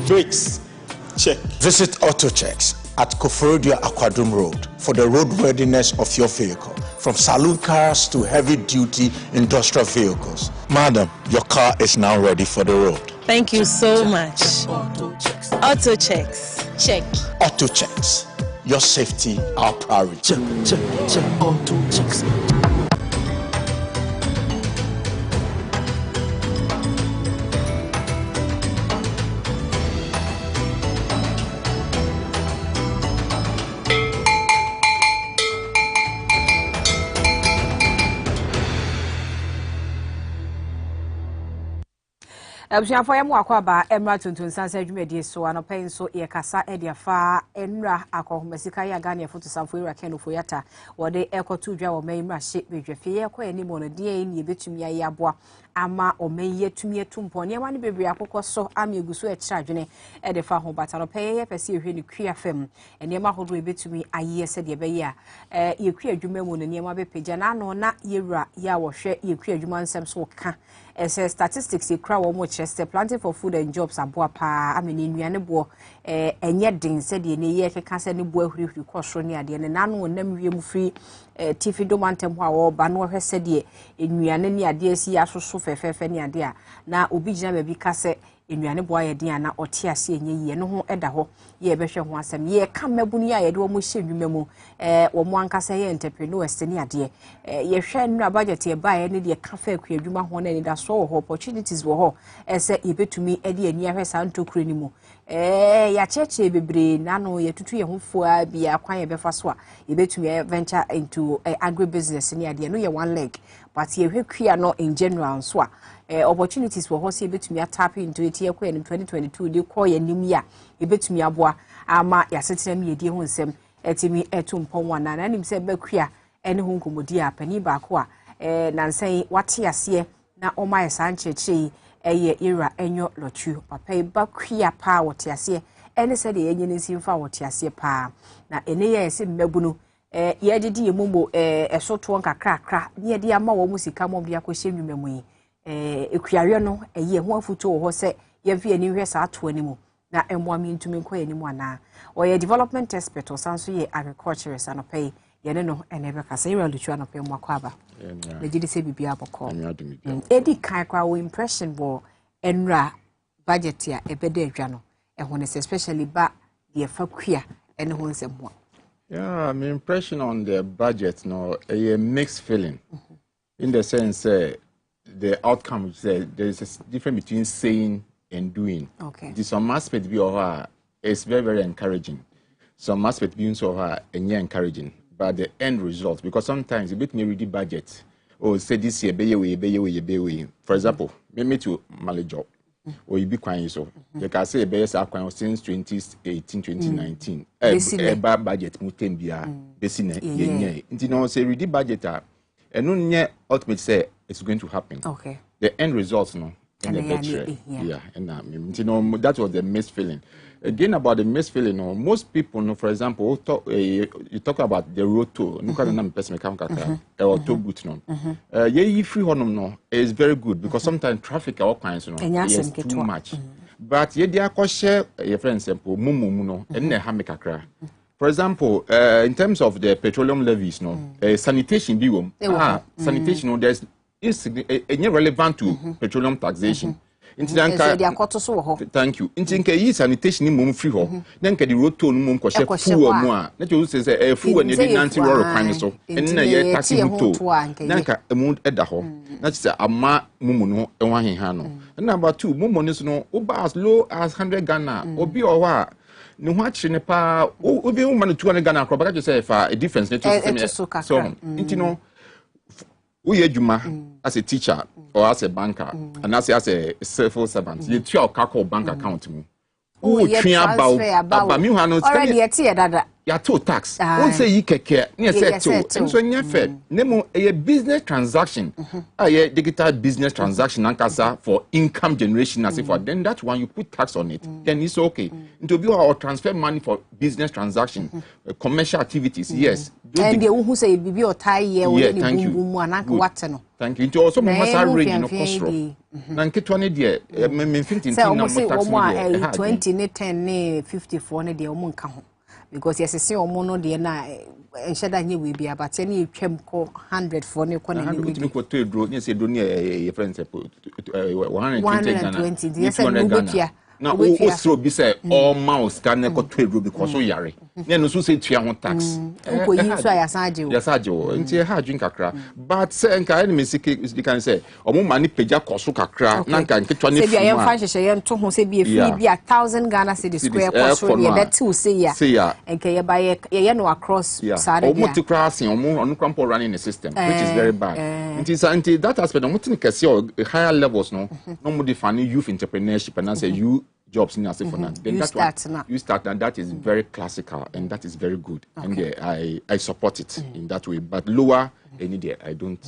Brakes, check. Visit AutoChecks at Koforodia Aquadum Road for the roadworthiness of your vehicle, from saloon cars to heavy-duty industrial vehicles. Madam, your car is now ready for the road. Thank you so much. AutoChecks, check. AutoChecks, your safety, our priority. Check, AutoChecks. Abusuafo ya mu akwaba emra tuntun sansa dwumedi so anopen so ye kasa ediafa enra akohomesika ya Ghana foto sanfo ira kenofo yata wode ekotu dwa wo memra hye bedwefie ye kwa ani mo no de ni betumi ayi aboa ama omeye tumi etumpo ne ma ne bebre akokọ so ama eguso e kira dwene e de fa ho bata no peye ye pese ehwe ne kua fam ene ma hodo ebetumi ayi ese de be ya ye kua adwuma mu ne ma be pagya na no na yewura ya wo hwe ye kua adwuma nsem so ka ese statistics ye kra wo mo cheste planting for food and jobs aboa pa amene nuane bo enye den se de ne ye keka se ne bo ahurihuri kosoro ne ade ne nanu onam wiem free tifi domantem ho a wo ba no hwe se de enuane ne ade asi asoso fefefe ne ade a na obi gina ba bi ka se enuane bo aye den ana ote ase enye yie no ho eda ho ye behwe ho asem ye ka mabunu ya ye de wo mo hye dwuma mu wo mo ankasa ye entrepreneurs ne ade ye hwe nura budget ye ba ye ne de ka fa akua dwuma ho na ne da so ho opportunities wo ho ese ye betumi ede ani ahwe sa ntokure ni mu ya cheche bebre na no ye tutu ye ho foa bi akwan ye befa so a ye betumi venture into agribusiness ne ade no ye one leg but ye hwekua no in general so a opportunities wo ho se betumi tap into it ye kwa in 2022 de call ye nim ya ye betumi aboa ama ya setena mi ye ho nsem etimi etumpon wana na nim se bakua ene ho nkomodi a pani ba ko a nansan wate ase na oma ye sancheche eye era enyo lochu papa bakua pa wote ase ene se de ye nyene simfa wote ase pa na ene ye se mmabunu ye didi ye mumo esoto nkakrakra ye de ama wo musika mom de akohye nwumemu yi ekuawe no eye ho afuto wo ho se yɛmfi ani hwɛ saa to animu na ɛmmoa me ntumi nkɔ animu anaa ɔyɛ development expert ɔsan so yɛ agriculturist anɔpɛ yɛne no ɛna ɛbɛkasa yɛwɛ lutu anɔpɛ mu akɔ aba megye de sɛ biribi abɔkɔ ɛdi kan koraa wɔ impression wɔ ɛnura budget a ɛbɛda adwa no ɛho ne sɛ especially ba deɛ fa kua ɛne ho nsɛm ho. Yeah, my impression on the budget, no, a mixed feeling, in the sense the outcome. There is a difference between saying and doing. Okay. Some aspect be of is very, very encouraging. Some aspect being so encouraging, but the end result, because sometimes a bit me read the budget or say this year be away. For example, me to my job. Or you be quiet so. You can say best acquaint since 2018, 2019. Bad budget mutembia besine yenye. Inti no say ready budget and no ultimate say it's going to happen. Okay. The end results no. Yeah, and that was the mixed feeling. Again about the mixed feeling, no, most people know, for example, you talk about the road toll. No, or toll booth, no. Yeah, free honum no is very good because sometimes traffic all kinds, is too much. But yeah, they are share your friend simple mumu no and ne hamikakra. For example, in terms of the petroleum levies, no, sanitation biwom. Sanitation, no, there's is relevant to petroleum taxation. Thank you. In sanitation mum free ho. Then the road toll mum ko chef full more. Let you say a full and the nanti roll kind so. And na ye taxi to. Nanka a moon at the home. That's a ma mumuno and one hano. And number two, mumon no oba as low as 100 Ghana or be or what. No watch in a pa o be woman 200 Ghana crop. I just say a difference. So, intino. We Juma as a teacher or as a banker and as a civil servant. You tell Kako bank account. Oh, about me, already a tear that you told tax. Won't say you care near set to. And so, near fed. Nemo a business transaction, a digital business transaction, Ankasa for income generation as if then that one you put tax on it, then it's okay. To be or transfer money for business transaction, commercial activities, yes. And the who say be or tie yeah, thank you. Thank you. Into also must read no cost. Nanketwane dear, me 15 tax 20 10 54 ne de omo nka ho because yes say omo no de na ensheda nye we bia but any twem ko 100 for ne ko na ni we ko to edro ne say edro ne friends 120 yes no na o throw be say all mouse can ne ko to edro because so yare ne no so say tua ho tax ko yi so ya saje nti ha drink kakra but say nka any mistake is can say omo mani peja koso kakra na nka nketwa ne fu say bia fa hyehyɛ ye nto ho say bia free bia 1000 Ghana cedi square koso ye that will say ya nka ye ba ye no across sare bia omo ti kra asen omo onu krampo running the system which is very bad nti that aspect omo tin kase higher levels no mo define youth entrepreneurship and say you jobs in as for now. Then you start and that is very classical and that is very good. Okay. And I support it in that way. But lower any day I don't.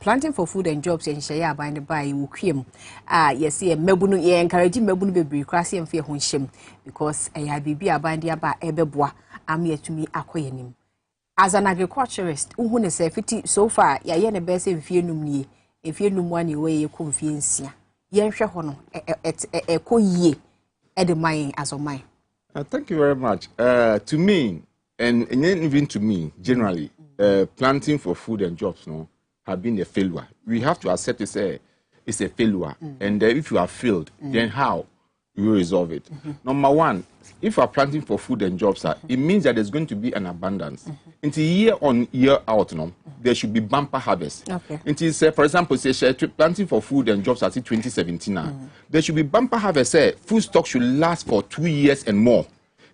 Planting for food and jobs and share by the by you yes, mebunu ye encourage mebunu be crassi and fear hon because I be abandia ba ebeboa am here to me akoyenim. As an agriculturist, who say so far, ya yen a best if you num if you num one way you confiance. Yenhwe ho no ekoyie edemai as of mine. Thank you very much. To me and even to me generally planting for food and jobs no have been a failure. We have to accept it's a failure and if you have failed then how you resolve it. Number one, if you are planting for food and jobs, it means that there's going to be an abundance. Into year on year out, no, there should be bumper harvest. Okay. Into for example, say planting for food and jobs as 2017 there should be bumper harvest. Food stock should last for 2 years and more.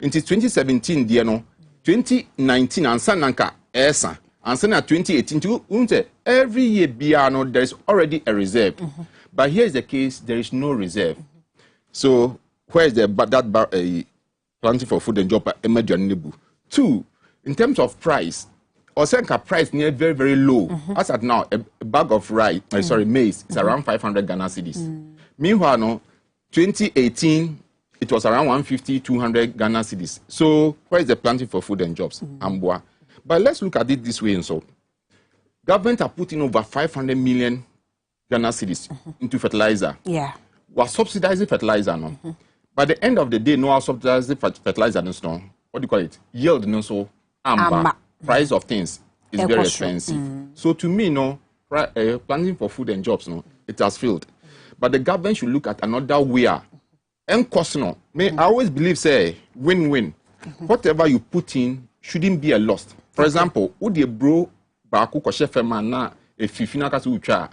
Into 2017, there no 2019 and Sananka Esa and Sana 2018 every year biano there is already a reserve. But here is the case, there is no reserve. So where is that planting for food and job emergency? Two, in terms of price, Osenka price near very, very low. As at now, a bag of maize is around 500 Ghana cedis. Meanwhile, no, 2018, it was around 150, 200 Ghana cedis. So where is the planting for food and jobs? Amboa. But let's look at it this way and so. Government are putting over 500 million Ghana cedis into fertilizer. Yeah. We're subsidizing fertilizer, no. By the end of the day, no, our subsidizing fertilizer, no. What do you call it? Yield, no, so amber. Price of things is very expensive. So to me, no, planning for food and jobs, no, it has failed. But the government should look at another way. And cost, no. I always believe, say, win-win. Whatever you put in shouldn't be a loss. For example, would you bro baako koshe fema na efifina kaso ucha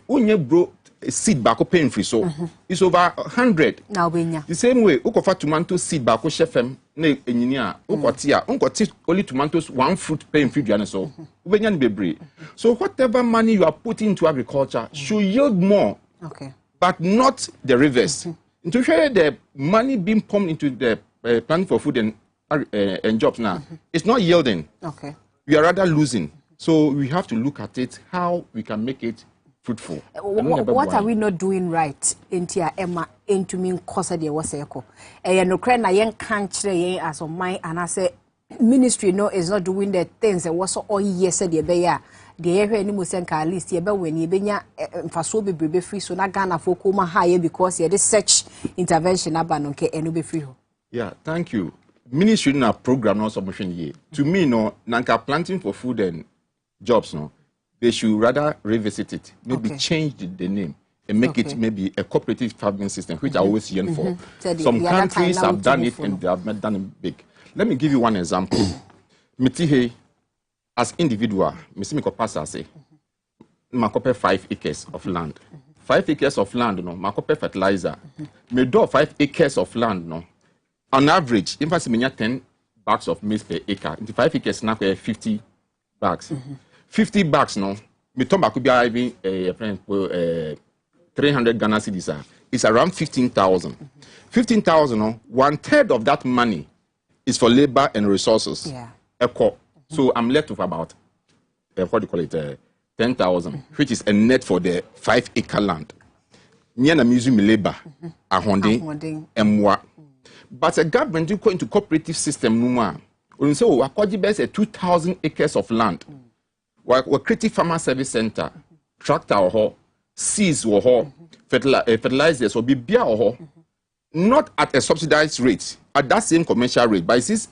unye bro seed baako pain free so it's over 100 now benya the same way ukofa tomato seed baako shefem na enyinia ukotia unkoti only tomatoes one fruit pain free duane so ubenya ni bebre. So whatever money you are putting into agriculture should yield more, but not the reverse. To show the money being pumped into the planning for food and jobs now, it's not yielding. We are rather losing. So we have to look at it, how we can make it fruitful. What are we not doing right into Emma into me cause the waseko? No crane I can't as of mine and I say ministry no is not doing the things that was all years said the bear. The area any musenka at least ye be when ye benya faso be free so na Ghana for come higher because ye this search intervention abanonke enu be free. Yeah, thank you. Ministry na program no submission ye. To me no nanka planting for food and jobs no. They should rather revisit it. Maybe change the name and make it maybe a cooperative farming system, which I always yearn for. Some countries have done it and they have not done it big. Let me give you one example. Mitihe, as individual, Missimi Kopasa say, Makope 5 acres of land. 5 acres of land, no, Makope fertilizer. Me do 5 acres of land, no. On average, if I see 10 bags of maize per acre, into 5 acres now 50 bags. 50 bags, no. Me talk about could be having 300 Ghana cedis. It's around 15,000. 15,000, no. 1/3 of that money is for labor and resources. Yeah. So I'm left with about 10,000, which is a net for the 5 acre land. Niana museum labor, ahonding, and moi. But the government do go into cooperative system no. When say we acquire best 2,000 acres of land. We creative farmer service center, tractor or seeds or fertilizers or bibia or not at a subsidized rate, at that same commercial rate, but this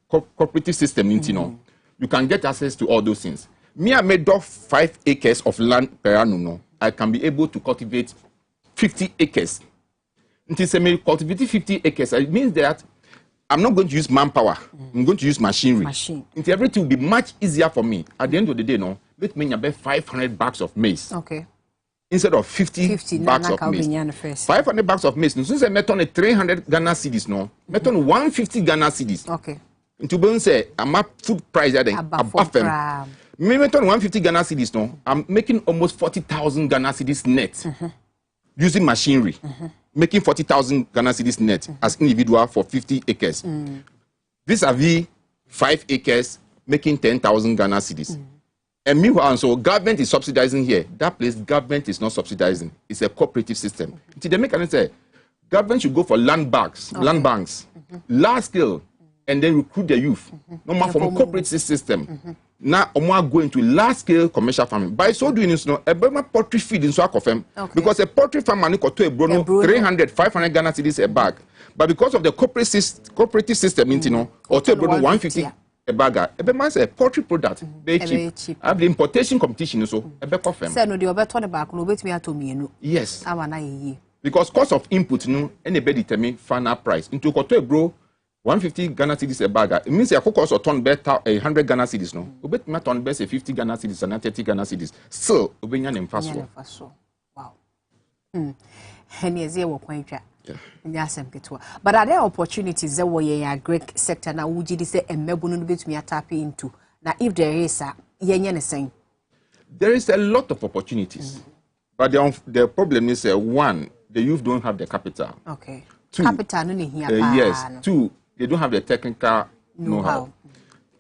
cooperative system, you can get access to all those things. Me, I made off 5 acres of land per annum. I can be able to cultivate 50 acres. Until I cultivate 50 acres, it means that I'm not going to use manpower. I'm going to use machinery. Until everything will be much easier for me. At the end of the day, let me have 500 bags of maize. Instead of 50 bags of maize. 500 bags of maize. Since I met on 300 Ghana cedis, met on 150 Ghana cedis. Into Bon say, I'm a food price above them. Me met on 150 Ghana cedis, I'm making almost 40,000 Ghana cedis net. Using machinery. Making 40,000 Ghana cedis net as individual for 50 acres. Vis-a-vis 5 acres, making 10,000 Ghana cedis. And meanwhile, so government is subsidizing here. That place, government is not subsidizing. It's a cooperative system. They make an say, government should go for land banks, large scale, and then recruit the youth. No more from a cooperative system. Now, I'm going to large scale commercial farming. By so doing this, a poultry feed in Swakofem, because a poultry farmer got to a Bruno 300, 500 Ghana cedis a bag. But because of the cooperative system, or to a Bruno 150 a bagger, a man say poultry product, very cheap. I have the importation competition, so a better farm. Yes. Because cost of input, anybody determine final price. Into Koto bro. 150 Ghana cedis a bag. It means a cost of ton better 100 Ghana cedis. No, we bet not on best 50 Ghana cedis and 30 Ghana cedis. So, we bring an fast. Wow. And yes, you will point out. But are there opportunities that were a Greek sector now? Would you say a Melbourne bit me tap into? Now, if there is a saying, there is a lot of opportunities, but the problem is one, the youth don't have the capital. Two, capital no here. Yes. Two, they don't have the technical know-how.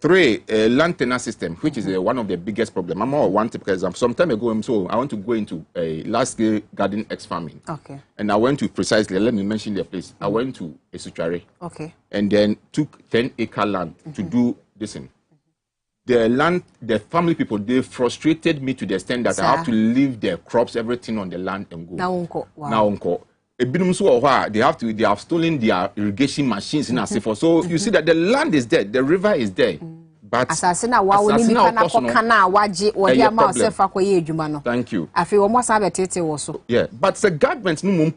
3, land tenure system, which is one of the biggest problems. I'm one typical example. Some time ago, I want to go into a large-scale garden X farming. And I went to precisely, let me mention the place. I went to Esuchare. And then took 10-acre land to do this thing. the family people, they frustrated me to the extent that I have to leave their crops, everything on the land and go. Now, uncle. They have stolen their irrigation machines in Asifo. So you see that the land is there, the river is there. But thank you. Yeah, but the government no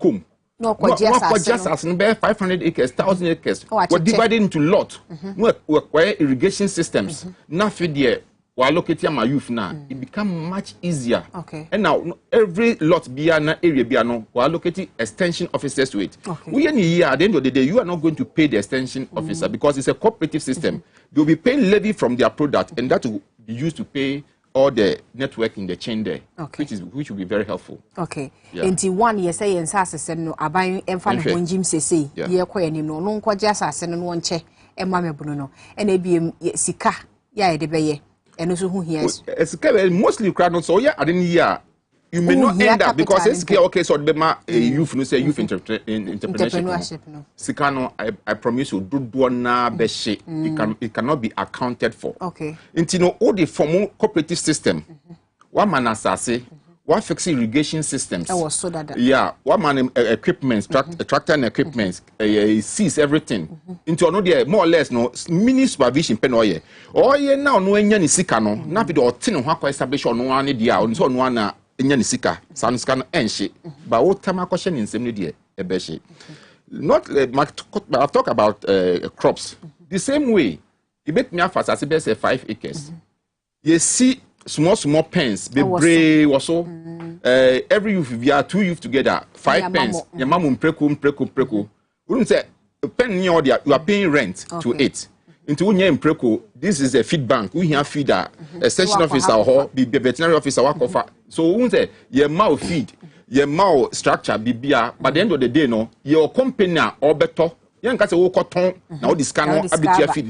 just as 500 acres, 1,000 acres. We're divided into lot. We're irrigation systems. Now for the we're locating my youth now. It become much easier. Okay. And now every lot biana area biano, we're locating extension officers to it. Okay. We in a year at the end of the day, you are not going to pay the extension officer because it's a cooperative system. They'll be paying levy from their product, and that will be used to pay all the network in the chain there, which will be very helpful. Okay. Yeah. And one year say in Sassan no abang and fan when Jim say, yeah, quay him no quite assassin and one check and Mamma Bruno and a be sika, yeah, the bay, and also who he has. It's mostly crowd, so yeah, I didn't hear. You may not end up because it's okay. So the youth, no say youth entrepreneurship. Sikano, I promise you, do na beshe. It cannot be accounted for. Okay. Intino all the formal cooperative system. One man assassin. One fix irrigation systems. Yeah. One man equipment, tractor and equipment. Sees everything. Into another more or less no mini supervision pen oye. Oye now no enya ni sikano. Na video tin hwa establish on one idea on so no na nisika sanskan enshi but what time question in same idea ebeshi not I've talked about crops the same way you make me fast as best 5 acres you see small pens be brave also every youth we are 2 youth together 5 pens your mom preku wouldn't say pen near there you are paying rent to 8 into preku this is a feed bank we have feeder extension officer or the veterinary officer work offer so we say your mouth feed your mouth structure bibia by the end of the day no your company or better you can say cotton now this cannot abitia feed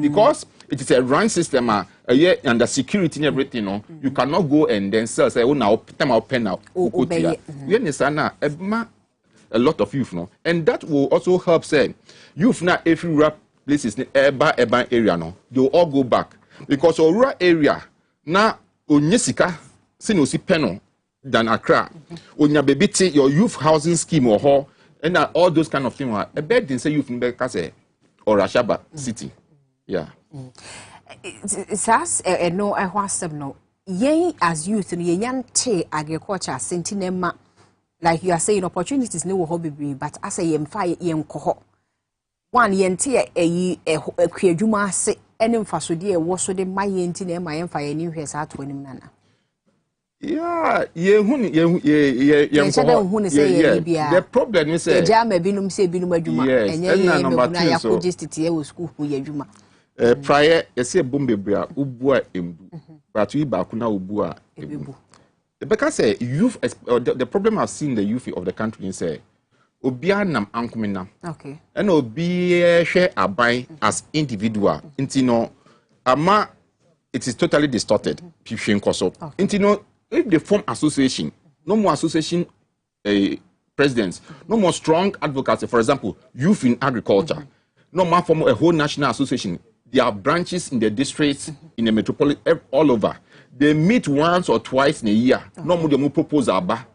because it is a run system and the security and everything no you cannot go and then sell say now time out pen out we understand a lot of youth no and that will also help say youth now if you wrap places in urban area no they will all go back because our rural area na onyesika sinosi peno than Accra onya bebiti your youth housing scheme or ho and all those kind of things a bed didn't say youth in Bekase or Ashaba city SAS no I was no yen as youth and yen te agriculture sentinema like you are saying opportunities no hobby but as a yem fire yen coho one yenti a kwadwuma ase ene mfasode e wo so de ma yenti na ma yemfa ye ni hwesa ato anim nana yeah the problem is jama binum se binum adwuma enye number 2 ya ko just e wo school hu ye adwuma prior ese bombebra ubua embu but we ba kuna ubua embu because youth the problem I've seen the youth of the country is obianam ankumina okay and obi share abai as individual intino ama it is totally distorted piphin koso intino if they form association no more association presidents no more strong advocacy for example youth in agriculture no more form a whole national association there are branches in the districts in the metropolitan all over they meet once or twice in a year no more they propose aba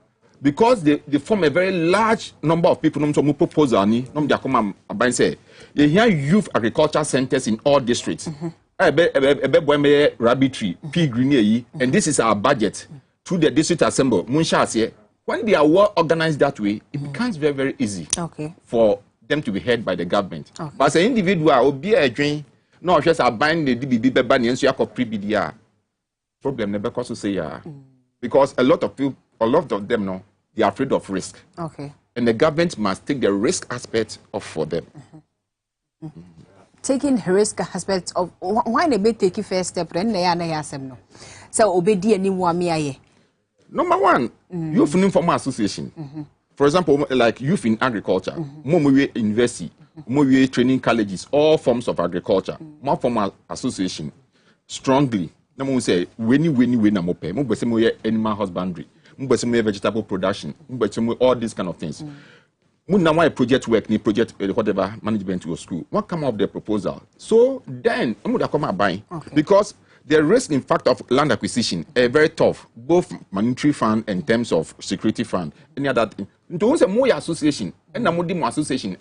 because they form a very large number of people no proposal ni no they come and say you hear youth agriculture centers in all districts rabbitry pig green and this is our budget through the district assembly when they are well organized that way it becomes very very easy for them to be heard by the government but as an individual obi adwen no just aban the DBB beba ni enso yakọ prebidia problem never cause to say because a lot of them no they are afraid of risk. Okay. And the government must take the risk aspect of for them. Taking the risk aspect of why they may take first step then they are no. So obedi any one Number 1, youth in informal association. For example, like youth in agriculture, more university, more training colleges, all forms of agriculture, more formal association, strongly. No say when na mope, mo bese mo animal husbandry. Vegetable production, all these kind of things. Why project work, project whatever management to your school. What come up the proposal? So then, I'm going to come and buy because the risk, in fact, of land acquisition very tough, both monetary fund and in terms of security fund. Any other thing. Don't say more association, and a more association.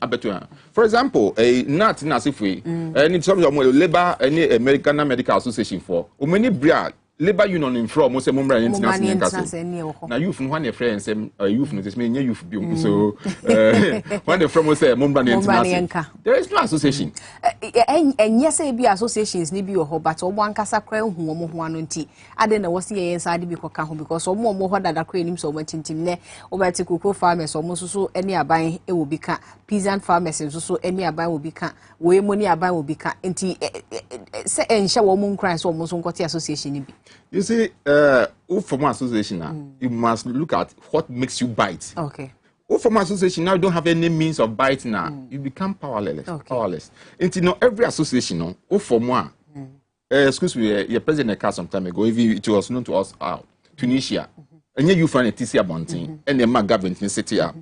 For example, a not in as if we any some of labor, any American medical association for many bria. Labor union in from most member international. Now youth one a friend say youth no this mean youth be so when the from say member international. There is no association. And yes, be associations ni bi ho but omo ankasa kra hu omo ho ano nti ade na wo se ye inside bi koka ho because omo ho dada kra nim so omo tintim ne obeti koko farmers omo so eni aban e wo bi ka peasant farmers so eni aban wo bi ka we money aban wo bi ka nti se enhye wo mo nkran so omo so nkote association ni bi. You see, from association, you must look at what makes you bite. Okay. From association now, you don't have any means of biting now. You become powerless. Okay. Powerless. And you know, every association, for more. Excuse me, your president cast some time ago. It was known to us out Tunisia, and you find a TC Abontin, and the government in city up.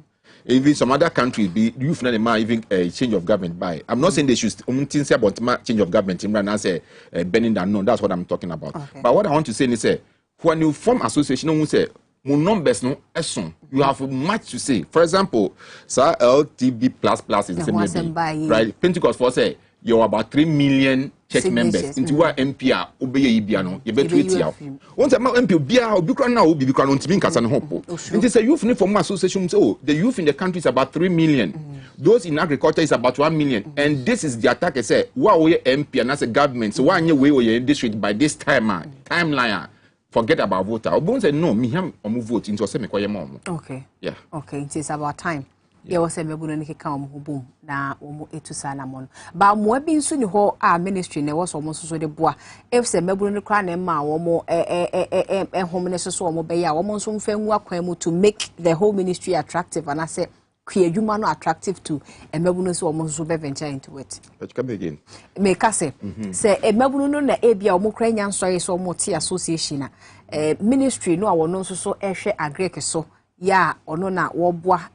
Even some other countries, you find even a change of government by. I'm not saying they should think about change of government in and say bending down. No, that's what I'm talking about. Okay. But what I want to say is, when you form association, you say, numbers no eson. You have much to say. For example, sir, LTB plus is the same, right? Pentecost for say you're about 3 million church members. Into what MPR obey Ibiano, you bet wait here. Once a MP Bia or Bukran now will be because on Timinkas and Hopo. It is a youth from association. So the youth in the country is about 3 million. Those in agriculture is about 1 million. And this is the attack. I say, what we MP and as a government, so one year way or in district by this timeline. Forget about voter. Obon say no, me ham omu vote into say me kwaye mom. Okay. Yeah. Okay, it is about time. Yeah, was say me bunu ne keka omu boom na omu etusa na mon. Ba mo bi nso ni ho a ministry ne was omu so de boa. If say me bunu ne kra na ma omu home ne so omu be ya omu nso mfa nwu akwan mu to make the whole ministry attractive and I say create no attractive to emebunu so omo so be venture into it. But come again. Make us say emebunu no na ebia omo kra nya nsoye so omo ti association na ministry no awono so ehwe agrek so ya ono na wo boa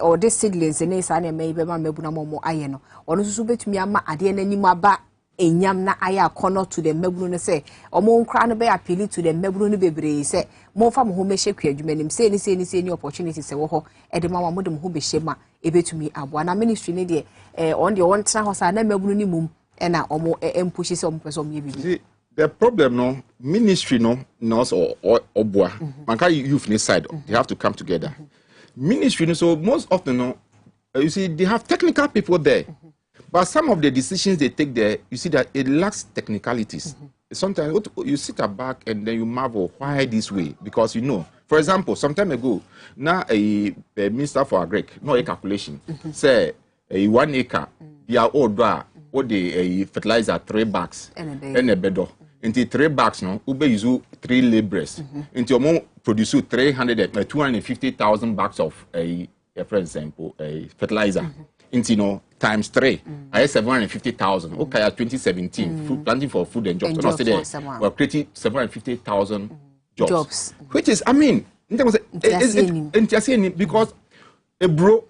or the seedlings ne sa na me be ma mebuna mo aye no ono so betumi ama ade na nim aba enyam na aya kono to the mebunu no say omo nkra no be appeal to the mebunu no bebre say mo fa mo ho mehye kwadwuma nim say ni opportunity say wo ho e de mama mo de mo ho behye ma e betumi aboa na ministry ne de on de won tena ho sa na mebunu ni mum e na omo empushi say omo person ye bibi. The problem no ministry no nurse or obwa manka youth ni side they have to come together. Ministry no so most often no you see they have technical people there. But some of the decisions they take there, you see that it lacks technicalities. Sometimes you sit back and then you marvel, why this way? Because you know, for example, some time ago, now a minister for agric, no a calculation, say a 1 acre, they are all dry, or the fertilizer 3 bags and a bed. Into 3 bags, no, ube use 3 laborers. Into more produce 250,000 bags of for example, a fertilizer. Into no times 3, I have 750,000. Okay, 2017, food planting for food and jobs. And there, we're creating 750,000 jobs. Which is, I mean, because a bro,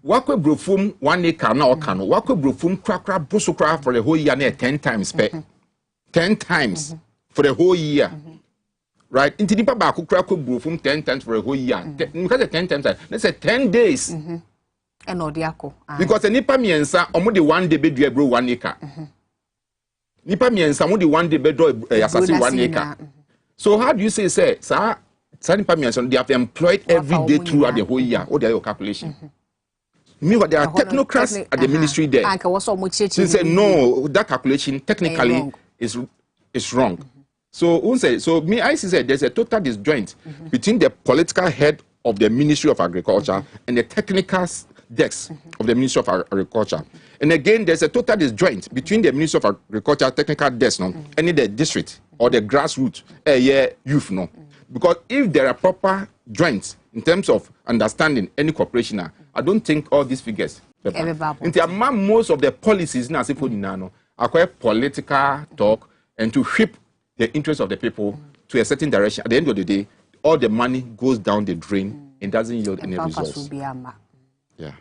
what could bro from 1 acre now can what could bro from crack brusukra for the whole year 10 times pay 10 times for the whole year. Right? Into the papa could crack bro from 10 times for a whole year. Because 10 times, let's say 10 days. Because the nipa miensa omo de 1 day bedua bro 1 acre. Nipa miensa omo de 1 day bedua assassin 1 acre. So how do you say sir nipa miensa they have employed every day throughout the whole year? What their calculation? Meanwhile, there are technocrats at the ministry there. They say no, that calculation technically is wrong. So me I say there's a total disjoint between the political head of the Ministry of Agriculture and the technical desk of the Ministry of Agriculture. And again, there's a total disjoint between the Ministry of Agriculture technical desk and the district or the grassroots youth. Because if there are proper joints in terms of understanding any cooperation, I don't think all these figures. Most of the policies are quite political talk and to whip the interests of the people to a certain direction. At the end of the day, all the money goes down the drain and doesn't yield any results. Yeah.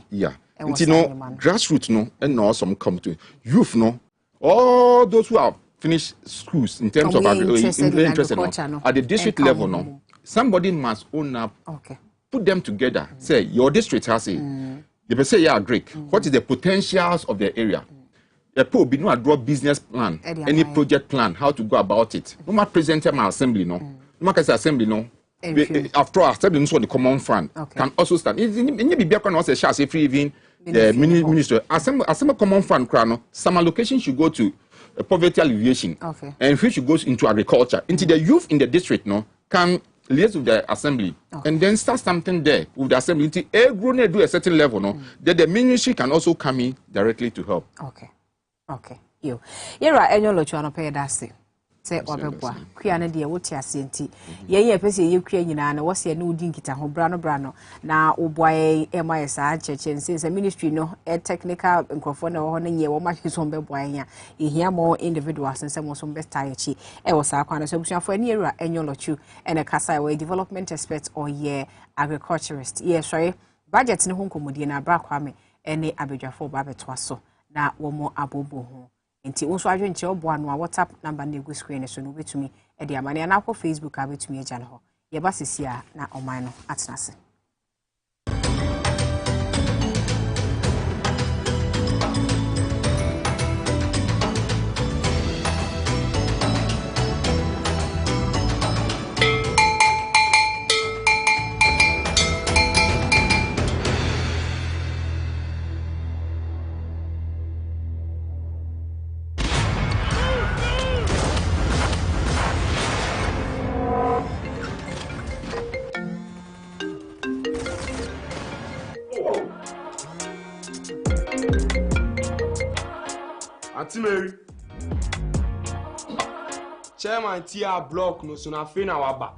Yeah. And you know, grassroots no, and now some come to youth no. All those who are finish schools in terms of interested at the district level, no, somebody must own up, put them together. Say your district has it. They say yeah, Greek. What is the potentials of the area? The poor be no draw business plan, any project plan, how to go about it. No matter present my assembly, no. No matter assembly, no. After all, assembly no the common fund can also stand. Any be can also share say free even the minister. Assembly common fund crano. Some allocation should go to poverty alleviation, and which should go into agriculture. Into the youth in the district, no, can liaise with the assembly and then start something there with the assembly. Until everyone do a certain level, no, then the ministry can also come in directly to help. Okay, you. Yera enyo lochu anope dase. Say obebwa. Kua na de wote asenti. Ye pese ye kua nyina na wose ye no udi nkita ho brano na oboaye MIS a cheche since ministry no technical nkrofo na ho na ye wo ma hweso mbeboaye ya. Ehia mo individuals sense mo so mbesta yechi e wo sa kwa na so busuafo ani yera enyo lochu ene kasa we development expert or ye agriculturist. Ye sorry budget ne ho nkomodie na bra kwa me ene abedwafo ba betwa so. Na womo abobo ho nti wo so adwe nche obo anu a WhatsApp number na egu screen so no betumi e de amane na akọ Facebook a betumi eja no ho ye ba sisi a na oman no atenase. Mary. Chairman Tia block no so na fe na waba.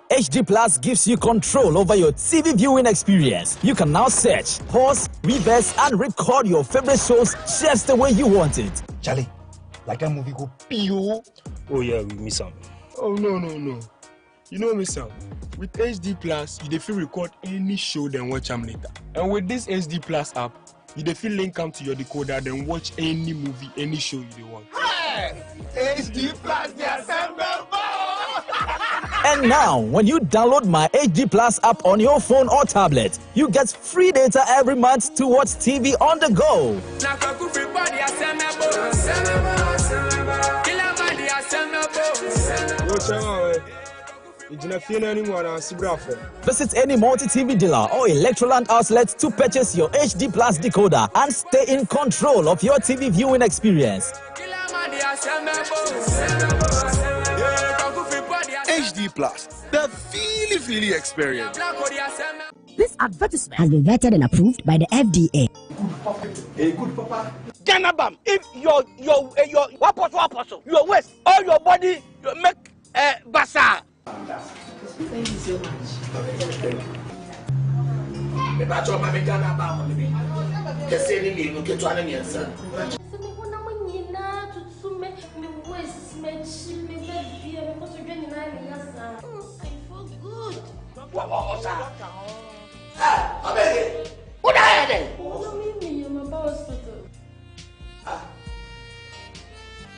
HD Plus gives you control over your TV viewing experience. You can now search, pause, reverse, and record your favorite shows just the way you want it. Charlie, like that movie go pio. Oh yeah, we miss some. Oh no. You know me, Sam. With HD Plus, you feel record any show then watch them later. And with this HD Plus app, you feel link come to your decoder then watch any movie, any show you want. Hey! HD Plus, And now, when you download my HD Plus app on your phone or tablet, you get free data every month to watch TV on the go. Visit any multi-TV dealer or Electroland outlet to purchase your HD Plus decoder and stay in control of your TV viewing experience. HD Plus, the feely experience. This advertisement has been vetted and approved by the FDA. Hey, good papa. Ganabam, if your your waist or your body you make basa. Thank you so much. Thank you. Me ba cho ma me Ganabam me bi. Kese ni le no ke to anani ansa. What are you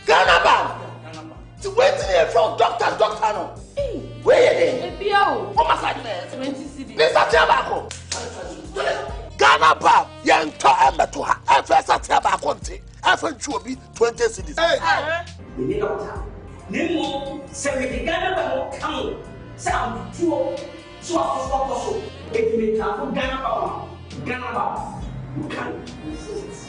Ganabam! To wait here from doctor no. Where you here? What must I do? 20 cedis. This is Tiabako. Ganabam! Young to Emma to her. I first at Tiabako. I found you be 20 cedis. Hey! You need doctor. Nemo, say Ganabam come. Sound two. So also, if you make a Ganabam, you can resist.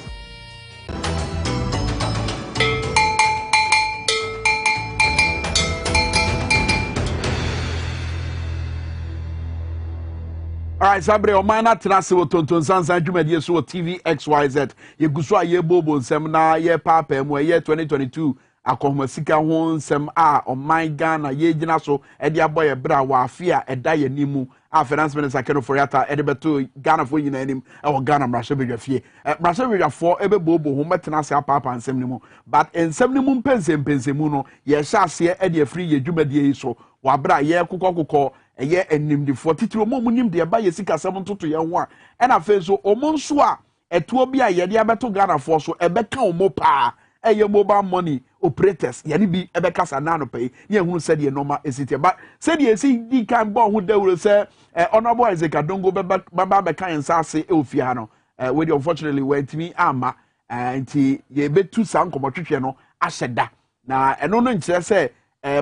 All right, Sabre, o mana trase wo tonton sansan dwumadie so Tvxyz. Ye guso aye bobo nsem na ye papa mu ye 2022 akohoma sika ho nsem a o man Ghana ye gina so e de aboye bra wa afia e da ye nimu a finance minister Keno Foriata e de beto Ghana fo nyina anim e wo Ghana mrahye bedwafie mrahye bedwafo e be bobo ho metena se papa nsem nimu but nsem nimu pensemu no ye sha ase e de afri ye dwumadie yi so wa bra ye kokokoko eye enimdifo titiro mo munim de ba ye sika 7 toto ye ho a na fe so omo nso a etuo bi a yɛde abeto Ghana for so ebeka omo pa eye mobile money operators yani bi ebekasa na no pay ye hunu said ye normal esite but said ye see di kan bo hu dawuro say honorable Isaac Adongo baba beka ensase e ofia no we unfortunately went me ama nti ye betu san komotwetwe no ahyeda na eno no nkire say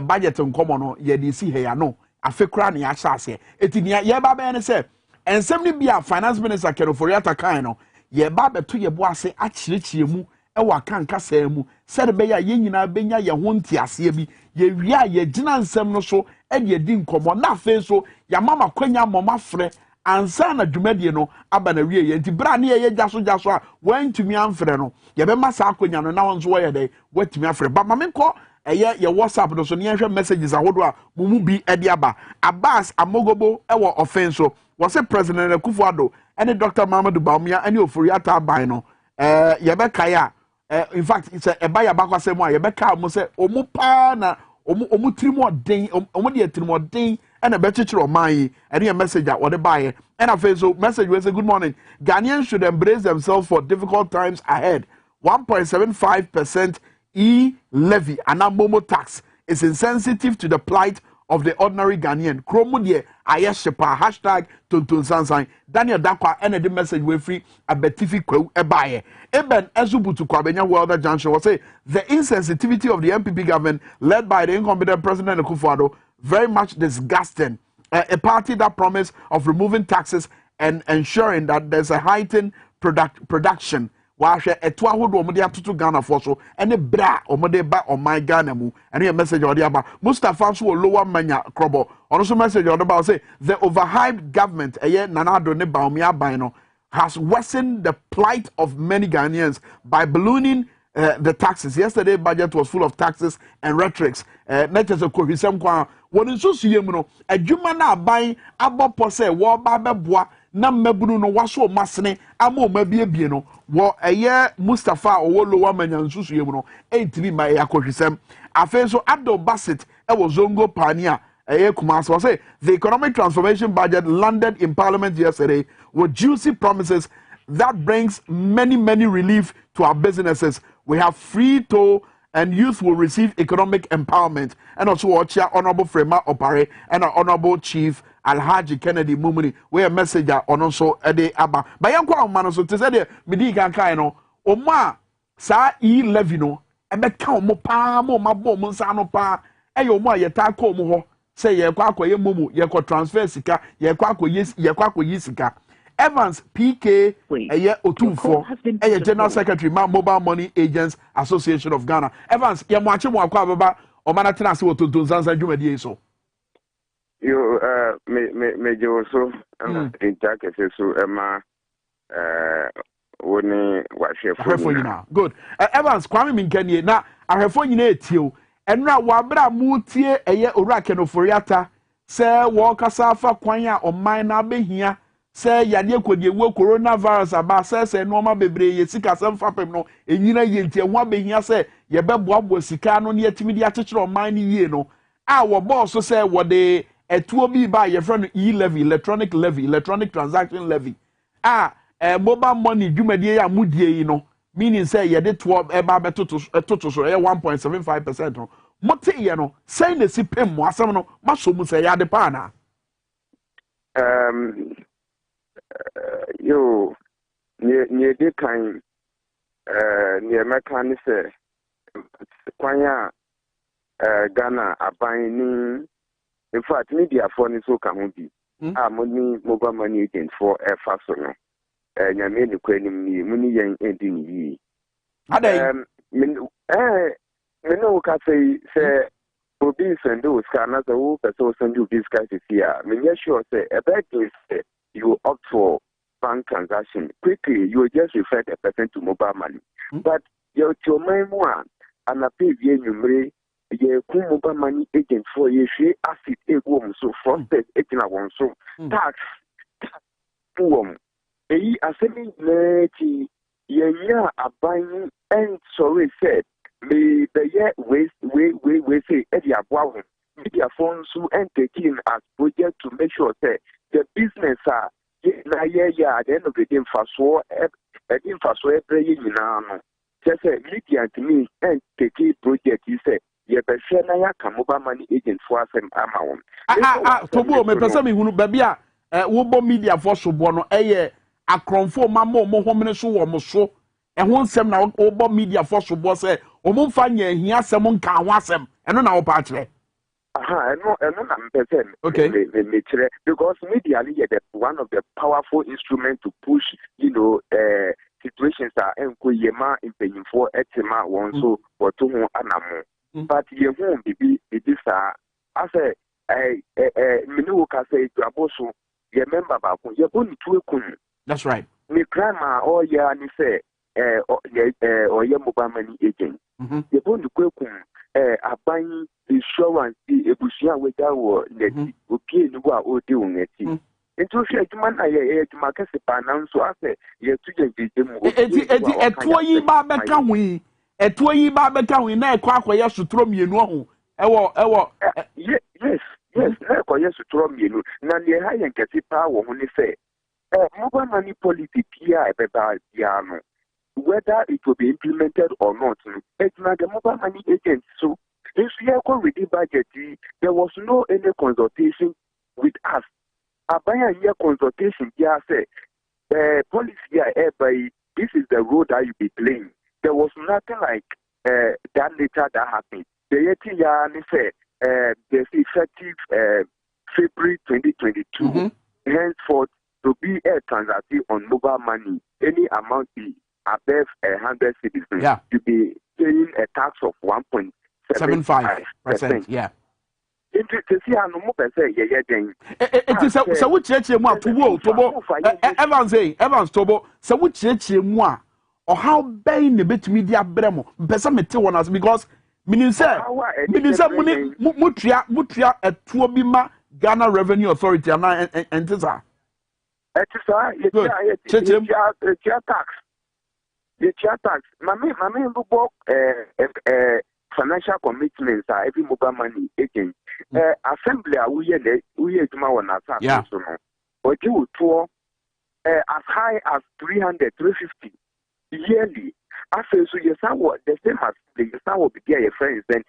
budget nkomo no ye di si he ya no afekura na ya hyase eti ye baba ne say ensem ni bia finance minister Kenoforiata kan no ye baba to ye bo ase akirikire mu ewa kan kasa mu sɛ be ya ye nyina benya ye ho ntiase bi ye wia ye gina nsɛm no so e de di nkomo na afi so ya mama kwanya mama frɛ ansa na dwumadie no aba na wie ye nti bra ne ye gyaso a wantumi amfrɛ no ye be masa akwanya no na wonso wo ye de watumi afrɛ ba mame kɔ eye ye WhatsApp no so ne hwɛ messages ahodo a mumu bi e de aba Abbas Amogobo ewo offense so wo se President Akufo-Addo ene Dr. Mamadou Bawumia ene Oforiata aban no ye be kaya in fact it's a buyer back was say ye be ka mo say omu pa na omu trimodin omu de trimodin and a better oman and a message that what they buy and a face so message we say good morning Ghanaians should embrace themselves for difficult times ahead 1.75% levy and momo tax is insensitive to the plight of the ordinary Ghanaian. Kromo die ayeshepa hashtag Tonton Sansan. Daniel Dakwa and the message we free a betifi kwe ebaye. Eben Ezubutu Kwabenya Welder Junction will say the insensitivity of the MPP government led by the incompetent President Akufo-Addo very much disgusting. A party that promised of removing taxes and ensuring that there's a heightened production. Wahwe eto ahodo omode atoto Ghana for so ene bra omode ba o my Ghana mu ene message odi aba Mustafa so lower manya krobo ono so message odi ba say the overhyped government Nanado ne Bawumia ban no has worsened the plight of many Ghanaians by ballooning the taxes. Yesterday budget was full of taxes and rhetorics. Not just a cohesem kwa won so suye mu no adwuma na aban abopo say wo ba beboa na mabunu no waso masene ama mabie no wo Mustafa owo lowa manyansusu yemu no entimi ma yakohwesem afen so Abdul Basit was Zongo Pania Kumasi say the economic transformation budget landed in parliament yesterday with juicy promises that brings many relief to our businesses. We have free toll and youth will receive economic empowerment. And also watch your Honorable Frema Opare and our Honorable Chief Alhaji Kennedy Mumuni. We a messenger on also Ede Abba. But yankwa mano so to say the midi kanka no oma sa levy no ebe ka mo pa mo mabo mo nsa no pa e yo mo ayeta ko mo ho say ye kwa akoye momu ye ko transfer sika ye kwa akoye sika. Evans PK Otumfo General Secretary Mobile Money Agents Association of Ghana. Evans ye mo ache mo akwa baba o mana tena se Tonton Sansan dwumadie so. Yo me so intake so ema woni ahwefo nyina good Evans Kwame Minkanie na ahwefo nyina etio enra wabra mutie Owura Kenoforiata se wo kasa fa kwan a oman na behia se yade kodie wo coronavirus aba se no ma bebre ye sika sem fapem no enyina ye ntie ho abehia se ye beboabo sika no ne yatimi di akekere oman ni yie no a wo boss so se wo de etuo bi ba ye friend levy electronic transaction levy mobile money dwumadie ya mudie yi no meaning say ye de to eba betoto so 1.75% no mote ye no say na si pem mo asem no maso mu say ya de pa na yo nye de kan nye meka ni se kwanya Ghana aban ni in fact media for ni so ka ho bi money mobile money agent for fa so no nyame ni kwanim ni muni yen edi ni yi me no ka say obi sendo scanner the who person send you this guy to see me sure say about this you opt for bank transaction quickly you just refer the person to mobile money but your mind one and a pay via numere ye ku mobile money agent for ye she acid ego so frosted etina won so tax eyi asemi leti yenya aban and sorry said me the year we say edi aboa media phones who and taking as project to make sure that the business are na at the end of the day for so infrastructure every no. Just say media to me and take a project. You say you be share na ya mobile money agent for us and amount. Tobo me pese me hunu baby a wo bo media for so bo no akronfo mama mo homene so wo mo so ho nsem na wo bo media for so bo say o mo mfa nya hia asem nka ho asem eno na wo pa kire no na mpese okay me kire because media is one of the powerful instruments to push situations that enko yema impanyimfo etima won so woto ho anamo but ye hu bibi sa ase minu ka say aboso ye member ba ko ye boni tu ekun. That's right. Me grandma or ya ni say or ye mobile money agent. Ye boni ku ekun aban insurance ebusia we da wo neti opie ni wo a odi wo neti. Into she adwuma na ye adwuma kese pa na nso ase ye tu je mu etuo yi ba beka hui etuo yi ba beka hui na ekwa akoye sutro mienu ho ewo yes na akoye sutro mienu na ne ha ye nkesi pa wo ho ni se mobile money policy pia ebeba dia no whether it will be implemented or not it's not the mobile money agents so if we are with the budget there was no any consultation with us. Abaya year consultation here say policy here by this is the road that you be playing. There was nothing like that later that happened. The yeti ya ni say there's effective February 2022. Henceforth to be a transaction on mobile money, any amount be above 100 citizens, you be paying a tax of 1.75%. Yeah. It is so which mu tobo Evans tobo so which mu a or how bay ne betumi dia bremo pesa mete won as because meaning say mutua etuo bi ma Ghana Revenue Authority and entisa tax mami book financial commitments are every mobile money agent. Assembly we juma on our so no. Or you tour as high as 300-350 yearly. After so you what the same as the will be your friends then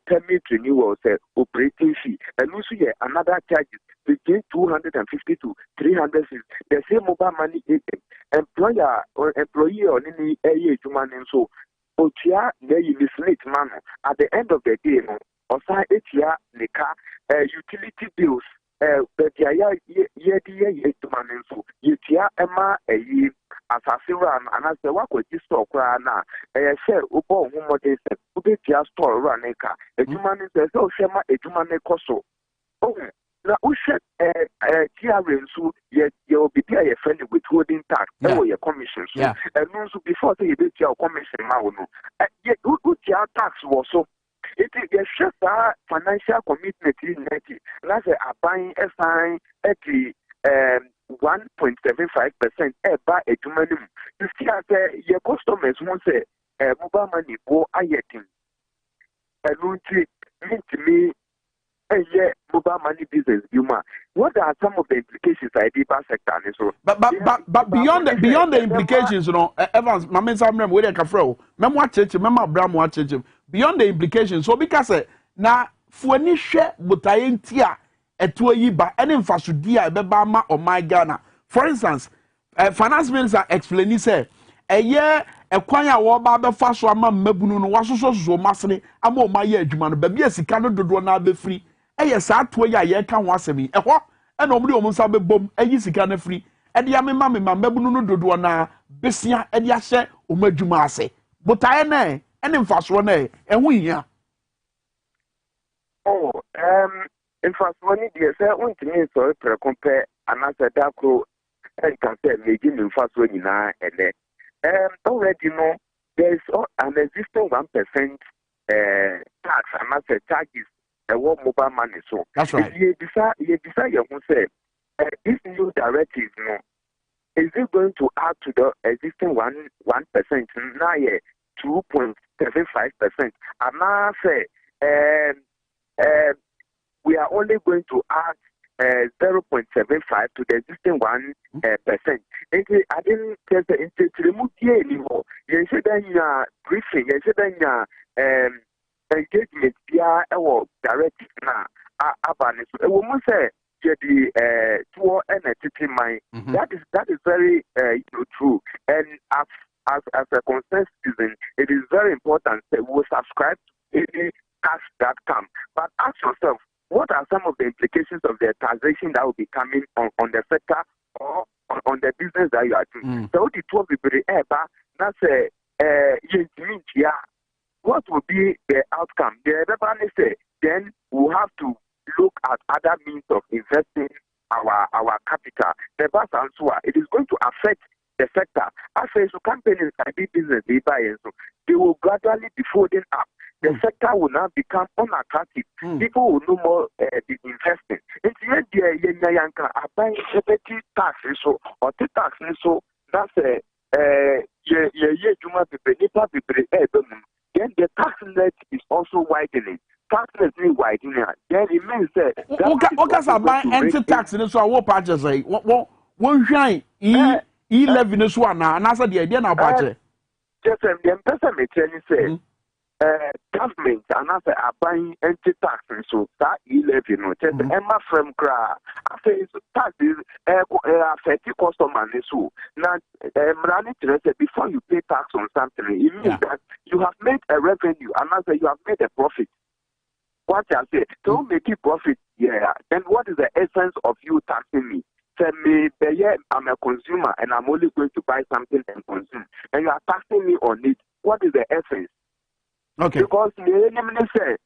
permit renewal operating fee and also another charges between 250 to 300. The same mobile money agent employer or employee or any juma so. Otia ne mislead man at the end of the day no osa etia nika utility bills but ya to man so yetia ema asasira anase wakwaji store kra na share ubo humode se ubetia store run nika ejuma ne se o shema ejuma ne koso oh na ushe TRNsu ye obi dia ye friend withholding tax or your commission so and also before say you be your commission ma no ye utia tax was so it is just a financial commitment in net na say aban assign at 1.75% eba ejumanim you see say your customers won't say mobile money go ayetin and me mobile money business, what are some of the implications I did by sector? So, but beyond the implications, you know, Evans, my men say we dey kafro. Memo church, memo Abraham wa church. Beyond the implications, so because na fuani hwe botaye ntia eto yi ba ene mfasodi a beba ma o my Ghana. For instance, finance minister explain say ekwan a wo ba be fa so ama mabunu no wasoso masene ama o maye adwuma no ba bia sika no dodo na be free sa to ya ye ka ho asemi eho e no mde o nsa be bom ayi sika na free e dia me mabunu no dodo na besia e dia hye o madwuma ase botae na ene mfaso na eho hia mfaso ni de se untimi so pre compare anasa dakro e kan say meji mfaso nyina ene already know there is an existing 1% tax and as charges what mobile money so that's right. You decide you say this new directive is it going to add to the existing 1% now 2.75% and now say we are only going to add 0.75 to the existing 1%. I didn't tell the remove anymore. You said that briefing, you said that engagement via our direct now. A woman said, the tour and a tipping mind. That is very true. And as a concerned citizen, it is very important that we subscribe to any tax that come. But ask yourself, what are some of the implications of the taxation that will be coming on the sector or on the business that you are doing? So the two people that's what will be the outcome? Then we'll have to look at other means of investing our capital. The best answer, it is going to affect the sector. As so companies and big business they will gradually be folding up. The sector will now become unattractive. People will no more be investing. It's the buying tax so or tax so that's then the tax net is also widening. Tax net is widening. Then it means that what can buy anti tax in so what patches say what shine levy no so na and answer the idea na patch. Just the person may tell you say government and as a buying anti tax so that levy no just Emma from cra after tax is affect customer so now before you pay tax on something it means that you have made a revenue and as you have made a profit. What I say, don't make it profit, then what is the essence of you taxing me? Tell me, I'm a consumer and I'm only going to buy something and consume. And you are taxing me on it. What is the essence? Okay. Because the enemy said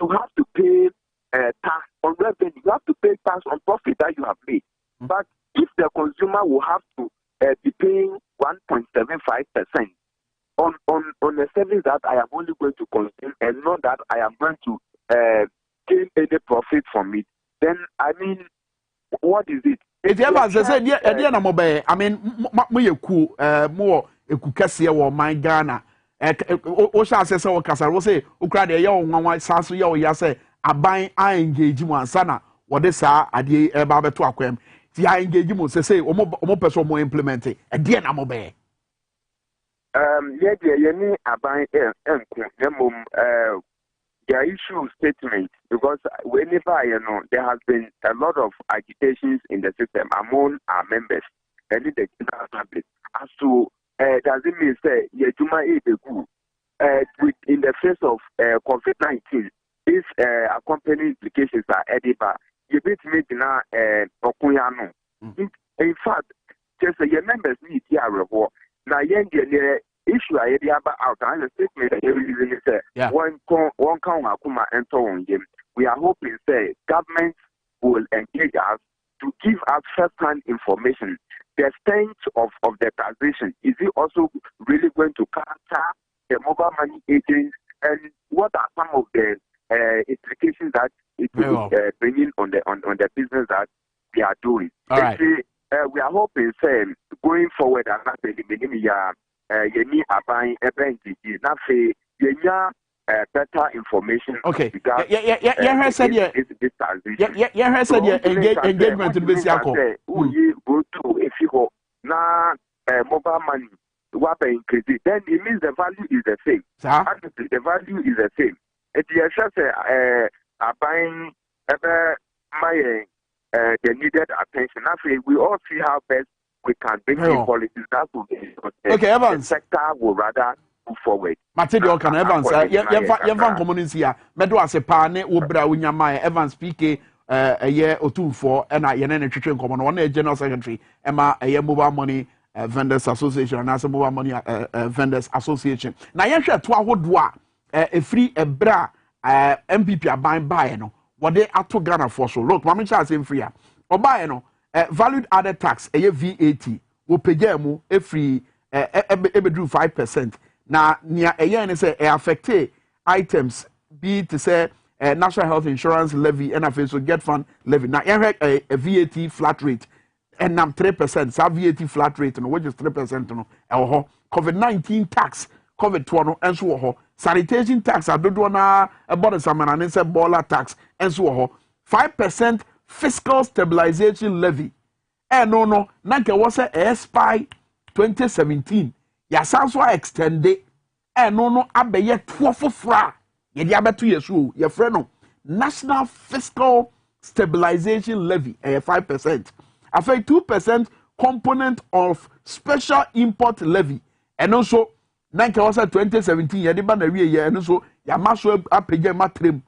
you have to pay tax on revenue. You have to pay tax on profit that you have made. But if the consumer will have to be paying 1.75% on a service that I am only going to consume and not that I am going to gain any profit from it, then I mean, what is it? It's ever said, yeah, mobile. I mean, more Kasiebo my Ghana. Osha says, "Oh, Kasa, was say, Ukraine, young one, Sasu, ya say, a buying, I engage one sana, what they say, at the Baba to Aquam. The I engage you, say, more person more implemented, and dear mobile. Yeah, I buy their issue statement because whenever there has been a lot of agitations in the system among our members and in the general public as to does it mean say in the face of COVID-19 if accompanying implications are edible you beat me now in fact just your members need to reward now issue I about out and the statement that one count Akuma and so on. We are hoping say government will engage us to give us first-hand information. The extent of the taxation, is it also really going to counter the mobile money agents and what are some of the implications that it will bring in on the business that we are doing. All right. We are hoping say going forward and not the Yemi Abai Nafe Yenya better information. Okay. Yeah, said engagement to be go to if you go na mobile money what increase then it means the value is the same. Actually, the value is the same. It is just buying my the needed attention. Nafe we all see how best we can bring in policies that will be Evans. The sector will rather move forward. Material can Evans. Yevan community here. Medo ase pa ne obra unyama Evans PK a year or two for and I yenen nutrition common one general secretary Emma a year mobile money vendors association and as mobile money vendors association. Na yehwe to ahodwa a free a bra MPP aban buy no what they ato Ghana for so look mama cha say free o buy no valued added tax VAT will pay mu every ebedru 5%. Na nia eye say affect items be to say national health insurance levy and so get fund levy. Now a VAT flat rate and 3%. So VAT flat rate no which is 3% no. COVID-19 tax COVID-20 and so sanitation tax adodo na about some and say baller tax and so 5% fiscal stabilization levy no na nke wo se expire 2017 ya sanso extend no abeye to fofora ye dia beto yesu ye frɛ no national fiscal stabilization levy 5%. After 2% component of special import levy. And also, nanke wasa 2017 yedi ba na wie ye and also ya maso apege matrem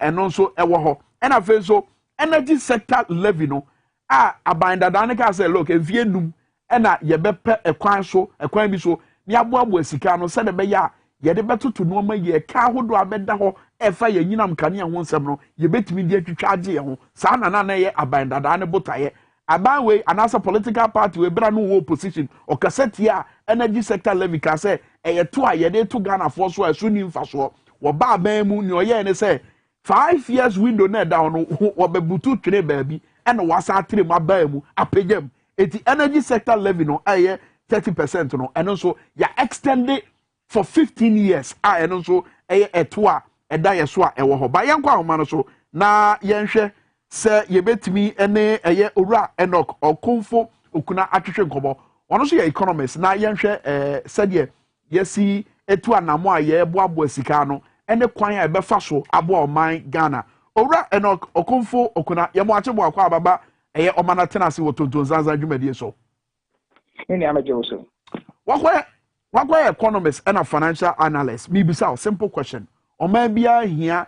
and also ewo and after so energy sector levy no abanda danika say look enfie num na ye bepe ekwan bi so ni aboabo sika no se de be ya yede betoto no ma ye ka hodo abeda ho efa ye nyinam kane ho nsem no ye betimi di atwitwa age ye ho sa na ye abanda da ne botaye abanwe anasa political party we bra no wo opposition o kaseti a energy sector levy ka say eye to a yede to Ghana for so asu ni mfaso wo ba ban mu ni oye ne say 5 years window na down no wo bebutu twene baabi and wasa atrem aban mu apegam eti energy sector levy no eye 30% no and also ya extended for 15 years and also eto a eda yeso a ewo ho ba yenkwa homa no so na yenhwe se yebetimi ene owura Enoch Okonfo okuna atwehwe nkobo ono so ye economist na yenhwe se de yesi eto anamo a ye boabo asika no ene kwan a ebefa so abo oman Ghana owura Enoch Okonfo okuna ye mo achebo akwa ababa omana tenase wo tontonzanza dwumadie so eni ameje so Wakwa economist and a financial analyst. Me bisa simple question. Oman bia hia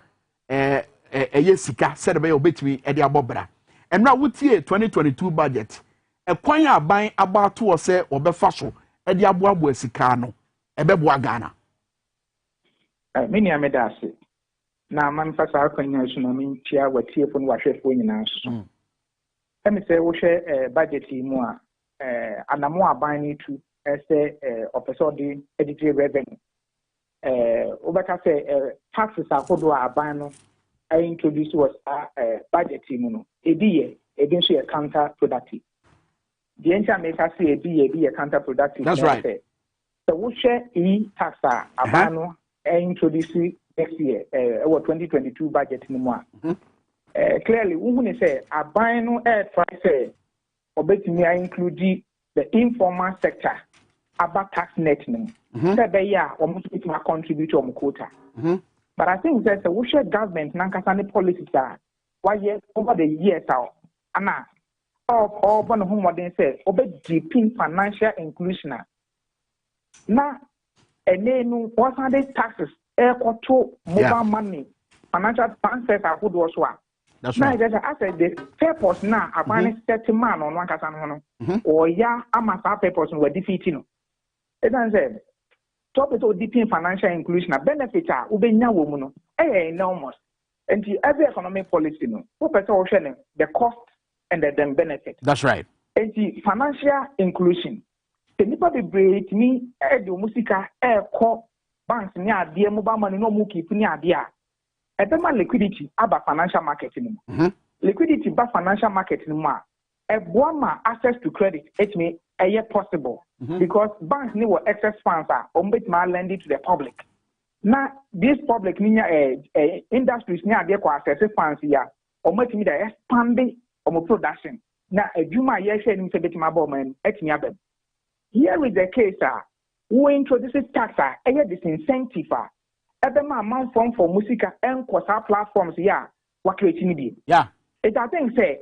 sika said be obetimi e de abobra. And now wutie 2022 budget. Ekwan aban about to say obefa so e de aboabo sika no. Ebeboa Ghana. Many amedase. Na manfasa akwan so na mentia watie fo no wahwefo nyina so. Emi say wo hwe budget mu a anamo aban ni tu say officer the editor revenue obeka say taxes akodo aban no I introduce was budget mu no ebi so counter productive the entire maker say ebi counter productive. That's right. So we share tax aban no introduce next year 2022 budget mu clearly we say aban no try say obetimi include the informal sector about tax net no. Almost contribute to quota. But I think that the Wusha government nankasani policies are why over the years out ana all one of whom what they say obey deepen financial inclusion. Na enenu what are the taxes to mobile money financial transfers are good also. That's right. Now, I said the purpose now, about 30 man on one casan, or ama purpose were defeating. It said, top it all deep in financial inclusion, a benefit, ubenya woman, enormous. And every economic policy, no, the cost and the benefit. That's right. And the financial inclusion, the nipa be break me, the musica, call banks near the mobile money, no more keep near the. Liquidity about financial marketing. Liquidity about financial marketing ma. Access to credit it may possible because banks need excess funds are lending to the public. Now this public industries near their access funds here me the expanding production. Now a juma sharing here is the case who introduces tax disincentive Ebema amount form for music and kosa platforms what creating it. Yeah. It I think say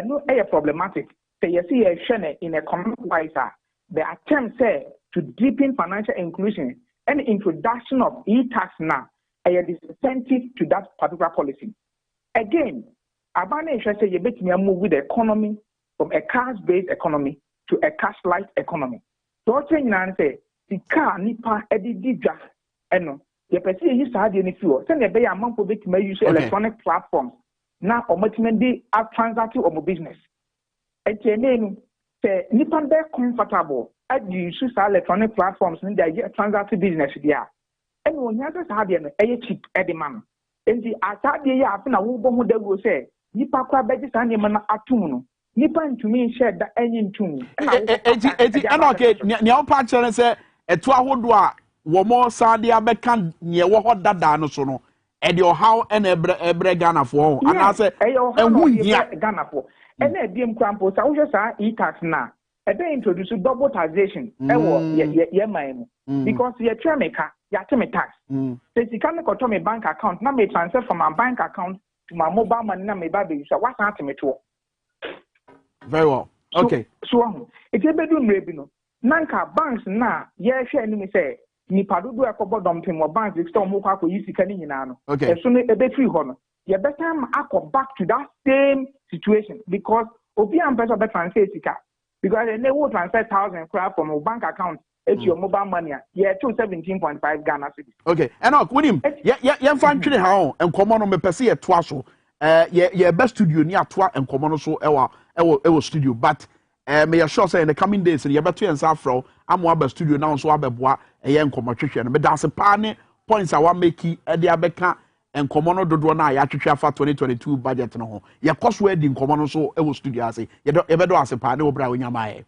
no problematic. Say you see a shene in economic wise the attempt say to deepen financial inclusion and introduction of e-tax now a disincentive to that particular policy. Again, Abane say you bet me move with the economy from a cash-based economy to a cash-light economy. So change now say the car nipa edidija eno. The person is had any few. Send a bay amount of it may use electronic platforms. Now, or multimedia are transacting on business. And then say Nippon they're comfortable as you use electronic platforms in their transacting business there. And when you just have a cheap at the man. And the Atadi Yapina who will say, Nipa Crabedis and Yamana Atuno. Nippon to me shared the engine to me. And okay, Nyao Patcher say, a 2 womo sadia bekan nye wo dada no so no Edi how and ebre Ghana for and I say Ghana for and a dim crampo sa e-tax na e dey introduce double taxation because ye tremeka ya tax say sika me koto me bank account na me transfer from my bank account to my mobile money na me ba be so what at me to very well okay so it e be do mrebi no nanka banks na ye hwe ani me say ni padodo ekobo dompe mo banks extra mo kwa yi sika ni nyina no so no e be free ho no ye better akọ back to that same situation because obi am person be transfer sika because they will transfer 1,000 crap from a bank account to your mobile money yeah to 17.5 Ghana cedis. Okay and now with him yeah fan twene ha and common me pese ye toa so yeah best studio ni atoa and common so ewa studio but me sure say in the coming days you better and safro amo aba studio now so abeboa ye nkomo twehwe no me da se pa ne points I want make e de abeka and common dodo na ya twehwe afa 2022 budget no ho ye cost we di nkomo no so ewa studio ase ye bedo ase pa ne obra onyama ye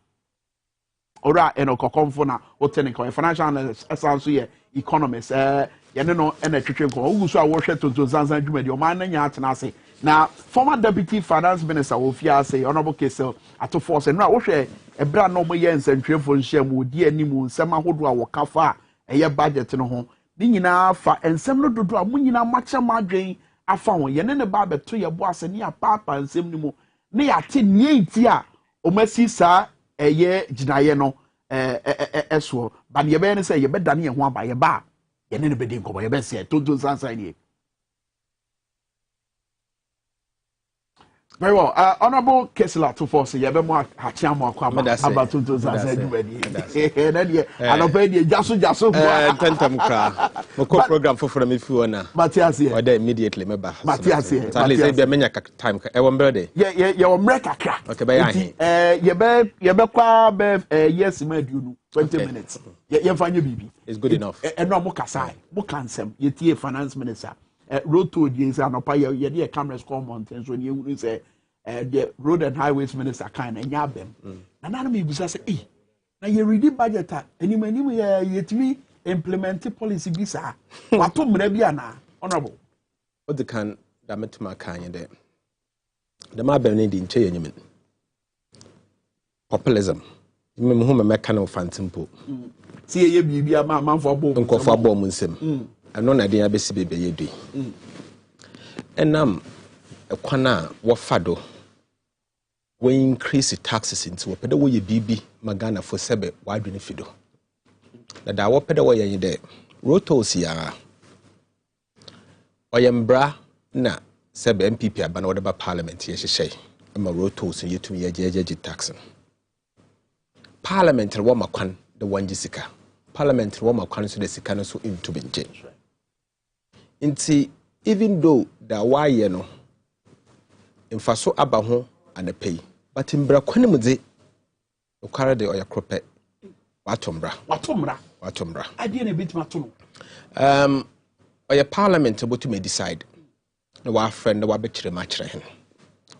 ora eno kokomfo na otenical financial analyst asanso ye economist ye no na twehwe nko uguso a wo hwe tonto zanzan dwuma di o man na nya atena ase na former deputy finance minister Ofia say honorable Kasiebo ato force no a wo hwe ebra no mo ye nsantwefo nhye mu di animu nsem ahodo a wokafa eye budget no ho ni nyina fa ensem no dodo a munyina macha madwen afa ho ye ne ba beto ye bo ase ni apapa ensem ni mu ne ya te nienti a o masi sa eye ginaye no eso ba ye be ne say ye be dane ye ho aba ye ba ye ne be din ko ye be say tonto sansan ni. Very well. Honorable Kasiebo to force you be more hachiamo akwa about tonto sansan dwumadi na de anopedi jaso tentam kra mo ko program for me fi wona Matias here or immediately me ba Matias here at least be menya time e won brother ye won break akra okay be ye be kwa be yes ma duonu 20 minutes ye fanye bibi it's good enough no mo kasai mo kansem ye tie finance minister road to the anopa ye de cameras come mountain so ye wuru say the road and highways minister kind and yabem na na me bisa say na ye ready budget anim ye yetimi implement policy bisa wato mra bia na honorable what the can da metuma kan ye de the ma bem ne di nche ye nyimin populism me hu me meka na fantimpo see ye bibia ma manfo bom nkofo bom nsem ano na den abesi bebe ye dui enam ekwana wo fado we increase taxes into wo pede wo ye bibi magana for sebe wa adwene fido na da wo pede wo ye de rotos ya oyembra na sebe MPP aba na wo de ba parliament ye hyehyɛ ma rotos yetum ye jejeje tax parliament wo makwan de wanji sika parliament wo makwan so de sika no so into benje nti even though da waye no mfaso aba ho anapei but mbra kwane mudze okwara de oyakrope watombra adie na bitima to no oya parliament botu me decide na wa friend wa bekire ma kire hen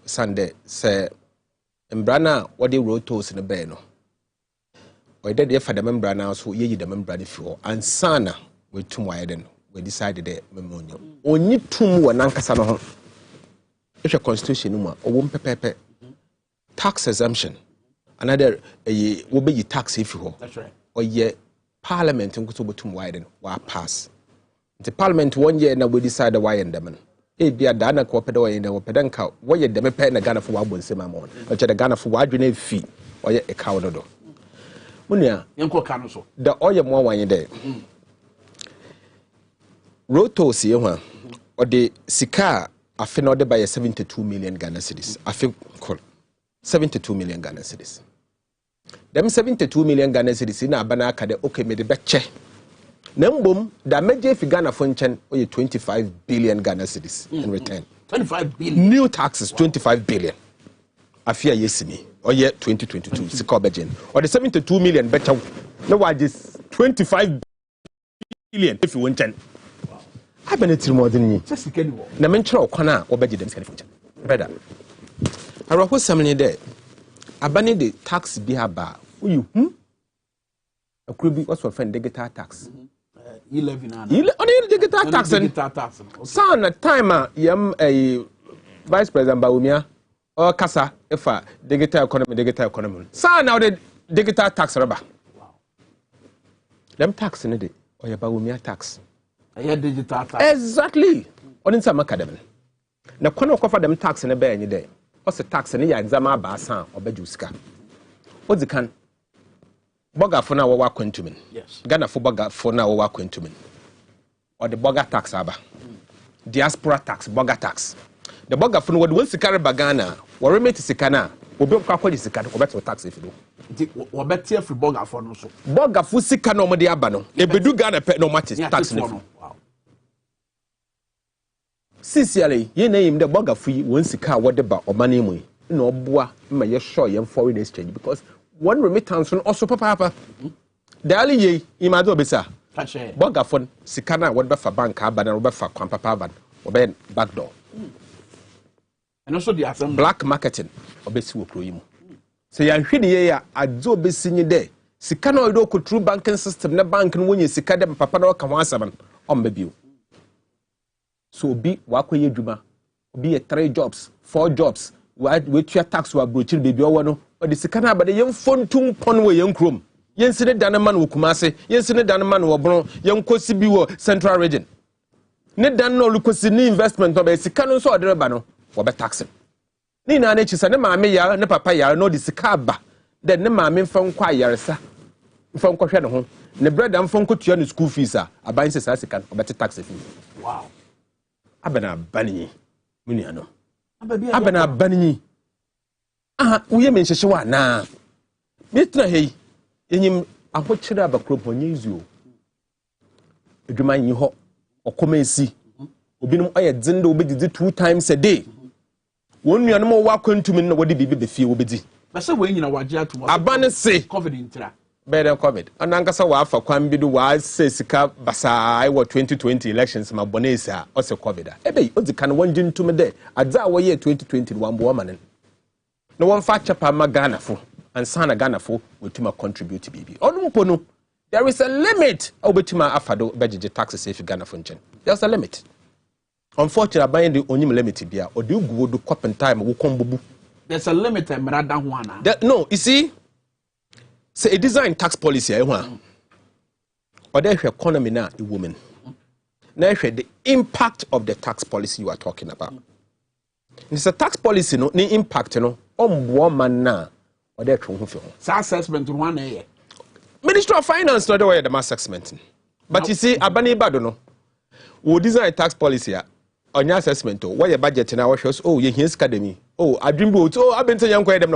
sande se mbra na wode rotos ne be no oyde de fa de mbra na so yeyi de mbra ne fi ho ansana wetum waye de no we decided that memonyo onyi tum wa nankasa no ho if your constitution mu owo mpepepe tax exemption another wo be yi tax if ho that's right oye parliament nkuto botum widen wa pass the parliament 1 year na we decide why ndem e bia da na ko pede wo yin da wo pede nka wo ye dem pe na Ghana fo wa bonsem amon o che da Ghana fo wa adwene fi oye e kawo dodo munia yenko ka no so da oye mo wan de rotos ye ho o de sika afi na o de by 72 million Ghana cedis afi call 72 million Ghana cedis dem 72 million Ghana cedis na abana aka de okay me de beche na mbom da meje fi Ghana fo nchen o ye 25 billion Ghana cedis in return 25 billion new taxes 25 billion afia yesini o ye 2022 sika obejen o de 72 million beche na wa just 25 billion if you nchen abana more than me na menchira okwana obeje dem sika nchen brother araho samne de abane de tax bi haba uyu akuru bi what's your friend digital tax levy na. Only digital tax. Sana time yam a Vice President Bawumia or Kasa if digital economy. Sana now the digital tax rubber. Them tax in it or your Bawumia tax. Digital tax. Exactly. On in some academy. Now, can offer them tax in a bear any day. What's the tax in the exam basa or bejuska? What's the can? Boga for now work into me. Yes. Ghana for boga for now work into me. Or the boga tax aba. Diaspora tax, boga tax. The boga for what will carry bagana, or remit sikana, will be quite sikana or better tax if you do. Or better free boga for no so. Boga for sikano modiabano. If we do Ghana pet no matter tax. Sincerely, ye name the bugger free when Sika whatever or money mu. No bois may show you foreign exchange because one remittance from also papa. Daily ye, imado besa. Bugger phone, Sikana, whatever for bank, but a for Quampapa, or ben backdoor. And also the assembly black marketing, or besu proim. Say, I'm here, I do be senior day. Sikano do could true banking system, the bank and when you Sikadam Papa or Kawasaman on baby. So be wakwe juma, be a 3 jobs, 4 jobs. With your tax were broaching baby or no, or the Sikana, but the young phone tung ponway young chrome. Yen sene danaman wo Kumase, yen sene danaman wo Bron, young Kosibi Central Region. Net dan no Lucosini investment of a Sikano so adrebano, or be taxing. Nina nature and mamma ya, ne papa ya, no the Sikaba. Then the mammy found choir, sir. From Koshano home, ne bread and phone could your school fees, a binds as I can, or better tax fee. Wow. Abena bani muniano abena bani we men hyehywa na metra hei enyim ahokyere abakropo nyezuo edwuma nyi ho okomansi obinum oye dzinde obedidi 2 times a day won nuanom wo akwantum na wode bibi be fie obedi bese we nyina waje atom abane se covid intira better COVID. And Ankasa wa for Kwambidu was Sika Basa I was 2020 elections ma bonesa also COVID. Ebe odi kan wanjin to me there. Adza wa year 2021 woman. No one factor pa Ghana fo and sana Ghana fo wetuma contribute bibi. Onumpo no there is a limit obetuma afado beje taxes if Ghana fo nchen. There's a limit. Unfortunately by the onyim limit bia odi ugu do cop time wo kombubu. There's a limit mrada ho ana. No, you see say a design tax policy or there economy now a woman. Now the impact of the tax policy you are talking about. It's a tax policy no the impact no on woman now or there assessment one year. Ministry of Finance not the way the mass assessment. But you see abani bado no. We design tax policy on your assessment why your budget now shows oh you here's academy. Oh, I dream boat. Oh, I've been to young them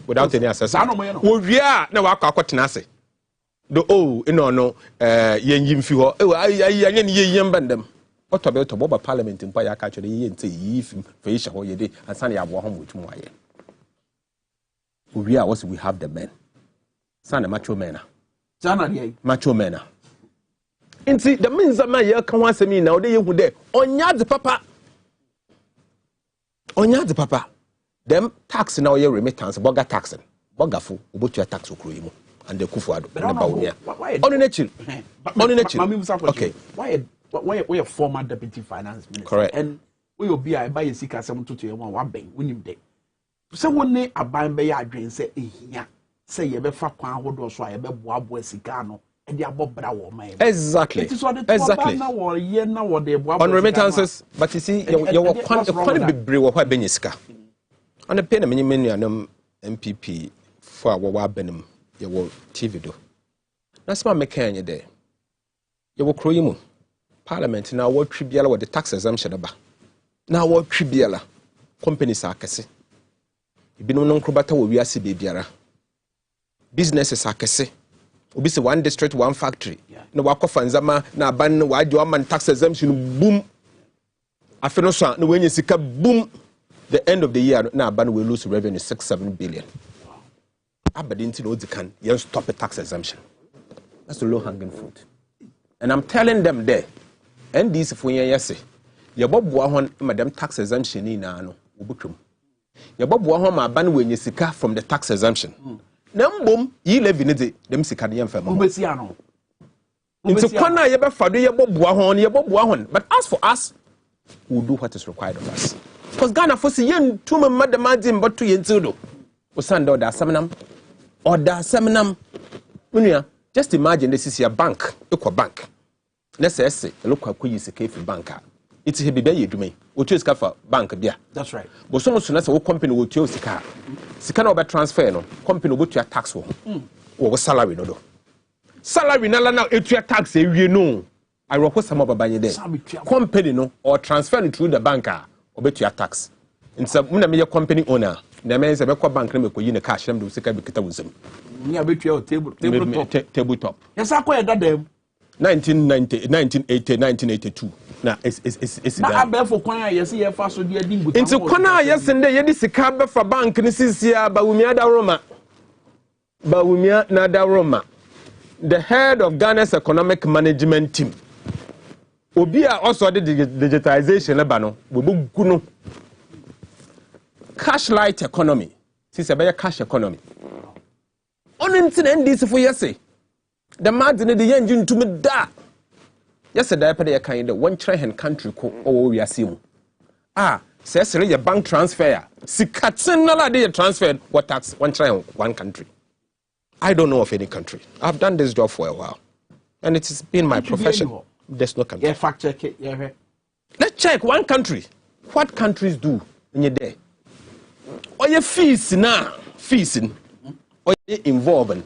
without any assessment. We are now our quatinase. The no, yen few. Oh, I yen bandem. What about to Boba Parliament in Paya catcher yen say if fish or ye day and Sunday I walk home with more. We are also we have the men. Son macho mena. Macho mena. And see the means of my year can once me now they would there. On yard papa. On yard papa. Them tax now your remittance, boga taxing, boga fu, ubutu ya tax ukruimu, and the kufuado, and the baunia. On the nature. Okay. Why a former deputy finance minister? Correct. And we will be a buy a sika 721 bank, win him day. So one day a buy by a drain say, eh, say you better kwan hold or so I better boab Sikano, and the above brow man. Exactly. It is what exactly. Now or year now or they on remittances, but you see, you're quite big brew of Beniska. On the pen, many MPP for our Benham, your TV do. That's my mechanic there. You will crew Parliament now what trivial with the tax exemption about. Now what trivial companies are kese. You be no non crobata will be a CBBR. Businesses are kese. We say 1 district, 1 factory. No wako fanzama na ban why do man tax exemption boom. I feel no so no when you see boom. The end of the year now ban will lose revenue 6-7 billion. Aberdeen know they can you stop a tax exemption. That's the low hanging fruit. And I'm telling them there, and this if we say, your Bob Wahon, madam tax exemption in no, Ubutum. Your Bob Wahon, my ban when you sika from the tax exemption. Num boom, ye levy them Sicadian family. Into corner ye be fado ye boboa hon. But as for us, we'll do what is required of us. Because Ghana for see yen two madam but to yen do. Osando da seminam or da seminam. Just imagine this is your bank, equal bank. Let's say look how you secure for banker. It's a baby do me. We choose for bank beer. That's right. But so much as a company will choose car. Sika no be transfer no. Company will your tax wo. Or salary no do. Salary na now etua tax e no. I request some of banye there. Company no or transfer through the banker or bet your tax. In some when me company owner, the man say be ko bank na me ko yi na cash dem do sika be kita wuzem. Me abet your table top. Yes akwa that dem 1980 1982. Na it's na abefo kwan yes ye fa so de adi nguta. Into kwana yes nde ye di sika be fa bank ni sisia ba wumia da Roma. Ba wumia na da Roma. The head of Ghana's economic management team. Obia also the digitization eba no we bugu no. Cash light economy. Since a cash economy. On internet this for yese. The margin the engine to me da. Yesterday I pay kind of one try hand country ko o we assume. Says your bank transfer. Sikatsena de transfer what tax one try one country. I don't know of any country. I've done this job for a while. And it's been my profession. There's no country. Yeah, fact check it. Yeah. Let's check one country. What countries do in your day? Or your fees now, fees in, or you involving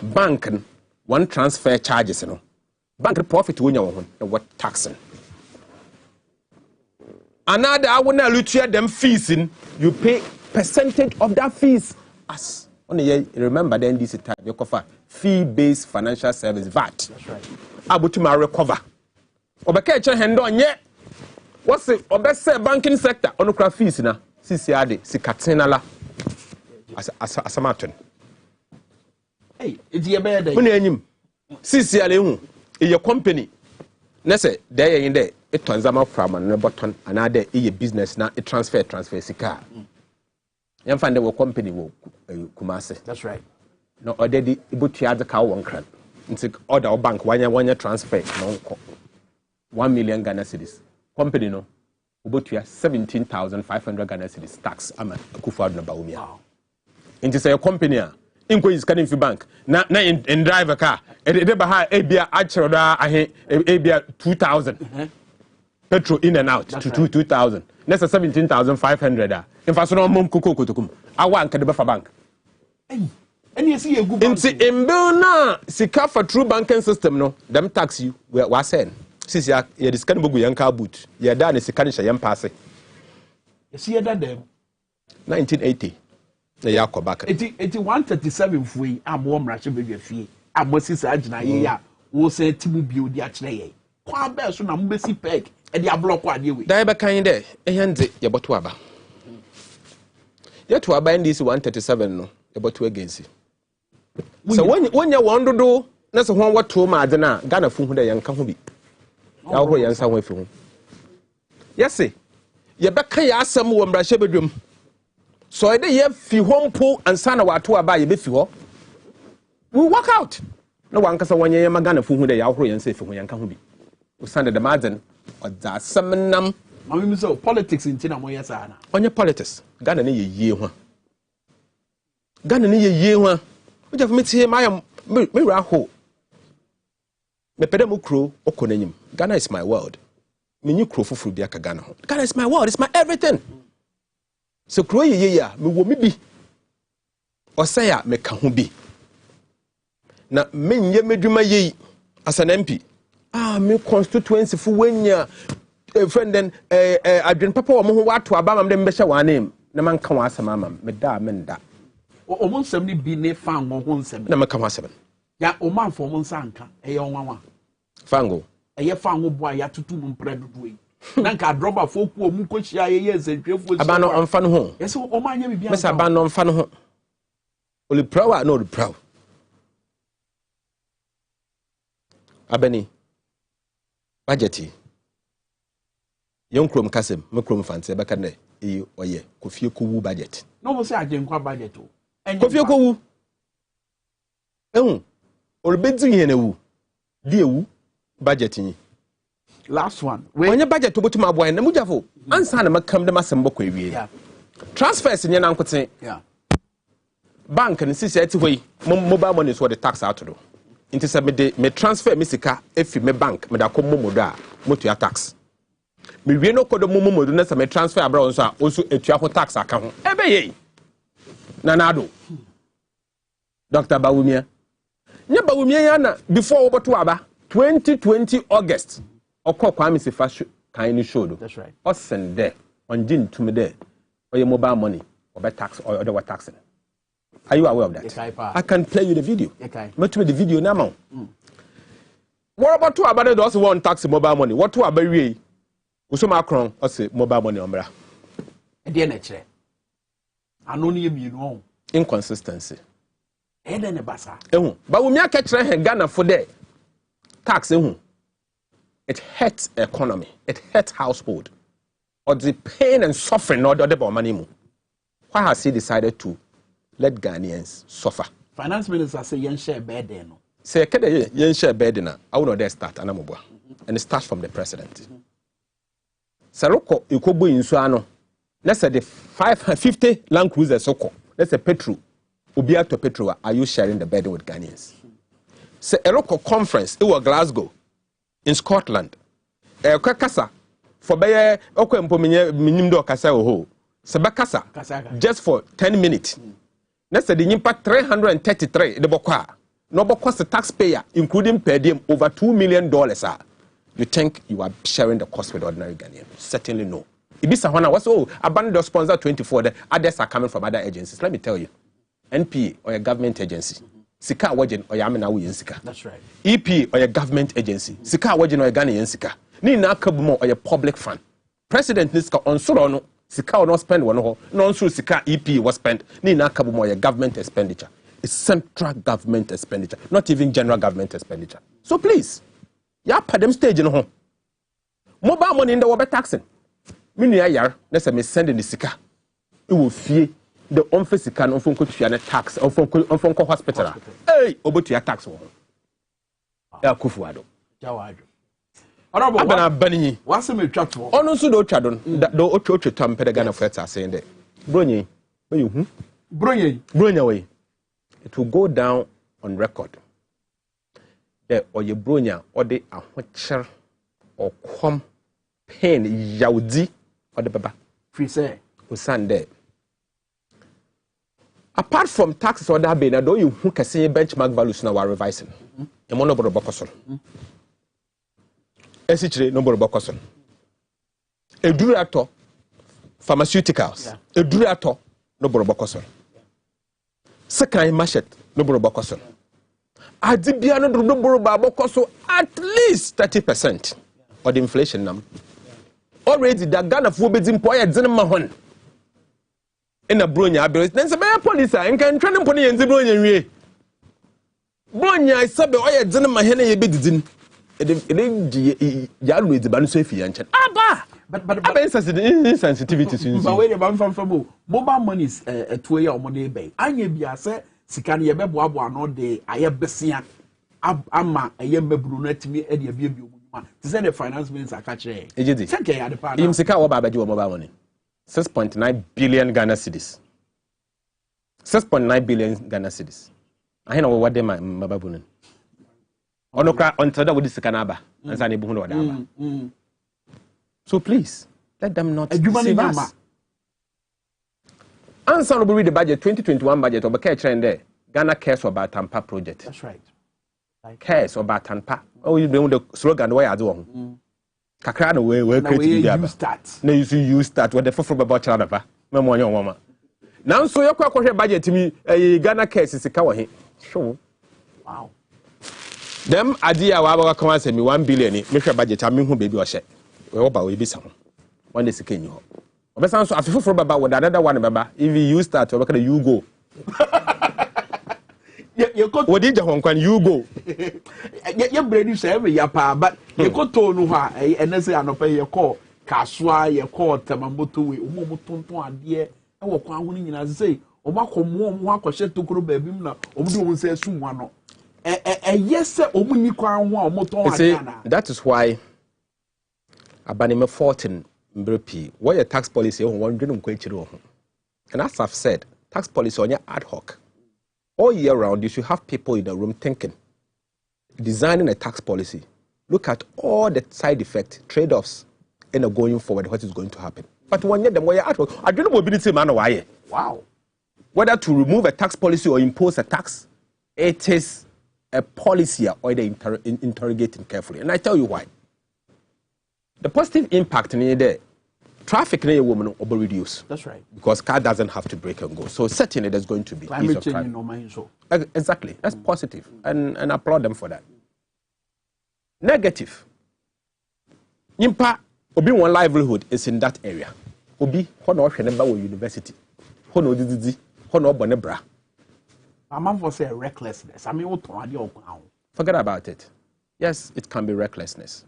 banking, one transfer charges, you know. Bank profit when you want what taxing. Another I wanna look at them fees in, you pay percentage of that fees as only remember then this time you cover fee-based financial service VAT. That's right. Abutima recover. Obeke hand on yet. What's the obese banking sector? Onukra fees na CCRD sikatina la asamaton. Hey, it's your bad day. When you CCRD your company. Nese there in there it transama from an button another a business now it transfer sika. You find the company will Kumasi. That's right. No, already able to add the cow one credit. It's order bank one year transfer no 1 million Ghana cedis. Company no about 17,500 Ghana cedis tax. I'm a kufad na baumia. Wow. Into say a company inko is scanning for bank. Na in drive a car. They buy ABA actually ABA 2,000. Petrol in and out to 2,000. That's 17,500. In fact, no mum kuku kutukum. I want to be for bank. And you see a good bank. In Belna, Sika for true banking system, no, them tax you, we're saying. Since you're this kind of young car boot, you're done is a canisha young passe. You see that them 1980. The Yako back. 137 free, I'm warm Russian baby fee. I'm Moses Ajna, who said Timu Beauty actually. Qua bear soon, I'm Bessie Peg, and the block what you Diaba kind there, a hand Yabotwaba. Yet to abide this 137 no, about 2 against it. So when you want to do, that's one what 2 Madana, Ghana Fu the young Kahubi. Our young son with whom. Yes, see, Yabaka Yasam one brush bedroom. So I did have few home pool and son of to buy a before. We walk out. No one can say 1 year Magana Fu the Yahoo and say for young Kahubi. We send the Madan or that seminum. So politics in Tina Moyasana. On your politics, Ghana need a year one. Ghana need a year one. Which have met him, I am Miraho. Me pedemu crow okonenim. Ghana is my world. Me new crow for Ghana. Ghana is my world, it's my everything. So crow ye me wo me bi. Osaya me ka ho bi. Na me nye medwuma ye as an MP. Me constituency for wenya friend then adwen papa wo ho wato aba mam dem be hye wa name na man ka wa asema mam me da men da o mo nsem ni bi ne fan wo ho nsem na man ka wa asema ya o man fo mo nsanka eye onwanwa fango eye fan wo bo ya tutu mu mpre dodo yi na nka droba fo ku o mu ko hia ye nsentwefo aba no onfa no ho yes o man nya bibia mesa aba no onfa no ho oli proud no proud abani budgeti young chrome kasem me chrome fancy be kan e oye kofie kowu budget no mo say agenkwa budget o kofie kowu olbedu yen ewu Dew budgeting. Last one. When your budget to go to my boy and the Mujavo, answer them come the Massamboko. Transfers in your uncle say, bank and see way mobile money is what the tax out to do. Into some me transfer Missika if you me bank, me da come moda, moto your tax. Me we no code momo do na me transfer abroad also a tax account. Ebe ye. Nanado. Dr. Bawumia. Nya Bawumia yana before oboto aba 2020 August. Oko Kwame Sifa kind show do. That's right. Us send there on Jin to me there. Or your mobile money or by tax or other taxing. Are you aware of that? I can play you the video. But the video now. What about two about those one tax mobile money? What two about we? Uso Macron or say mobile money umbra. Inconsistency. But we make a Ghana for there. Tax it hurts economy. It hurts household. Or the pain and suffering or the money. Why has he decided to let Ghanaians suffer? Finance minister say yen share bed there no. Say kede yen share bed na. I will not there start anamobwa. And it starts from the president. Saroko ikobo insu ano. Let's say the 550 Land Cruiser soko. Let's say petrol. Ubia to petrol. Are you sharing the burden with Ghanaians? Say Eroko conference. It was Glasgow in Scotland. Kasa for baye okwe minimdo kasa oho. Sebakasa just for 10 minutes. Let's say the impact 333 the bokwa. No cost the taxpayer, including per diem, over $2 million. You think you are sharing the cost with ordinary Ghanaians? Certainly no. Ibisa Hwana was abandoned the sponsor 24. The others are coming from other agencies. Let me tell you, NPA or a government agency, Sika Wajen or Yamina Sika. That's right. EP or a government agency, Sika Wajen or a Ghanaian Sika. Nina Kabumo or a public fund. President Niska on Sorono, Sika or not spend one ho, non through Sika EP was spent. Nina Kabumo or a government expenditure. It's central government expenditure, not even general government expenditure. So please, ya pa them stage in home. Mobile money in the water taxing. Mini ayar, let's say me sending the Sika. It will fear the office can on phone to tax on phone hospital. Hey, over to your tax one. Ya kufuado. Jawado. Abana bani. What's me chat for? Ono so do chadon. Do ocho tam pedagana for are saying there. Bronye. Where you? Bronye way. It will go down on record. The or your bronya or the ahocher or quam pain yaudi or the baba. Free say. Usande. Apart from taxes or that being, do you who can say benchmark values now are revising? A monobo bokosol. Esitre number bokosol. A director pharmaceuticals. A director number bokosol. Second market no borrow bakoso. Adibiano no borrow bakoso at least 30% of the inflation number. Already the Ghana for be employer didn't hon. In a bronya bills, then some police and can train them pony and the bronya. Bronya I said oya didn't my hen a bit didn't. It yalu the bansofi and Abba. But insensitivities. But wait about from mobile money is a 2-year money bay. I be a say, Sikani Yababo no day, I have Bessia. Amma, a young brunet me, Eddie Baby. To send the finance minister catch a. In Sika Baba mobile money 6.9 billion Ghana cedis. 6.9 billion Ghana cedis. I know what they my babunin. Onokra on Tada with the Sikanaba and Sani Buno. So please, let them not deceive us. Answer will read the budget, 2021 budget, of a trend there. Ghana cares for Batampa project. That's right. Cares for Batampa. Oh, you know the slogan where I do. Kakrano, where you start. No, you start with the full about Chanapa. Mamma, your mama. Now, so your quack budget to me, a Ghana cares is a coward. Sure. Wow. Them idea, I come and send me 1 billion, make a budget, I mean, who baby or share. We be some. One day, second you. But sounds so after for about what another one, Baba. If you start to look at you go. What did you when you go? Your brain is every yapa, but you go to no ha, and as I pay your call, Kaswa, your call, Tamamoto, Umotonto, and dear, and what one winning as say, or Mako more question to grow baby, or do say soon one. yes omuni kwan ho omoton agana. That is why abanime 14 mbrepi what your tax policy on one dream kwechiro ho. And as I've said, tax policy on your ad hoc. All year round you should have people in the room thinking, designing a tax policy. Look at all the side effects, trade-offs, and going forward what is going to happen. But when you're the way ad hoc, I don't know mobility man why. Wow. Whether to remove a tax policy or impose a tax, it is a policy or they interrogating carefully. And I tell you why. The positive impact in there, traffic in a woman will be reduced. That's right. Because car doesn't have to break and go. So certainly there's going to be climate change no mind so. Exactly. That's positive. And I applaud them for that. Negative. Impa obi one livelihood is in that area. Obi hono hweneba wo university. Hono didi hono bonebra. I'm for say recklessness. I mean, forget about it. Yes, it can be recklessness.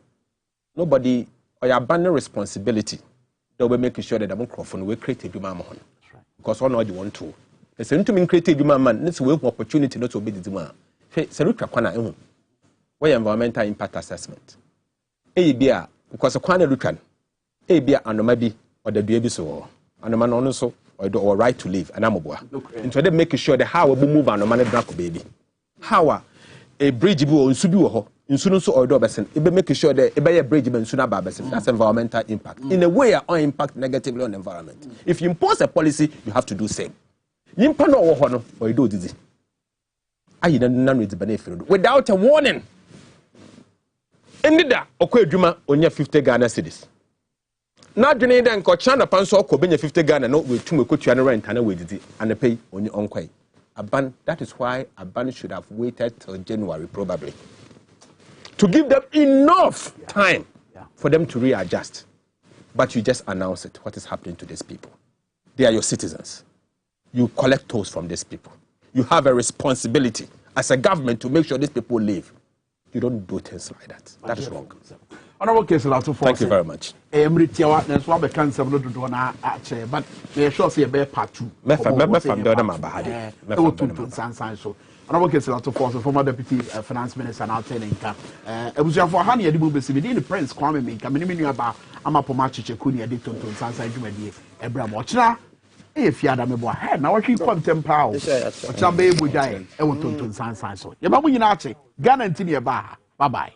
Nobody or your abandon responsibility. They will make sure that the microphone will create a human man. Because all know you want to. It's a to create a human man. It's a opportunity not to be the demand. Why environmental impact assessment? Abia because a corner lucan. Abia anomabi or the baby so anoman also or right to live and amobwa. And so they make sure that how we move anoman drunk baby. How a bridge will subu in Sunus or Dobson, it will make sure that a bridge in Suna Babason. That's environmental impact. In a way, or impact negatively on the environment. If you impose a policy, you have to do same. You impano or you do this. I didn't read the benefit without a warning. Ended that, okay, Juma on your 50 Ghana cities. Now, Johnny then got China Panso, Kobin 50 Ghana, no, with 2 Mukutu rent and away and the pay on your own quay. That is why a ban should have waited till January, probably. To give them enough time for them to readjust. But you just announce it, what is happening to these people. They are your citizens. You collect tolls from these people. You have a responsibility as a government to make sure these people live. You don't do things like that. That is wrong. Honorable case, thank you very much. But they sure say a part 2. Honorable case, former deputy finance minister and Alteninka. It was your for honey, the prince Kwame me, coming about Amapomachi Kuni, editor to Sansa Jumedi, Abraham Watchna. If you had a member head, now what you come 10 pounds. What's a baby would die, Ewoton Sansa. Your mamma, Ghana and Tinia Bar. Bye bye.